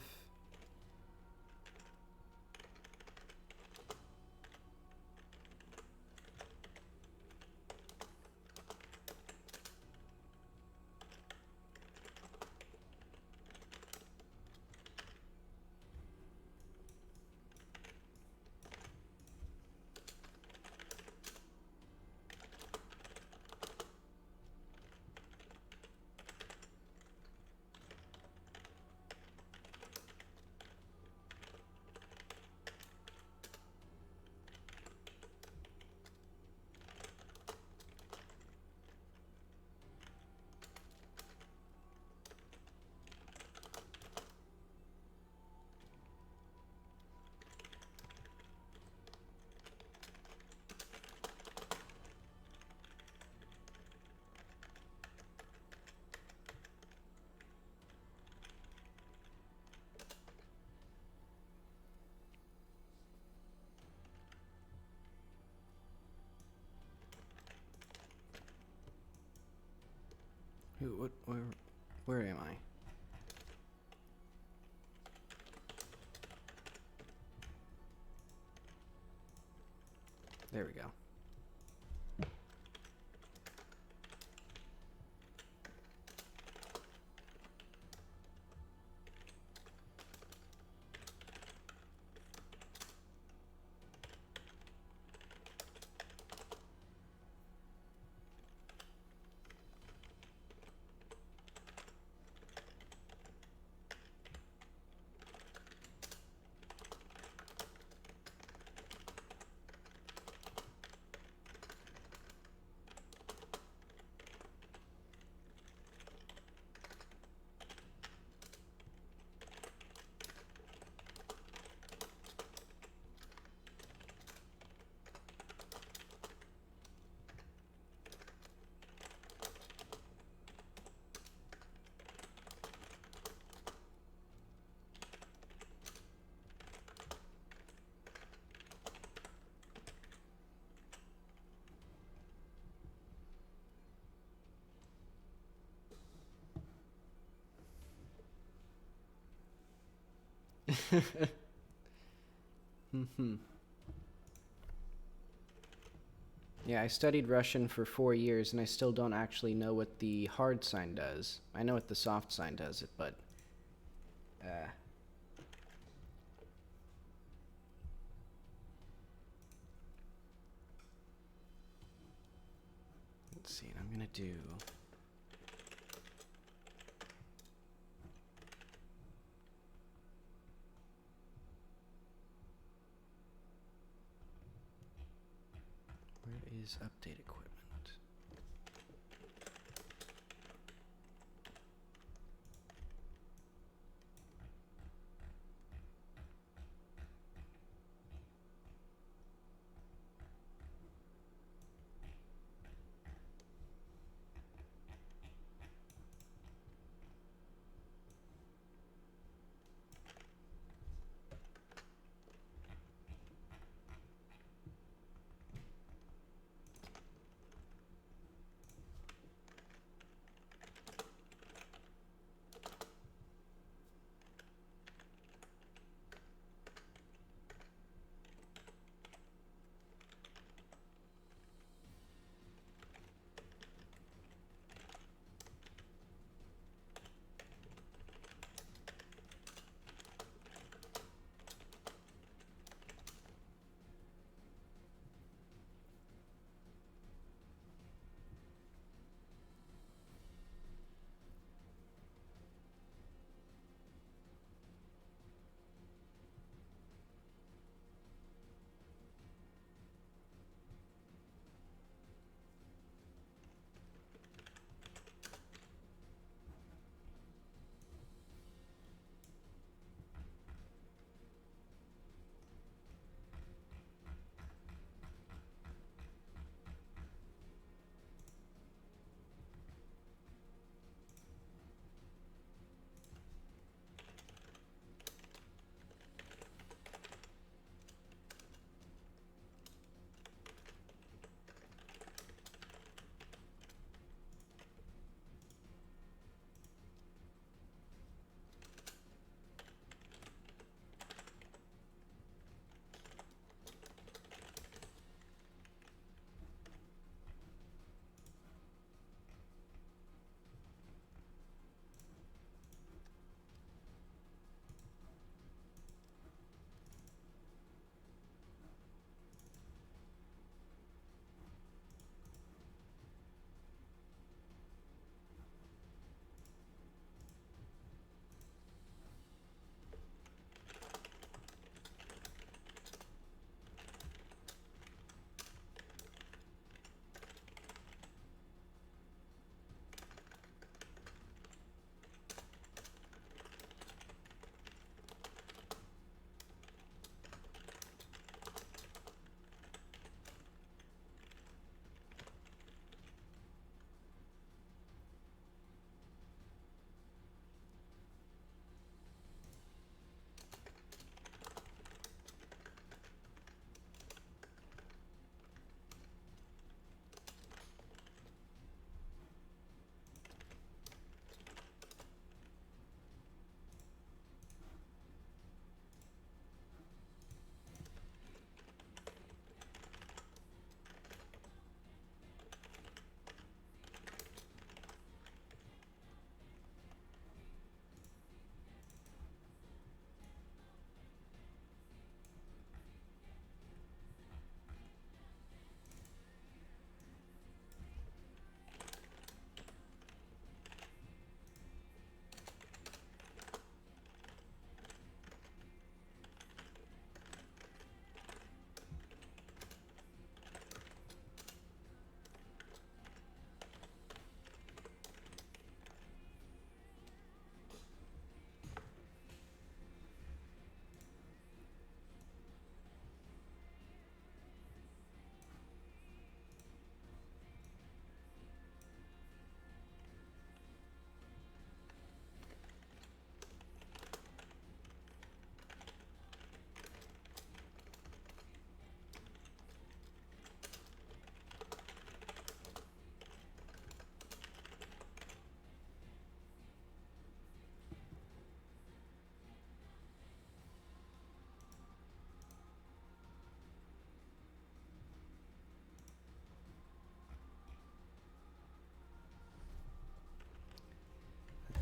what, where am I? There we go. Yeah, I studied Russian for 4 years, and I still don't actually know what the hard sign does. I know what the soft sign does, but let's see. I'm gonna do. Where is update equipment?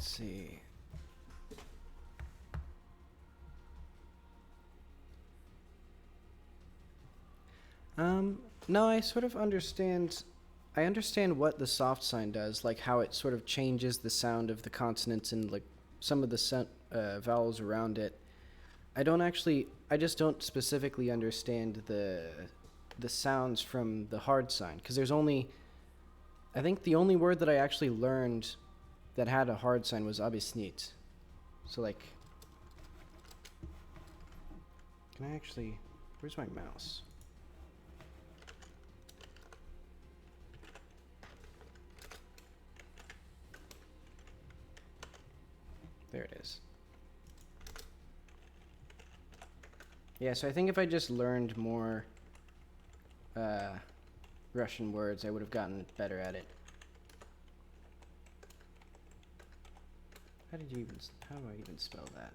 Let's see. No, I sort of understand. I understand what the soft sign does, like how it sort of changes the sound of the consonants and like some of the vowels around it. I just don't specifically understand the sounds from the hard sign, because I think the only word that I actually learned that had a hard sign was abisnit. So like, can I actually, where's my mouse? There it is. Yeah, so I think if I just learned more Russian words, I would have gotten better at it. How do I even spell that?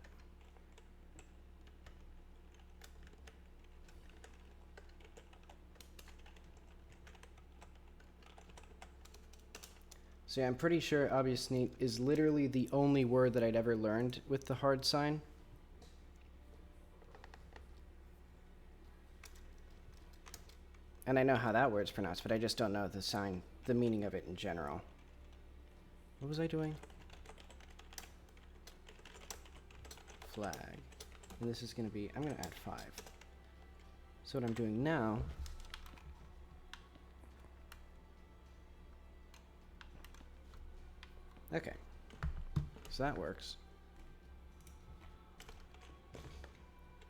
So yeah, I'm pretty sure abisnit is literally the only word that I'd ever learned with the hard sign. And I know how that word's pronounced, but I just don't know the meaning of it in general. What was I doing? Flag. And this is going to be, I'm going to add 5. So what I'm doing now okay, so that works.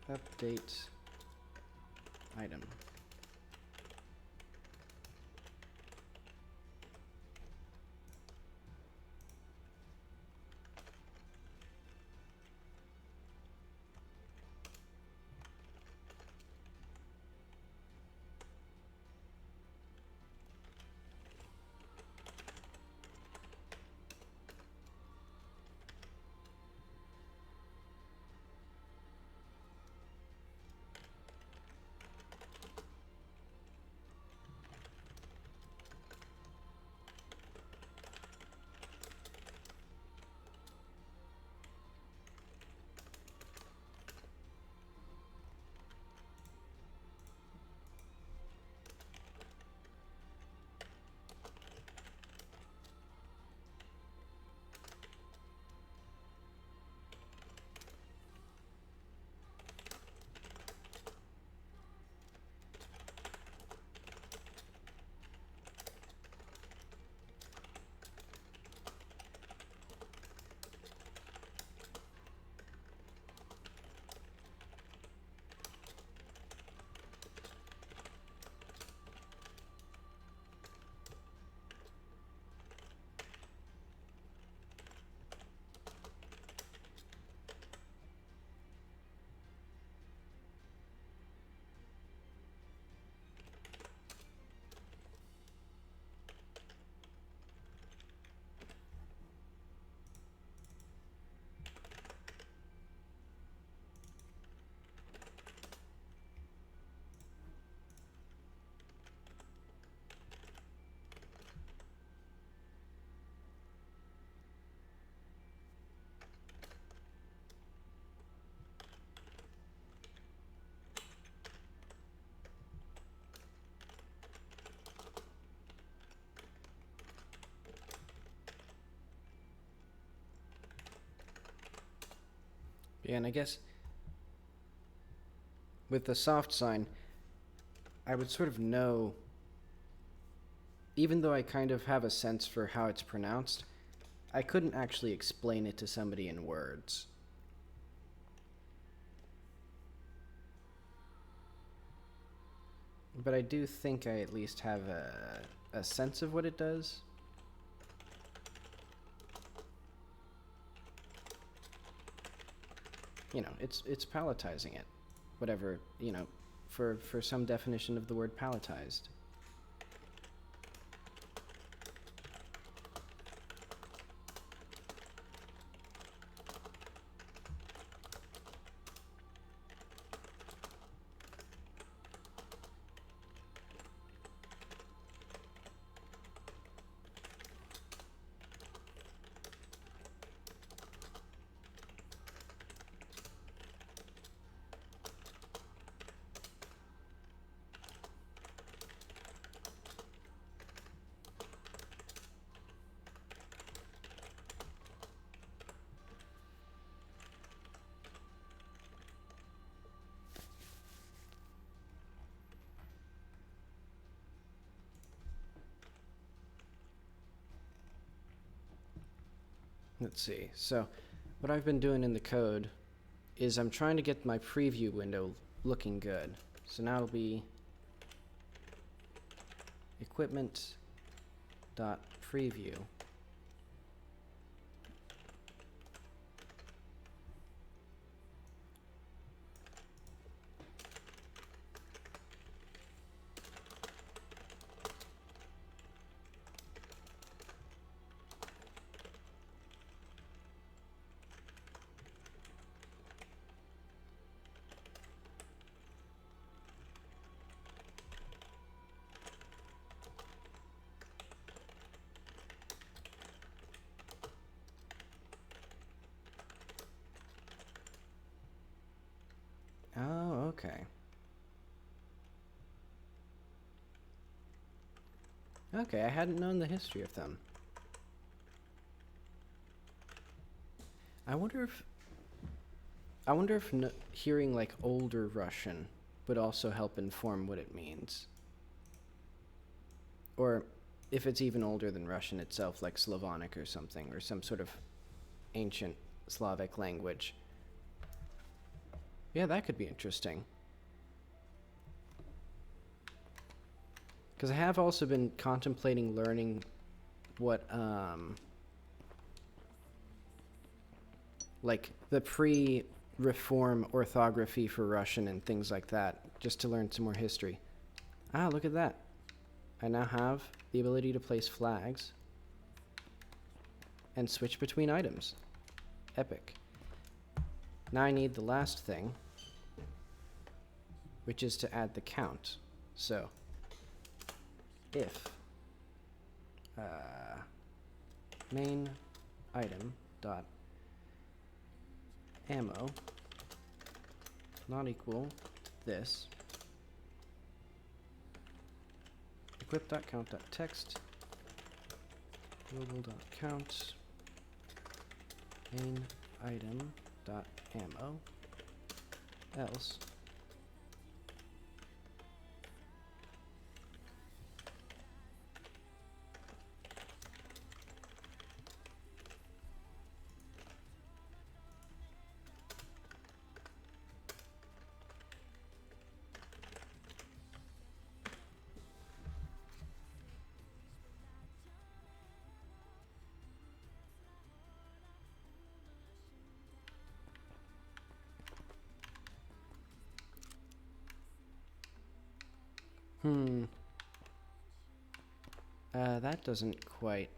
Update item. Yeah, and I guess with the soft sign, I would sort of know, even though I kind of have a sense for how it's pronounced, I couldn't actually explain it to somebody in words. But I do think I at least have a sense of what it does. You know, it's palatizing it. Whatever, you know, for some definition of the word palatized. Let's see. So what I've been doing in the code is I'm trying to get my preview window looking good. So now it'll be equipment.preview. Oh, okay. Okay, I hadn't known the history of them. I wonder if hearing like older Russian would also help inform what it means. Or if it's even older than Russian itself, like Slavonic or something, or some sort of ancient Slavic language. Yeah, that could be interesting. Because I have also been contemplating learning what, like the pre-reform orthography for Russian and things like that, just to learn some more history. Ah, look at that. I now have the ability to place flags and switch between items. Epic. Now I need the last thing, which is to add the count. So, if main item dot ammo not equal to this, equip.count.text global.count main item dot ammo else that doesn't quite...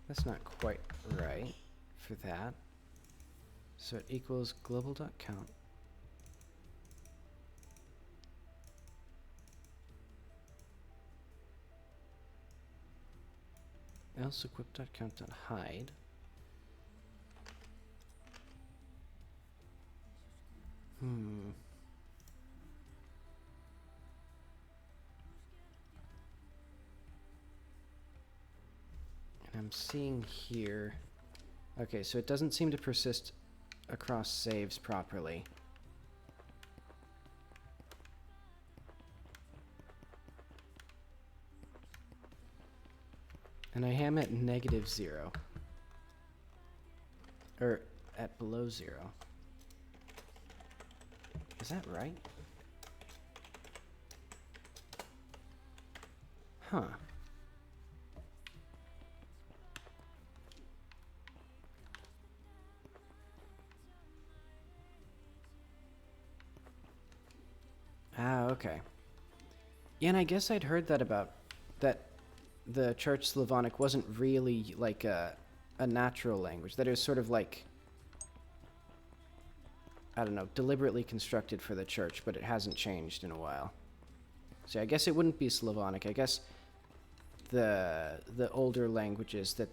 That's not quite right for that. So it equals global.count. Else equip.count.hide. I'm seeing here... Okay, so it doesn't seem to persist across saves properly. And I am at -0. Or at below 0. Is that right? Huh. Ah, okay. Yeah, and I guess I'd heard that about that the Church Slavonic wasn't really like a natural language, that it was sort of like, I don't know, deliberately constructed for the church, but it hasn't changed in a while. So I guess it wouldn't be Slavonic. I guess the older languages that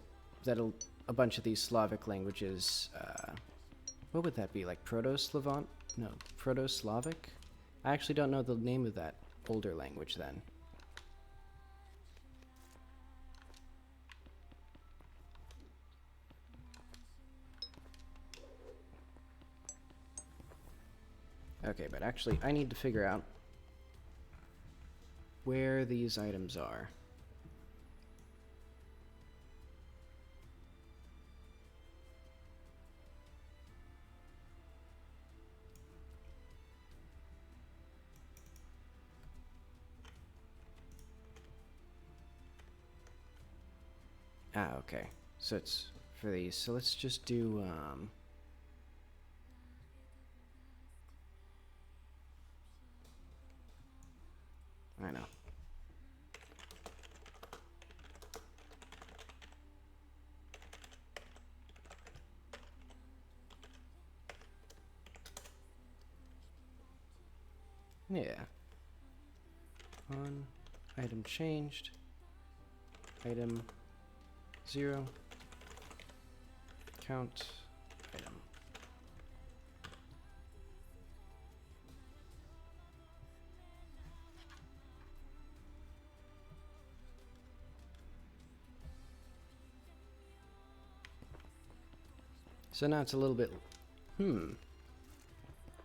a bunch of these Slavic languages, what would that be, like Proto-Slavonic? No, Proto-Slavic? I actually don't know the name of that older language then. Okay, but actually I need to figure out where these items are. Ah, okay. So it's for these. So let's just do, I know. Yeah. On item changed. Item 0. Count item. So now it's a little bit...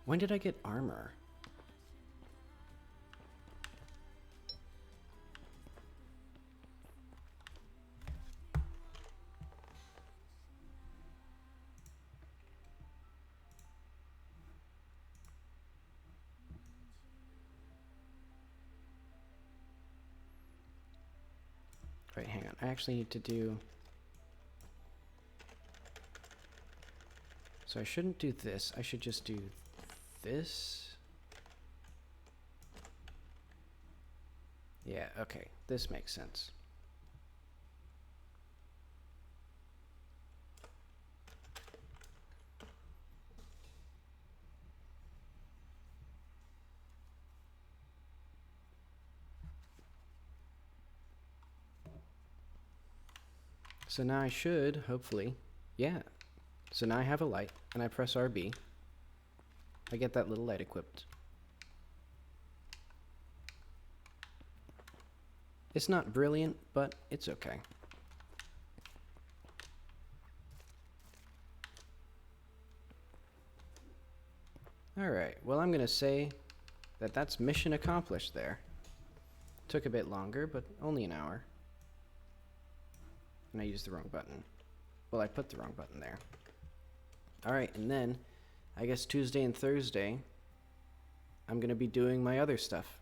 When did I get armor? Wait, hang on. I actually need to do... So I shouldn't do this. I should just do this. Yeah, okay. This makes sense. So now I should, hopefully, yeah. So now I have a light, and I press RB. I get that little light equipped. It's not brilliant, but it's okay. Alright, well I'm gonna say that that's mission accomplished there. Took a bit longer, but only an hour. And I used the wrong button. Well, I put the wrong button there. Alright, and then, I guess Tuesday and Thursday, I'm gonna be doing my other stuff.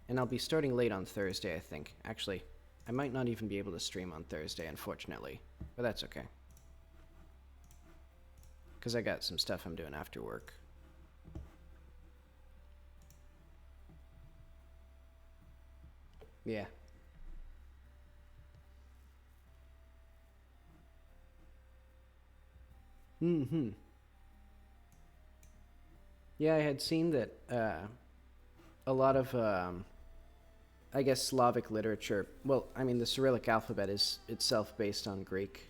And I'll be starting late on Thursday, I think. Actually, I might not even be able to stream on Thursday, unfortunately. But that's okay. Because I got some stuff I'm doing after work. Yeah. Mm-hmm. Yeah, I had seen that a lot of, I guess, Slavic literature, well, I mean, the Cyrillic alphabet is itself based on Greek.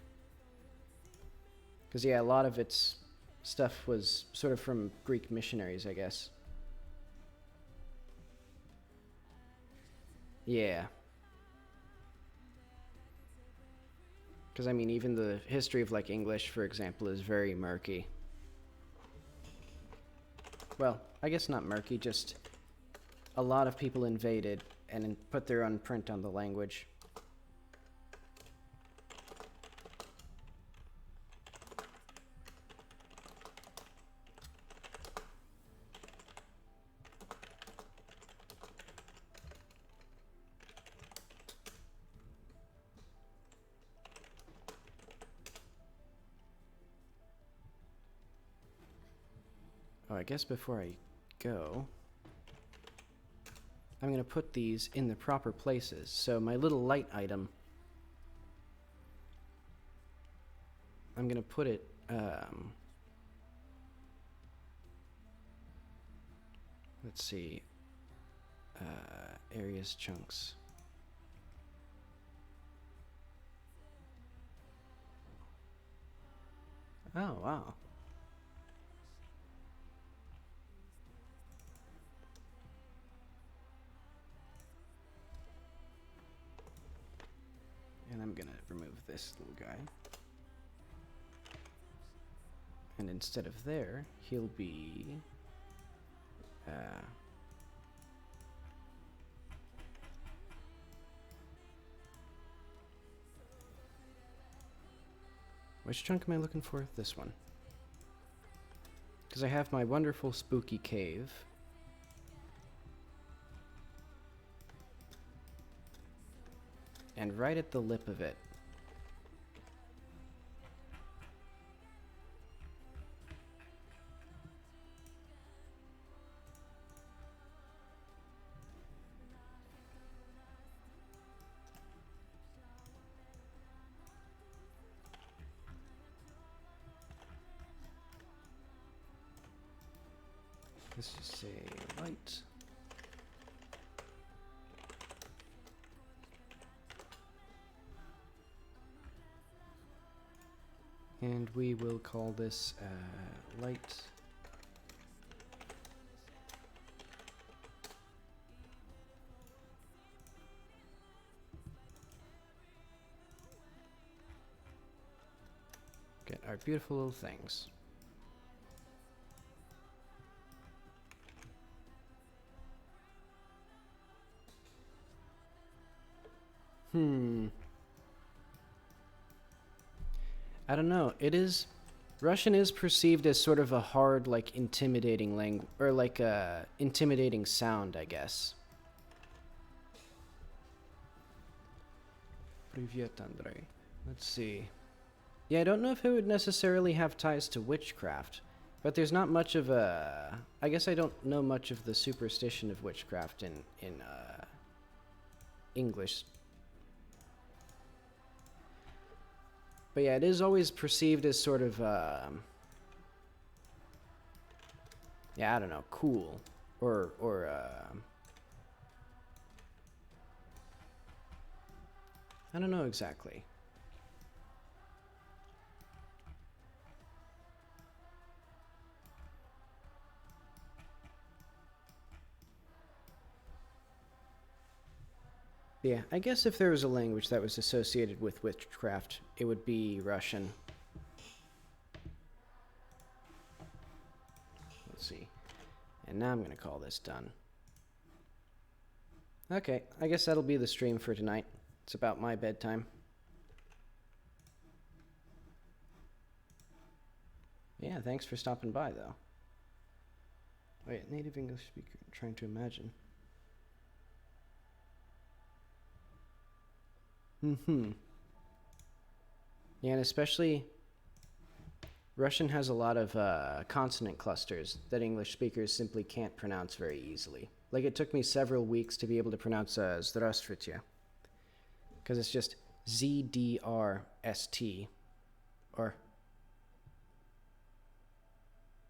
Because, yeah, a lot of its stuff was sort of from Greek missionaries, I guess. Yeah. Because, I mean, even the history of, like, English, for example, is very murky. Well, I guess not murky, just a lot of people invaded and put their own print on the language. Oh, I guess before I go, I'm going to put these in the proper places. So my little light item, I'm going to put it, let's see, areas, chunks. Oh, wow. And I'm gonna remove this little guy. And instead of there, he'll be... which chunk am I looking for? This one. Because I have my wonderful spooky cave. And right at the lip of it, Let's just say light. And we will call this light. Get our beautiful little things. I don't know. Russian is perceived as sort of a hard, like, intimidating language, or like a intimidating sound, I guess. Привет, Andrei. Let's see. Yeah, I don't know if it would necessarily have ties to witchcraft, but there's not much of a... I guess I don't know much of the superstition of witchcraft in English. But yeah, it is always perceived as sort of, yeah, I don't know, cool, or I don't know exactly. Yeah, I guess if there was a language that was associated with witchcraft, it would be Russian. Let's see. And now I'm going to call this done. Okay, I guess that'll be the stream for tonight. It's about my bedtime. Yeah, thanks for stopping by, though. Wait, native English speaker, I'm trying to imagine. Yeah, and especially Russian has a lot of consonant clusters that English speakers simply can't pronounce very easily. Like, it took me several weeks to be able to pronounce Здравствуйте. Because it's just ZDRST. Or,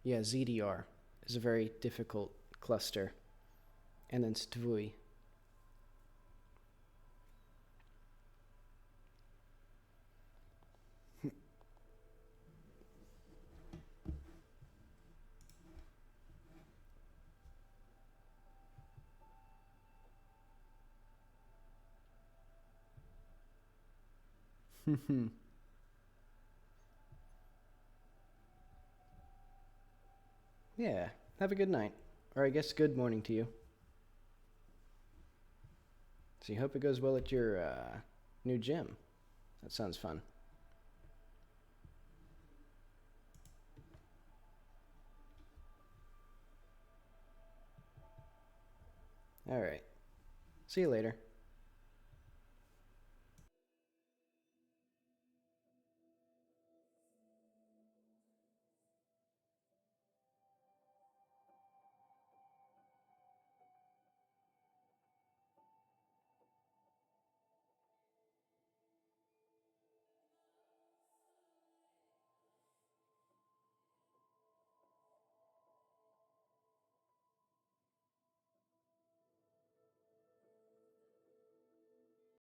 yeah, ZDR is a very difficult cluster. And then Stvui. Yeah, have a good night. Or I guess good morning to you. So you hope it goes well at your new gym. That sounds fun. Alright. See you later.